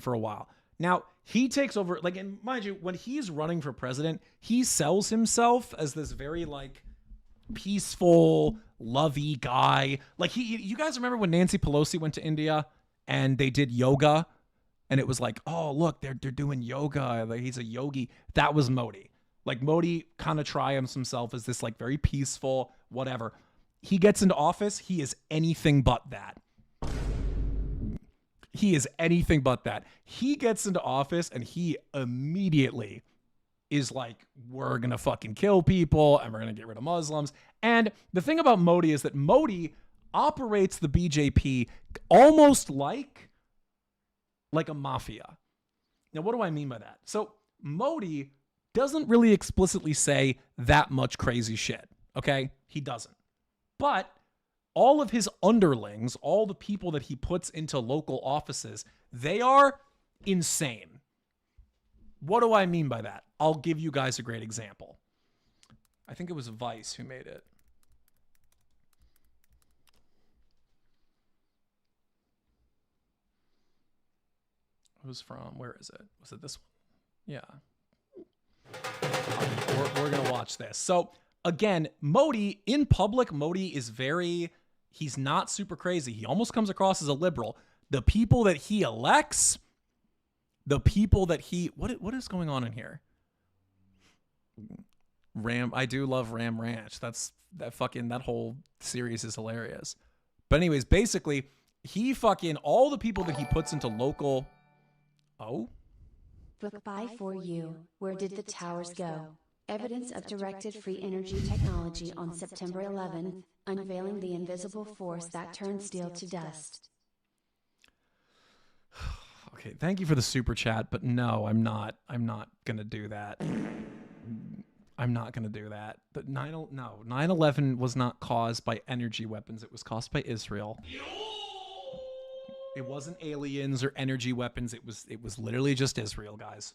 for a while. Now, he takes over, like, and mind you, when he's running for president, he sells himself as this very, like, peaceful, lovey guy. Like, you guys remember when Nancy Pelosi went to India and they did yoga? And it was like, oh, look, they're doing yoga. Like, he's a yogi. That was Modi. Like, Modi kind of triumphs himself as this, like, very peaceful, whatever. He gets into office. He is anything but that. He is anything but that. He gets into office and he immediately is like, we're going to fucking kill people and we're going to get rid of Muslims. And the thing about Modi is that Modi operates the BJP almost like a mafia. Now, what do I mean by that? So Modi doesn't really explicitly say that much crazy shit, okay? He doesn't. But all of his underlings, all the people that he puts into local offices, they are insane. What do I mean by that? I'll give you guys a great example. I think it was Vice who made it. It was from, where is it? Was it this one? Yeah. We're going to watch this. So again, Modi, in public, Modi is he's not super crazy. He almost comes across as a liberal. The people that he elects, what is going on in here? I do love Ram Ranch. That whole series is hilarious. But anyways, basically, all the people that he puts into local, Book by for you. Where did the towers go? Evidence of directed free energy technology on September 11th, unveiling the invisible force that turns steel to dust. Okay, thank you for the super chat, but no, I'm not going to do that. I'm not going to do that. But 9/11 was not caused by energy weapons. It was caused by Israel. It wasn't aliens or energy weapons. It was literally just Israel, guys.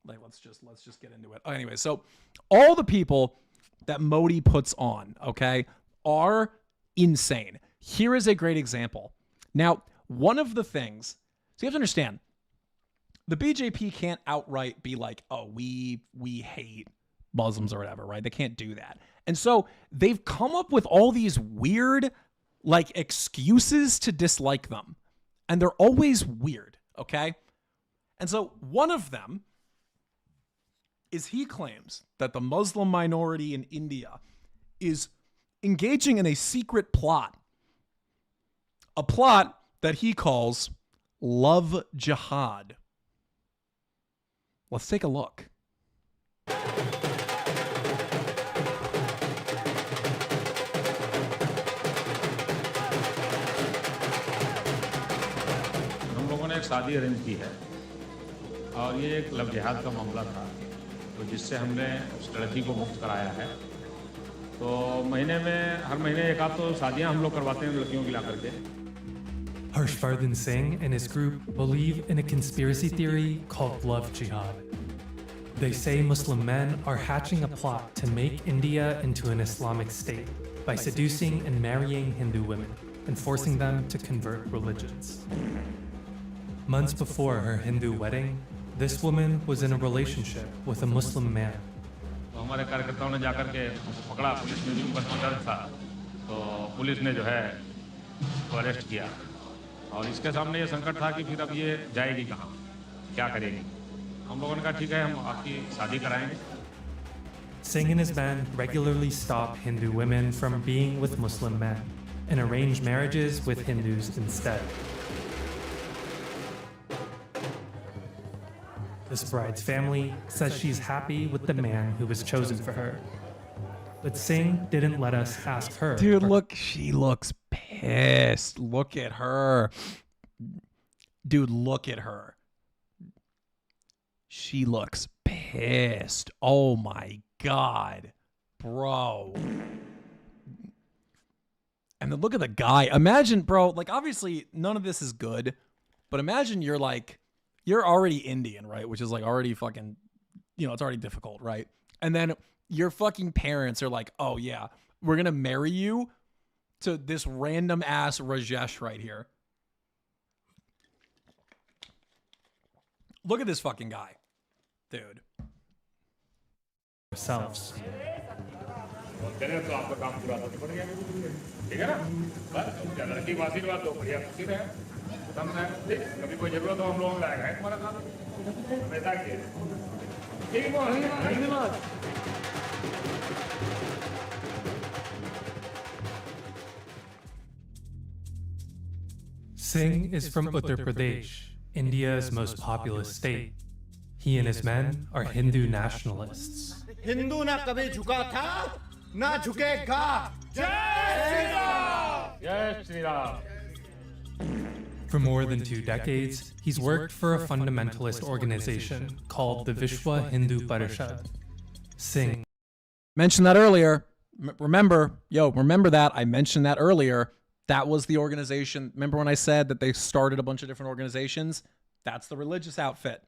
Like, let's just get into it. Anyway, so all the people that Modi puts on, okay, are insane. Here is a great example. Now, one of the things, so you have to understand, the BJP can't outright be like, oh, we hate Muslims or whatever, right? They can't do that. And so they've come up with all these weird, like, excuses to dislike them. And they're always weird, okay? And so one of them is he claims that the Muslim minority in India is engaging in a secret plot. A plot that he calls love jihad. Let's take a look. हम लोगों ने एक शादी arrange की है और ये एक लव जिहाद का मामला था तो जिससे हमने उस लड़की को मुक्त कराया है तो हर महीने एक आध तो शादियां हम लोग करवाते हैं लड़कियों की ला करके Harshvardhan Singh and his group believe in a conspiracy theory called love jihad. They say Muslim men are hatching a plot to make India into an Islamic state by seducing and marrying Hindu women and forcing them to convert religions. Months before her Hindu wedding, this woman was in a relationship with a Muslim man. तो हमारे कार्यकर्ताओं ने जाकर के पकड़ा police ने जो डर था तो पुलिस ने जो है तो अरेस्ट किया और इसके सामने ये संकट था कि फिर अब ये जाएगी कहाँ क्या करेगी हम लोगों ने कहा ठीक है हम आपकी शादी कराएंगे Singh and his men regularly stop Hindu women from being with Muslim men and arrange marriages with Hindus instead. This bride's family says she's happy with the man who was chosen for her. But Singh didn't let us ask her. Dude, look, she looks pissed. Look at her. Dude, look at her. She looks pissed. Oh my God. Bro. And then look at the guy. Imagine, bro, like obviously none of this is good, but imagine you're already Indian, right? Which is like already fucking, it's already difficult, right? And then your fucking parents are like, oh yeah, we're going to marry you to this random ass Rajesh right here. Look at this fucking guy, dude. Ourselves. Singh is from Uttar Pradesh, India's most populous state. He and his men are Hindu nationalists. Hindu ना कभी झुका था ना झुकेगा जय श्री राम जय Shri Ram For more than 2 decades, he's worked for a fundamentalist organization called the Vishwa Hindu Parishad. Singh Mentioned that earlier. Remember that. I mentioned that earlier. That was the organization. Remember when I said that they started a bunch of different organizations? That's the religious outfit.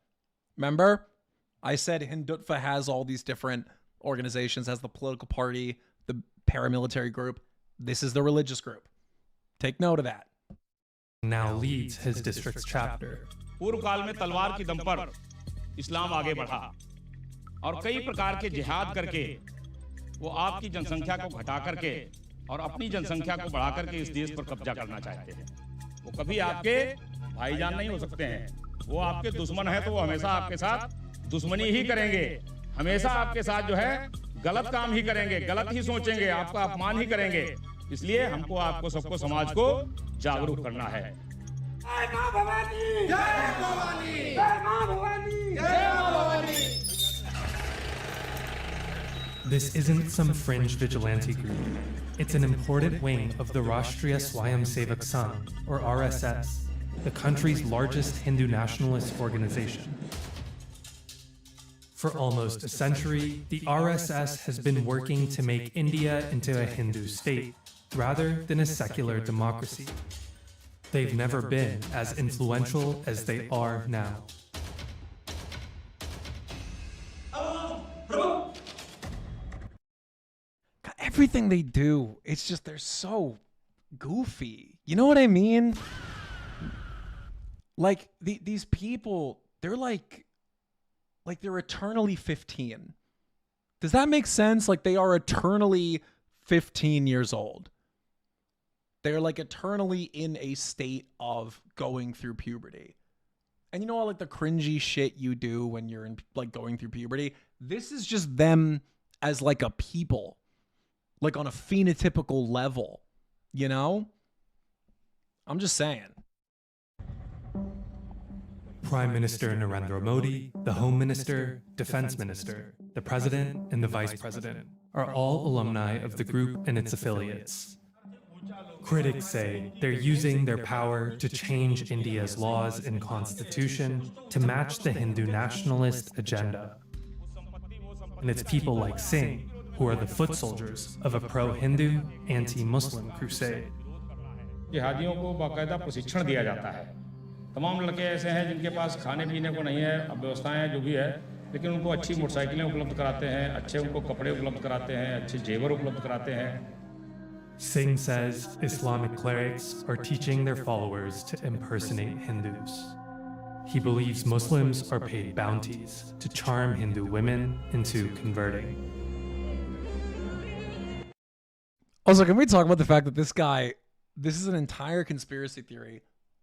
Remember? I said Hindutva has all these different organizations, has the political party, the paramilitary group. This is the religious group. Take note of that. now leads his district's chapter. पूर्व काल में तलवार की दम पर इस्लाम आगे बढ़ा और कई प्रकार के जिहाद करके वो आपकी जनसंख्या को घटा करके और अपनी जनसंख्या को बढ़ा करके इस देश पर कब्जा करना चाहते हैं। वो कभी आपके भाईजान नहीं हो सकते हैं, वो आपके दुश्मन है तो वो हमेशा आपके साथ दुश्मनी ही करेंगे, हमेशा आपके साथ जो है गलत काम ही करेंगे, गलत ही सोचेंगे, आपका अपमान ही करेंगे। इसलिए हमको आपको सबको समाज को जागरूक करना है। जय मां भवानी, जय भवानी, जय मां भवानी, जय मां Bhavani. This isn't some fringe vigilante group. It's an important wing of the Rashtriya Swayamsevak Sangh, or RSS, the country's largest Hindu nationalist organization. For almost a century, the RSS has been working to make India into a Hindu state, rather than a secular democracy. They've never been as influential as they are now. Everything they do, it's just they're so goofy. You know what I mean? Like these people, they're like they're eternally 15. Does that make sense? Like they are eternally 15 years old. They're like eternally in a state of going through puberty. And you know all like the cringy shit you do when you're in like going through puberty? This is just them as like a people. Like on a phenotypical level, you know? I'm just saying. Prime Minister Narendra Modi, the Home Minister, Defense Minister, the President, and the Vice President are all alumni of the group and its affiliates. Critics say they're using their power to change India's laws and constitution to match the Hindu nationalist agenda. And it's people like Singh who are the foot soldiers of a pro-Hindu, anti-Muslim crusade. जिहादियों को बाकायदा प्रशिक्षण दिया जाता है। तमाम लड़के ऐसे हैं जिनके पास खाने पीने को नहीं है, अब व्यवस्थाएं जो भी है, लेकिन उनको अच्छी मोटरसाइकिलें उपलब्ध कराते हैं, अच्छे उनको कपड़े उपलब्ध कराते हैं, अच्छे जेवर उपलब्ध कराते हैं। Singh says Islamic clerics are teaching their followers to impersonate Hindus. He believes Muslims are paid bounties to charm Hindu women into converting. Also, can we talk about the fact that this is an entire conspiracy theory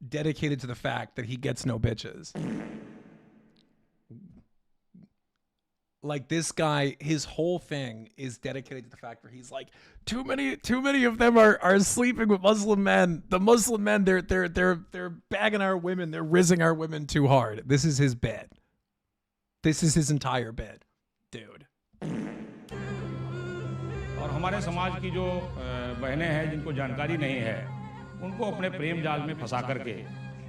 dedicated to the fact that he gets no bitches. Like this guy, his whole thing is dedicated to the fact where he's like, too many of them are sleeping with Muslim men. The Muslim men, they're bagging our women, they're rizzing our women too hard. This is his bit. This is his entire bit, dude. और हमारे समाज की जो बहनें हैं जिनको जानकारी नहीं है उनको अपने प्रेम जाल में फंसा करके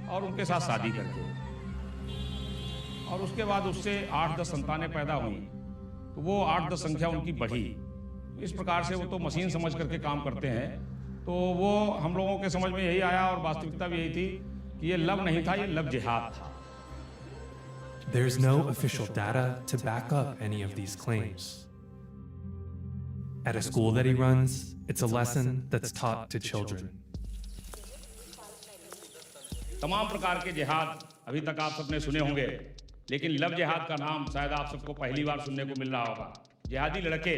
और उनके साथ शादी करके और उसके बाद उससे 8-10 संतानें पैदा हुई तो वो 8-10 संख्या उनकी बढ़ी। इस प्रकार से वो तो मशीन समझ करके काम करते हैं। तो वो हम लोगों के समझ में यही आया और वास्तविकता भी यही थी कि ये लव नहीं था, ये लव जिहाद था। There's no official data to back up any of these claims. At a school that he runs, it's a lesson that's taught to children. तमाम प्रकार के जिहाद अभी तक आप सबने सुने होंगे, लेकिन लव जिहाद का नाम शायद आप सबको पहली बार सुनने को मिल रहा होगा। जिहादी लड़के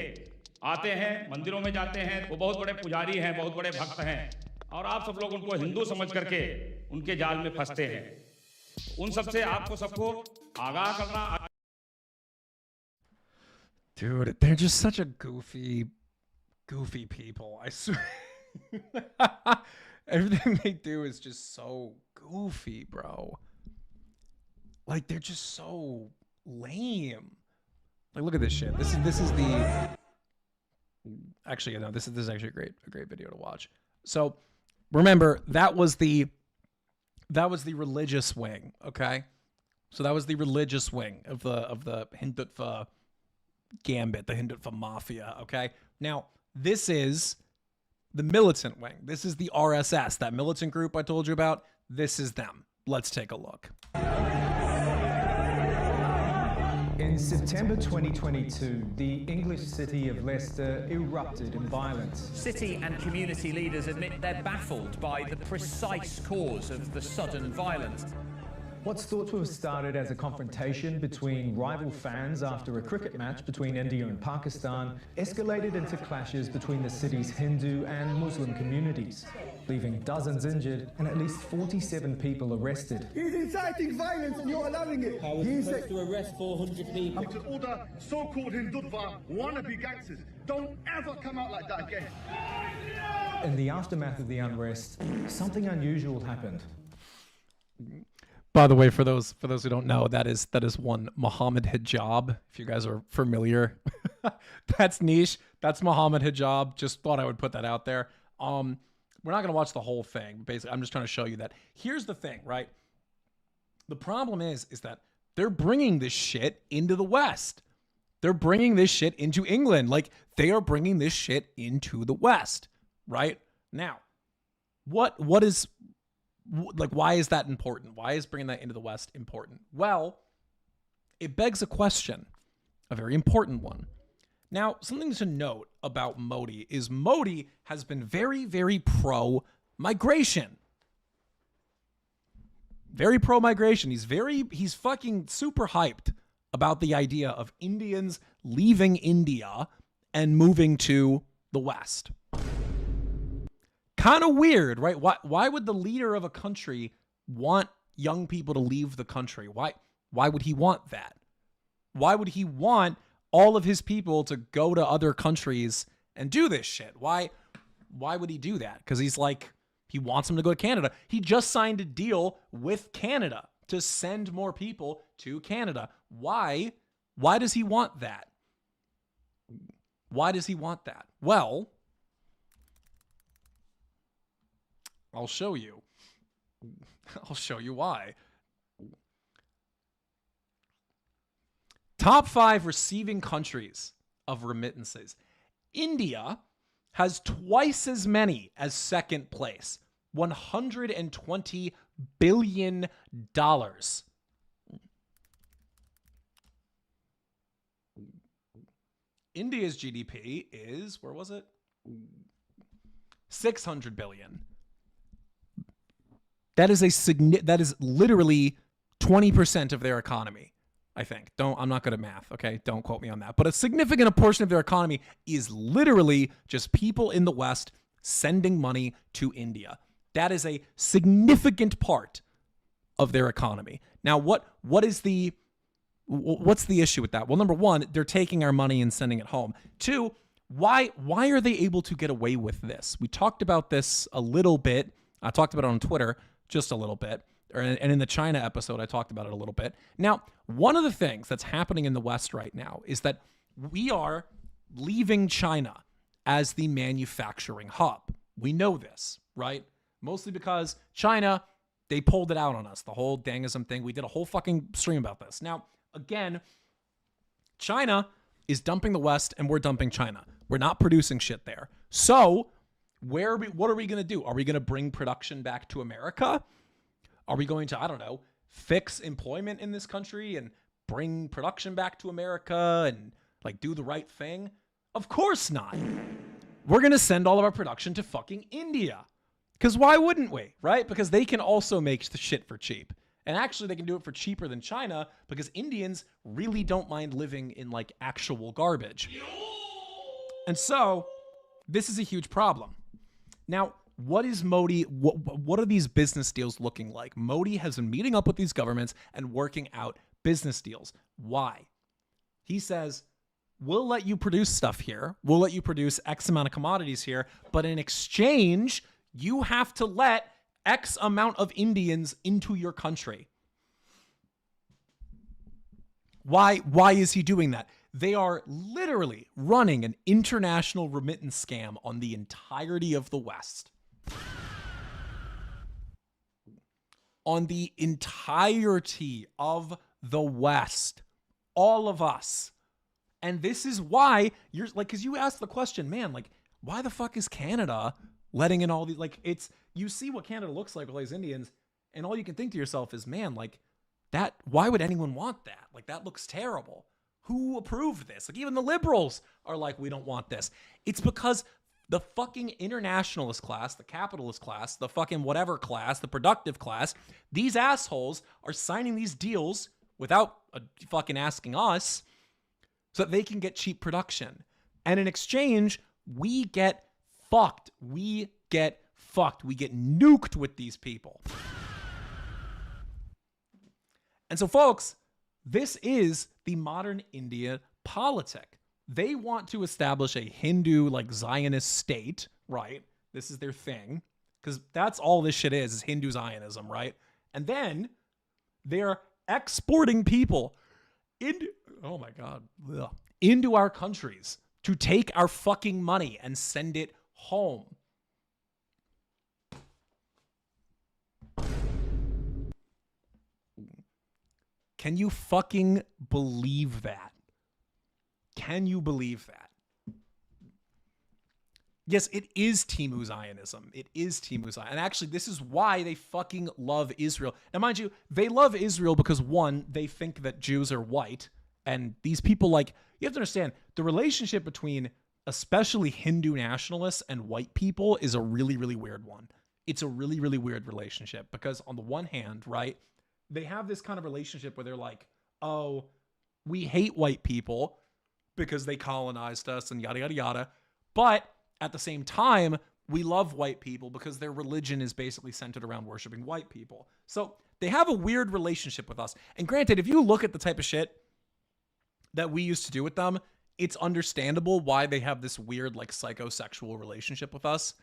आते हैं, मंदिरों में जाते हैं, वो बहुत बड़े पुजारी हैं, बहुत बड़े भक्त हैं, और आप सब लोग उनको हिंदू समझ करके उनके जाल में फंसते हैं। उन सबसे आपको सबको आगाह करना। Dude, they're just such a goofy people. I swear. Everything they do is just so goofy, bro. Like, they're just so lame. Like, look at this shit. This is the... Actually, no, this is actually a great video to watch. So, remember, that was the religious wing, okay? So that was the religious wing of the Hindutva gambit, the Hindutva mafia, okay? Now, this is the militant wing. This is the RSS, that militant group I told you about. This is them. Let's take a look. In September 2022, the English city of Leicester erupted in violence. City and community leaders admit they're baffled by the precise cause of the sudden violence. What's thought to have started as a confrontation between rival fans after a cricket match between India and Pakistan escalated into clashes between the city's Hindu and Muslim communities, leaving dozens injured and at least 47 people arrested. He's inciting violence and you're allowing it. How was he supposed to arrest 400 people? You could order so-called Hindutva wannabe gangsters. Don't ever come out like that again. In the aftermath of the unrest, something unusual happened. By the way, for those who don't know, that is one Muhammad Hijab. If you guys are familiar, that's niche. That's Muhammad Hijab. Just thought I would put that out there. We're not gonna watch the whole thing. Basically, I'm just trying to show you that. Here's the thing, right? The problem is that they're bringing this shit into the West. They're bringing this shit into England. Like, they are bringing this shit into the West, right? Now, what is... Like, why is that important? Why is bringing that into the West important? Well, it begs a question, a very important one. Now, something to note about Modi is Modi has been very, very pro-migration. Very pro-migration. He's fucking super hyped about the idea of Indians leaving India and moving to the West. Kind of weird, right? Why would the leader of a country want young people to leave the country? Why would he want that? Why would he want all of his people to go to other countries and do this shit? Why would he do that? Because he's like, he wants them to go to Canada. He just signed a deal with Canada to send more people to Canada. Why does he want that? Why does he want that? Well, I'll show you. I'll show you why. Top 5 receiving countries of remittances. India has twice as many as second place. $120 billion. India's GDP is, where was it? 600 billion. That is literally 20% of their economy, I think. I'm not good at math, okay? Don't quote me on that. But a significant portion of their economy is literally just people in the West sending money to India. That is a significant part of their economy. Now, what's the issue with that? Well, number one, they're taking our money and sending it home. Two, why are they able to get away with this? We talked about this a little bit. I talked about it on Twitter just a little bit and in the China episode, I talked about it a little bit. Now, one of the things that's happening in the West right now is that we are leaving China as the manufacturing hub. We know this, right? Mostly because China, they pulled it out on us, the whole dangism thing. We did a whole fucking stream about this. Now, again, China is dumping the West and we're dumping China. We're not producing shit there. So what are we going to do? Are we going to bring production back to America? Are we going to, I don't know, fix employment in this country and bring production back to America and like do the right thing? Of course not. We're going to send all of our production to fucking India. Because why wouldn't we, right? Because they can also make the shit for cheap. And actually, they can do it for cheaper than China because Indians really don't mind living in like actual garbage. And so this is a huge problem. Now, what is Modi? What are these business deals looking like? Modi has been meeting up with these governments and working out business deals. Why? He says, we'll let you produce stuff here. We'll let you produce X amount of commodities here. But in exchange, you have to let X amount of Indians into your country. Why is he doing that? They are literally running an international remittance scam on the entirety of the West. On the entirety of the West. All of us. And this is why you're like, because you asked the question, man, like, why the fuck is Canada letting in all these, like, it's, you see what Canada looks like with all these Indians, and all you can think to yourself is, man, like, that, why would anyone want that? Like, that looks terrible. Who approved this? Like, even the liberals are like, we don't want this. It's because the fucking internationalist class, the capitalist class, the fucking whatever class, the productive class, these assholes are signing these deals without fucking asking us so that they can get cheap production. And in exchange, we get fucked. We get fucked. We get nuked with these people. And so, folks, this is the modern India politic. They want to establish a Hindu, like, Zionist state, right? This is their thing. Because that's all this shit is Hindu Zionism, right? And then they're exporting people into, oh my God, into our countries to take our fucking money and send it home. Can you fucking believe that? Can you believe that? Yes, it is Timu Zionism. It is Timu Zionism. And actually, this is why they fucking love Israel. Now, mind you, they love Israel because, one, they think that Jews are white. And these people, like, you have to understand, the relationship between especially Hindu nationalists and white people is a really, really weird one. It's a really, really weird relationship because on the one hand, right, they have this kind of relationship where they're like, oh, we hate white people because they colonized us and yada, yada, yada. But at the same time, we love white people because their religion is basically centered around worshiping white people. So they have a weird relationship with us. And granted, if you look at the type of shit that we used to do with them, it's understandable why they have this weird, like, psychosexual relationship with us.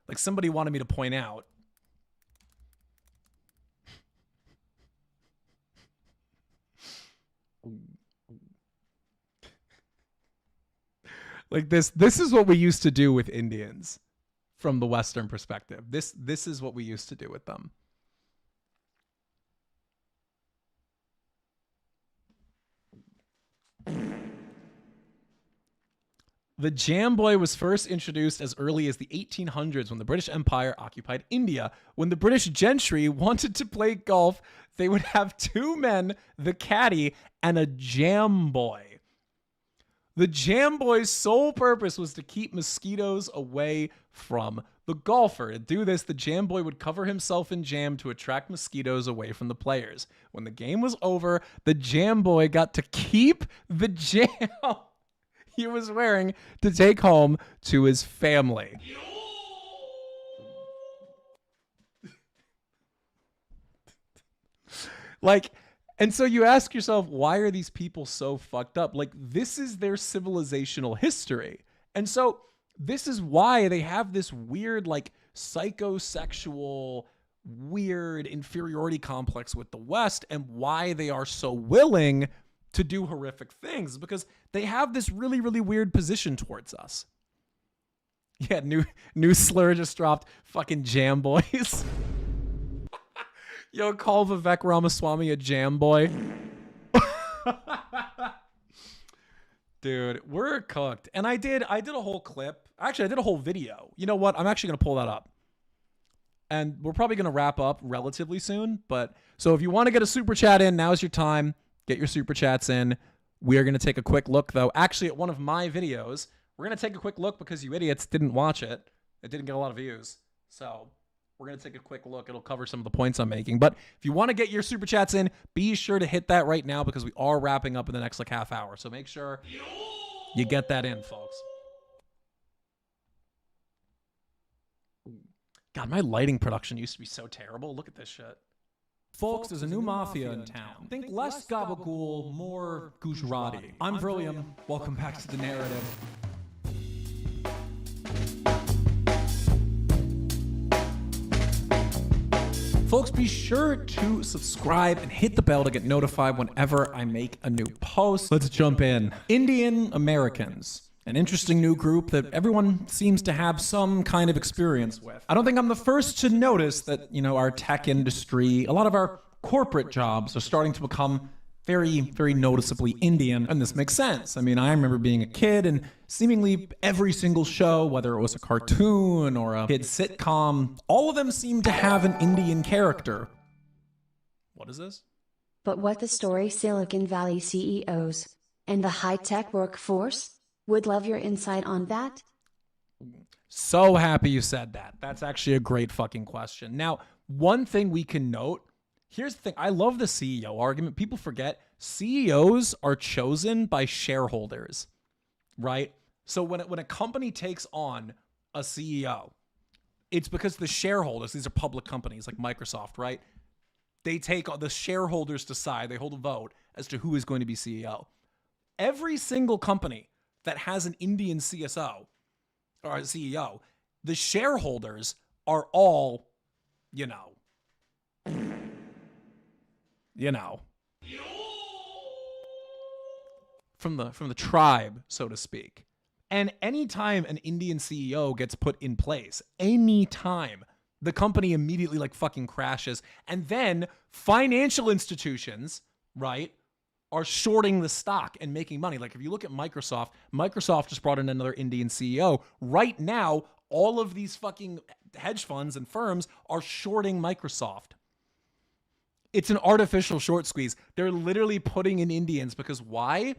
Like, somebody wanted me to point out, like, this is what we used to do with Indians from the Western perspective. This is what we used to do with them. The jam boy was first introduced as early as the 1800s when the British Empire occupied India. When the British gentry wanted to play golf, they would have two men, the caddy, and a jam boy. The jam boy's sole purpose was to keep mosquitoes away from the golfer. To do this, the jam boy would cover himself in jam to attract mosquitoes away from the players. When the game was over, the jam boy got to keep the jam he was wearing to take home to his family. Like, and so you ask yourself, why are these people so fucked up? Like, this is their civilizational history. And so this is why they have this weird, like, psychosexual, weird inferiority complex with the West and why they are so willing to do horrific things, because they have this really, really weird position towards us. Yeah, new slur just dropped. Fucking jam boys. Yo, call Vivek Ramaswamy a jam boy. Dude, we're cooked. And I did a whole clip. Actually, I did a whole video. You know what? I'm actually going to pull that up. And we're probably going to wrap up relatively soon. But so if you want to get a super chat in, now's your time. Get your super chats in. We are going to take a quick look, though. Actually, at one of my videos, we're going to take a quick look because you idiots didn't watch it. It didn't get a lot of views. So we're going to take a quick look. It'll cover some of the points I'm making. But if you want to get your super chats in, be sure to hit that right now because we are wrapping up in the next like half hour. So make sure you get that in, folks. God, my lighting production used to be so terrible. Look at this shit. Folks, there's a new mafia in town. Think less gabagool, more Gujarati. I'm William. Welcome back to the narrative. Folks, be sure to subscribe and hit the bell to get notified whenever I make a new post. Let's jump in. Indian Americans. An interesting new group that everyone seems to have some kind of experience with. I don't think I'm the first to notice that, our tech industry, a lot of our corporate jobs are starting to become very, very noticeably Indian. And this makes sense. I mean, I remember being a kid and seemingly every single show, whether it was a cartoon or a kid sitcom, all of them seem to have an Indian character. What is this? But what the story Silicon Valley CEOs and the high-tech workforce? Would love your insight on that. So happy you said that. That's actually a great fucking question. Now, one thing we can note, here's the thing. I love the CEO argument. People forget CEOs are chosen by shareholders, right? So when a company takes on a CEO, it's because the shareholders, these are public companies like Microsoft, right? The shareholders decide, they hold a vote as to who is going to be CEO. Every single company that has an Indian CSO or a CEO, the shareholders are all, from the tribe, so to speak. And anytime an Indian CEO gets put in place, anytime, the company immediately fucking crashes. And then financial institutions, right, are shorting the stock and making money. Like if you look at Microsoft just brought in another Indian CEO. Right now, all of these fucking hedge funds and firms are shorting Microsoft. It's an artificial short squeeze. They're literally putting in Indians because why?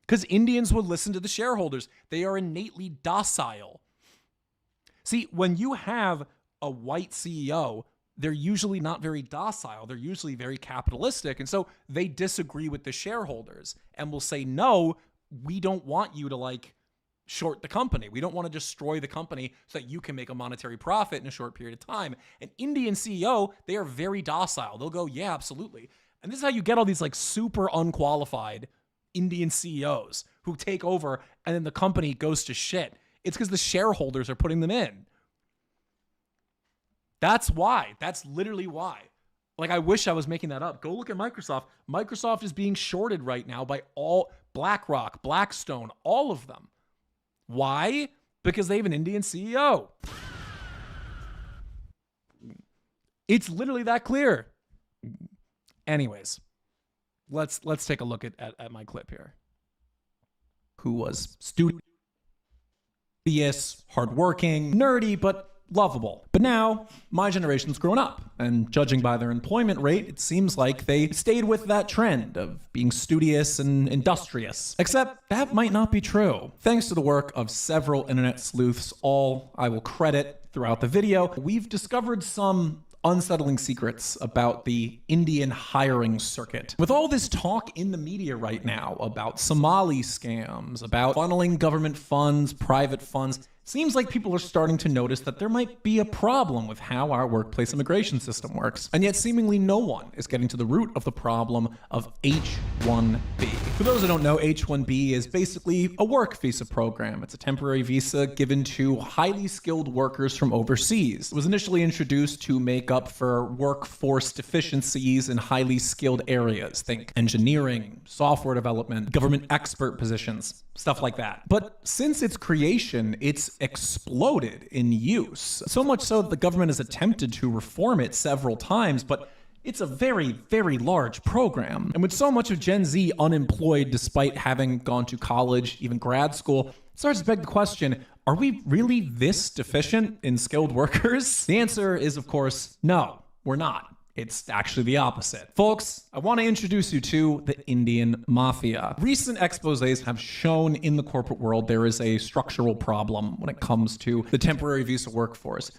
Because Indians will listen to the shareholders. They are innately docile. See, when you have a white CEO, they're usually not very docile. They're usually very capitalistic. And so they disagree with the shareholders and will say, no, we don't want you to short the company. We don't want to destroy the company so that you can make a monetary profit in a short period of time. An Indian CEO, they are very docile. They'll go, yeah, absolutely. And this is how you get all these super unqualified Indian CEOs who take over and then the company goes to shit. It's because the shareholders are putting them in. That's why. That's literally why. I wish I was making that up. Go look at Microsoft. Microsoft is being shorted right now by all BlackRock, Blackstone, all of them. Why? Because they have an Indian CEO. It's literally that clear. Anyways, let's take a look at my clip here. Who was studious, hardworking, nerdy, but lovable. But now, my generation's grown up, and judging by their employment rate, it seems like they stayed with that trend of being studious and industrious. Except that might not be true. Thanks to the work of several internet sleuths, all I will credit throughout the video, we've discovered some unsettling secrets about the Indian hiring circuit. With all this talk in the media right now about Somali scams, about funneling government funds, private funds, Seems like people are starting to notice that there might be a problem with how our workplace immigration system works, and yet seemingly no one is getting to the root of the problem of H-1B. For those who don't know, H-1B is basically a work visa program. It's a temporary visa given to highly skilled workers from overseas. It was initially introduced to make up for workforce deficiencies in highly skilled areas. Think engineering, software development, government expert positions, stuff like that. But since its creation, it's exploded in use. So much so that the government has attempted to reform it several times, but it's a very, very large program. And with so much of Gen Z unemployed despite having gone to college, even grad school, it starts to beg the question, are we really this deficient in skilled workers? The answer is, of course, no, we're not. It's actually the opposite. Folks, I want to introduce you to the Indian Mafia. Recent exposés have shown in the corporate world there is a structural problem when it comes to the temporary visa workforce.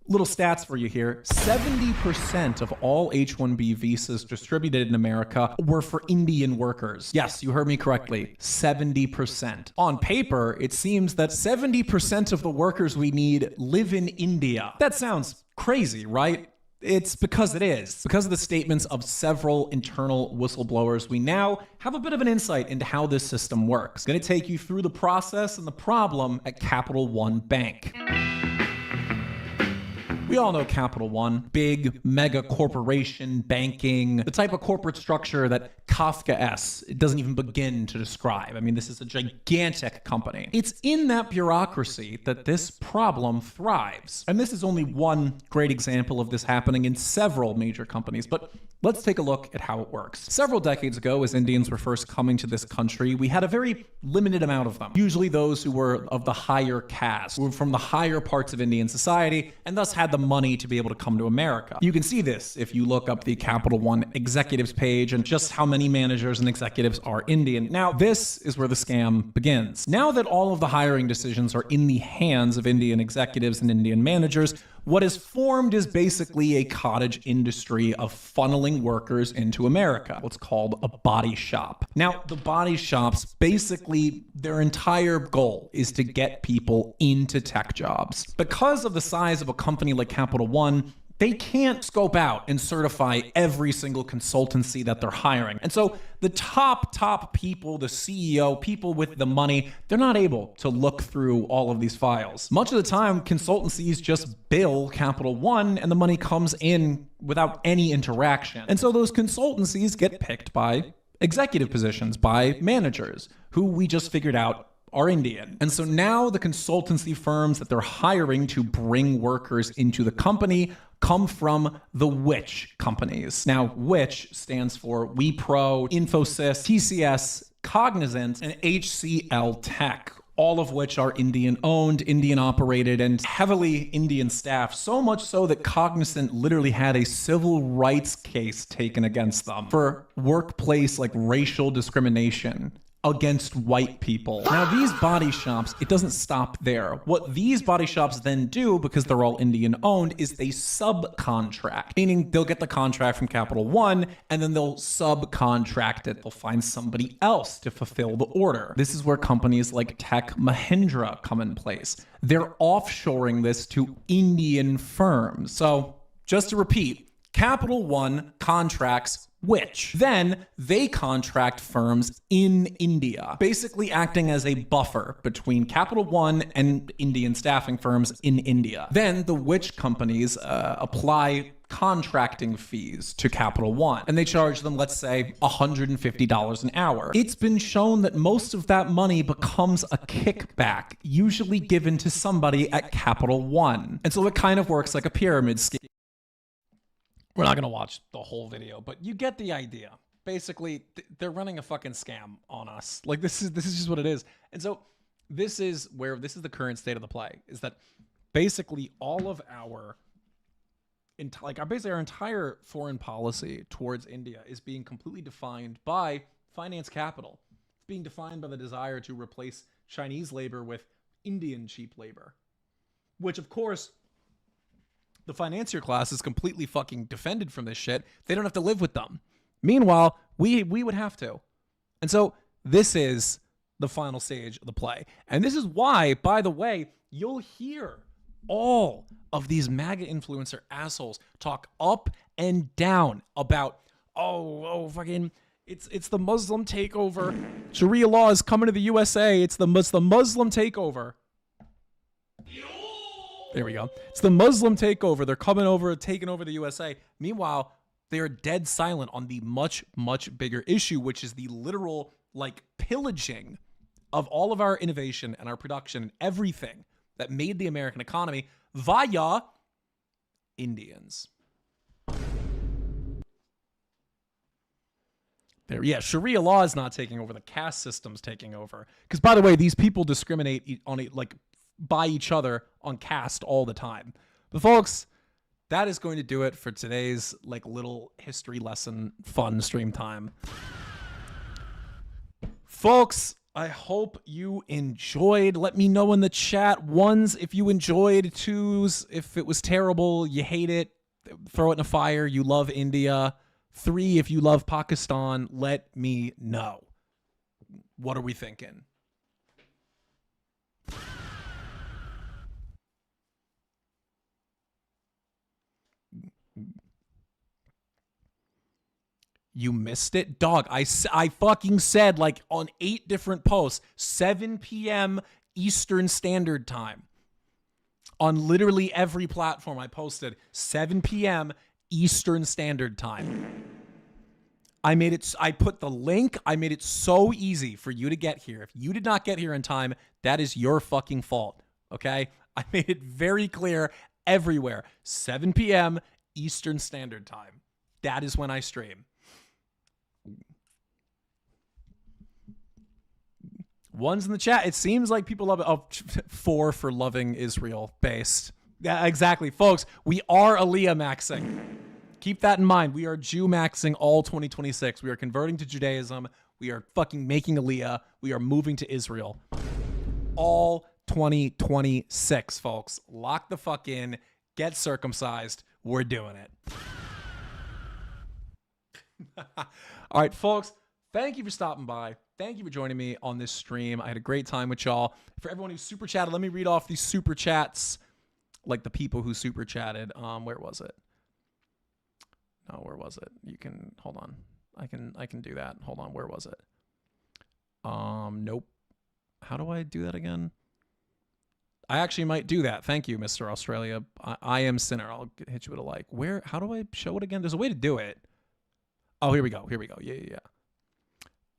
Little stats for you here. 70% of all H-1B visas distributed in America were for Indian workers. Yes, you heard me correctly. 70%. On paper, it seems that 70% of the workers we need live in India. That sounds crazy, right? It's because it is. Because of the statements of several internal whistleblowers, we now have a bit of an insight into how this system works. I'm going to take you through the process and the problem at Capital One Bank. We all know Capital One, big mega corporation, banking, the type of corporate structure that Kafka-esque doesn't even begin to describe. I mean, this is a gigantic company. It's in that bureaucracy that this problem thrives. And this is only one great example of this happening in several major companies, but let's take a look at how it works. Several decades ago, as Indians were first coming to this country, we had a very limited amount of them. Usually those who were of the higher caste, who were from the higher parts of Indian society, and thus had the money to be able to come to America. You can see this if you look up the Capital One executives page and just how many managers and executives are Indian. Now, this is where the scam begins. Now that all of the hiring decisions are in the hands of Indian executives and Indian managers, what is formed is basically a cottage industry of funneling workers into America, what's called a body shop. Now, the body shops, basically, their entire goal is to get people into tech jobs. Because of the size of a company like Capital One, they can't scope out and certify every single consultancy that they're hiring. And so the top people, the CEO, people with the money, they're not able to look through all of these files. Much of the time, consultancies just bill Capital One and the money comes in without any interaction. And so those consultancies get picked by executive positions, by managers, who we just figured out are Indian. And so now the consultancy firms that they're hiring to bring workers into the company come from the which companies. Now, which stands for Wipro, Infosys, TCS, Cognizant, and HCL Tech, all of which are Indian owned, Indian operated, and heavily Indian staffed, so much so that Cognizant literally had a civil rights case taken against them for workplace racial discrimination against white people. Now, these body shops, it doesn't stop there. What these body shops then do, because they're all Indian owned, is they subcontract, meaning they'll get the contract from Capital One and then they'll subcontract it. They'll find somebody else to fulfill the order. This is where companies like Tech Mahindra come in place. They're offshoring this to Indian firms. So just to repeat, Capital One contracts which then they contract firms in India, basically acting as a buffer between Capital One and Indian staffing firms in India. Then the which companies apply contracting fees to Capital One, and they charge them, let's say, $150 an hour. It's been shown that most of that money becomes a kickback, usually given to somebody at Capital One. And so it kind of works like a pyramid scheme. We're not going to watch the whole video, but you get the idea. Basically, they're running a fucking scam on us. This is just what it is. And so this is the current state of the play, is that basically all of our entire foreign policy towards India is being completely defined by finance capital. It's being defined by the desire to replace Chinese labor with Indian cheap labor, which of course the financier class is completely fucking defended from this shit. They don't have to live with them. Meanwhile, we would have to. And so this is the final stage of the play. And this is why, by the way, you'll hear all of these MAGA influencer assholes talk up and down about, fucking, it's the Muslim takeover. Sharia law is coming to the USA. It's the Muslim takeover. There we go. It's the Muslim takeover. They're coming over, taking over the USA. Meanwhile, they are dead silent on the much, much bigger issue, which is the literal, pillaging of all of our innovation and our production and everything that made the American economy via Indians. There, yeah, Sharia law is not taking over. The caste system's taking over. Because, by the way, these people discriminate by each other on caste all the time. But, folks, that is going to do it for today's little history lesson fun stream time. Folks, I hope you enjoyed. Let me know in the chat. 1s if you enjoyed. 2s if it was terrible, you hate it, throw it in a fire, you love India. 3 if you love Pakistan. Let me know. What are we thinking? You missed it? Dog, I fucking said on 8 different posts, 7 p.m. Eastern Standard Time. On literally every platform I posted, 7 p.m. Eastern Standard Time. I put the link. I made it so easy for you to get here. If you did not get here in time, that is your fucking fault. Okay? I made it very clear everywhere. 7 p.m. Eastern Standard Time. That is when I stream. 1s in the chat. It seems like people love it. Oh, 4 for loving Israel based. Yeah, exactly. Folks, we are Aliyah maxing. Keep that in mind. We are Jew maxing all 2026. We are converting to Judaism. We are fucking making Aliyah. We are moving to Israel. All 2026, folks. Lock the fuck in. Get circumcised. We're doing it. All right, folks. Thank you for stopping by. Thank you for joining me on this stream. I had a great time with y'all. For everyone who super chatted, let me read off these super chats, the people who super chatted. Where was it? No, where was it? You can hold on. I can do that. Hold on. Where was it? Nope. How do I do that again? I actually might do that. Thank you, Mr. Australia. I am Sinner. I'll hit you with a like. Where? How do I show it again? There's a way to do it. Oh, here we go. Here we go. Yeah.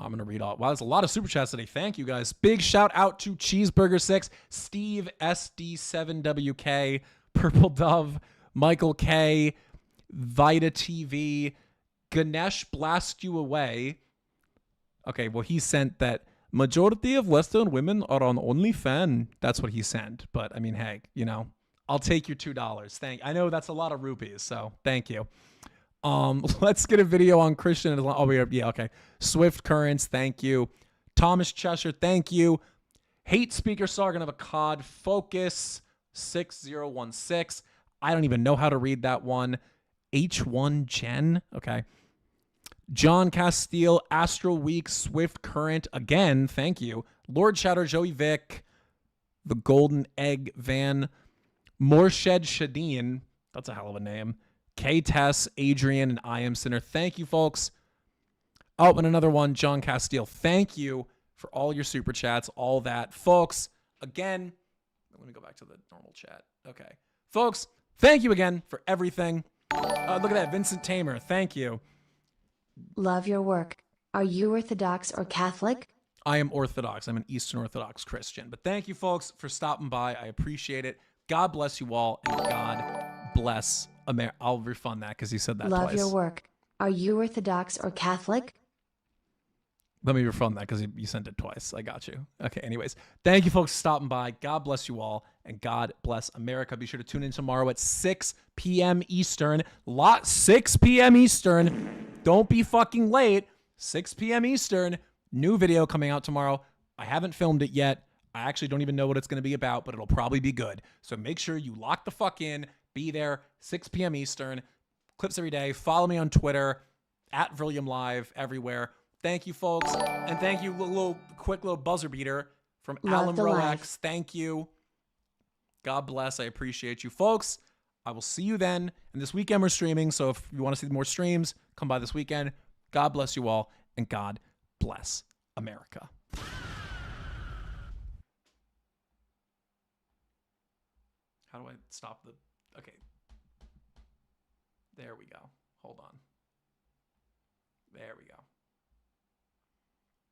I'm going to read all. Wow, there's a lot of super chats today. Thank you, guys. Big shout out to Cheeseburger6, Steve SD7WK, Purple Dove, Michael K, Vita TV, Ganesh Blast You Away. Okay, well, he sent that majority of Western women are on OnlyFans. That's what he sent. But, I mean, hey, I'll take your $2. I know that's a lot of rupees, so thank you. Let's get a video on Christian. Oh, yeah, okay. Swift Currents, thank you. Thomas Cheshire, thank you. Hate Speaker Sargon of Akkad, Focus 6016. I don't even know how to read that one. H1 Gen, okay. John Castile, Astro Week, Swift Current, again, thank you. Lord Shatter, Joey Vick, The Golden Egg Van, Morshed Shadeen, that's a hell of a name. K-Tess, Adrian, and I Am Sinner. Thank you, folks. Oh, and another one, John Castile. Thank you for all your super chats, all that. Folks, again, let me go back to the normal chat. Okay. Folks, thank you again for everything. Look at that, Vincent Tamer. Thank you. Love your work. Are you Orthodox or Catholic? I am Orthodox. I'm an Eastern Orthodox Christian. But thank you, folks, for stopping by. I appreciate it. God bless you all, and God bless America. I'll refund that because you said that Love twice. your work. Are you Orthodox or Catholic? Let me refund that because you sent it twice. I got you. Okay, anyways. Thank you, folks, for stopping by. God bless you all, and God bless America. Be sure to tune in tomorrow at 6 p.m. Eastern. 6 p.m. Eastern. Don't be fucking late. 6 p.m. Eastern. New video coming out tomorrow. I haven't filmed it yet. I actually don't even know what it's going to be about, but it'll probably be good. So make sure you lock the fuck in. Be there, 6 p.m. Eastern. Clips every day. Follow me on Twitter, @VilliamLive, everywhere. Thank you, folks. And thank you, quick little buzzer beater from Love Alan the Roax. life. Thank you. God bless. I appreciate you. Folks, I will see you then. And this weekend we're streaming, so if you want to see more streams, come by this weekend. God bless you all, and God bless America. How do I stop the... Okay. There we go. Hold on. There we go.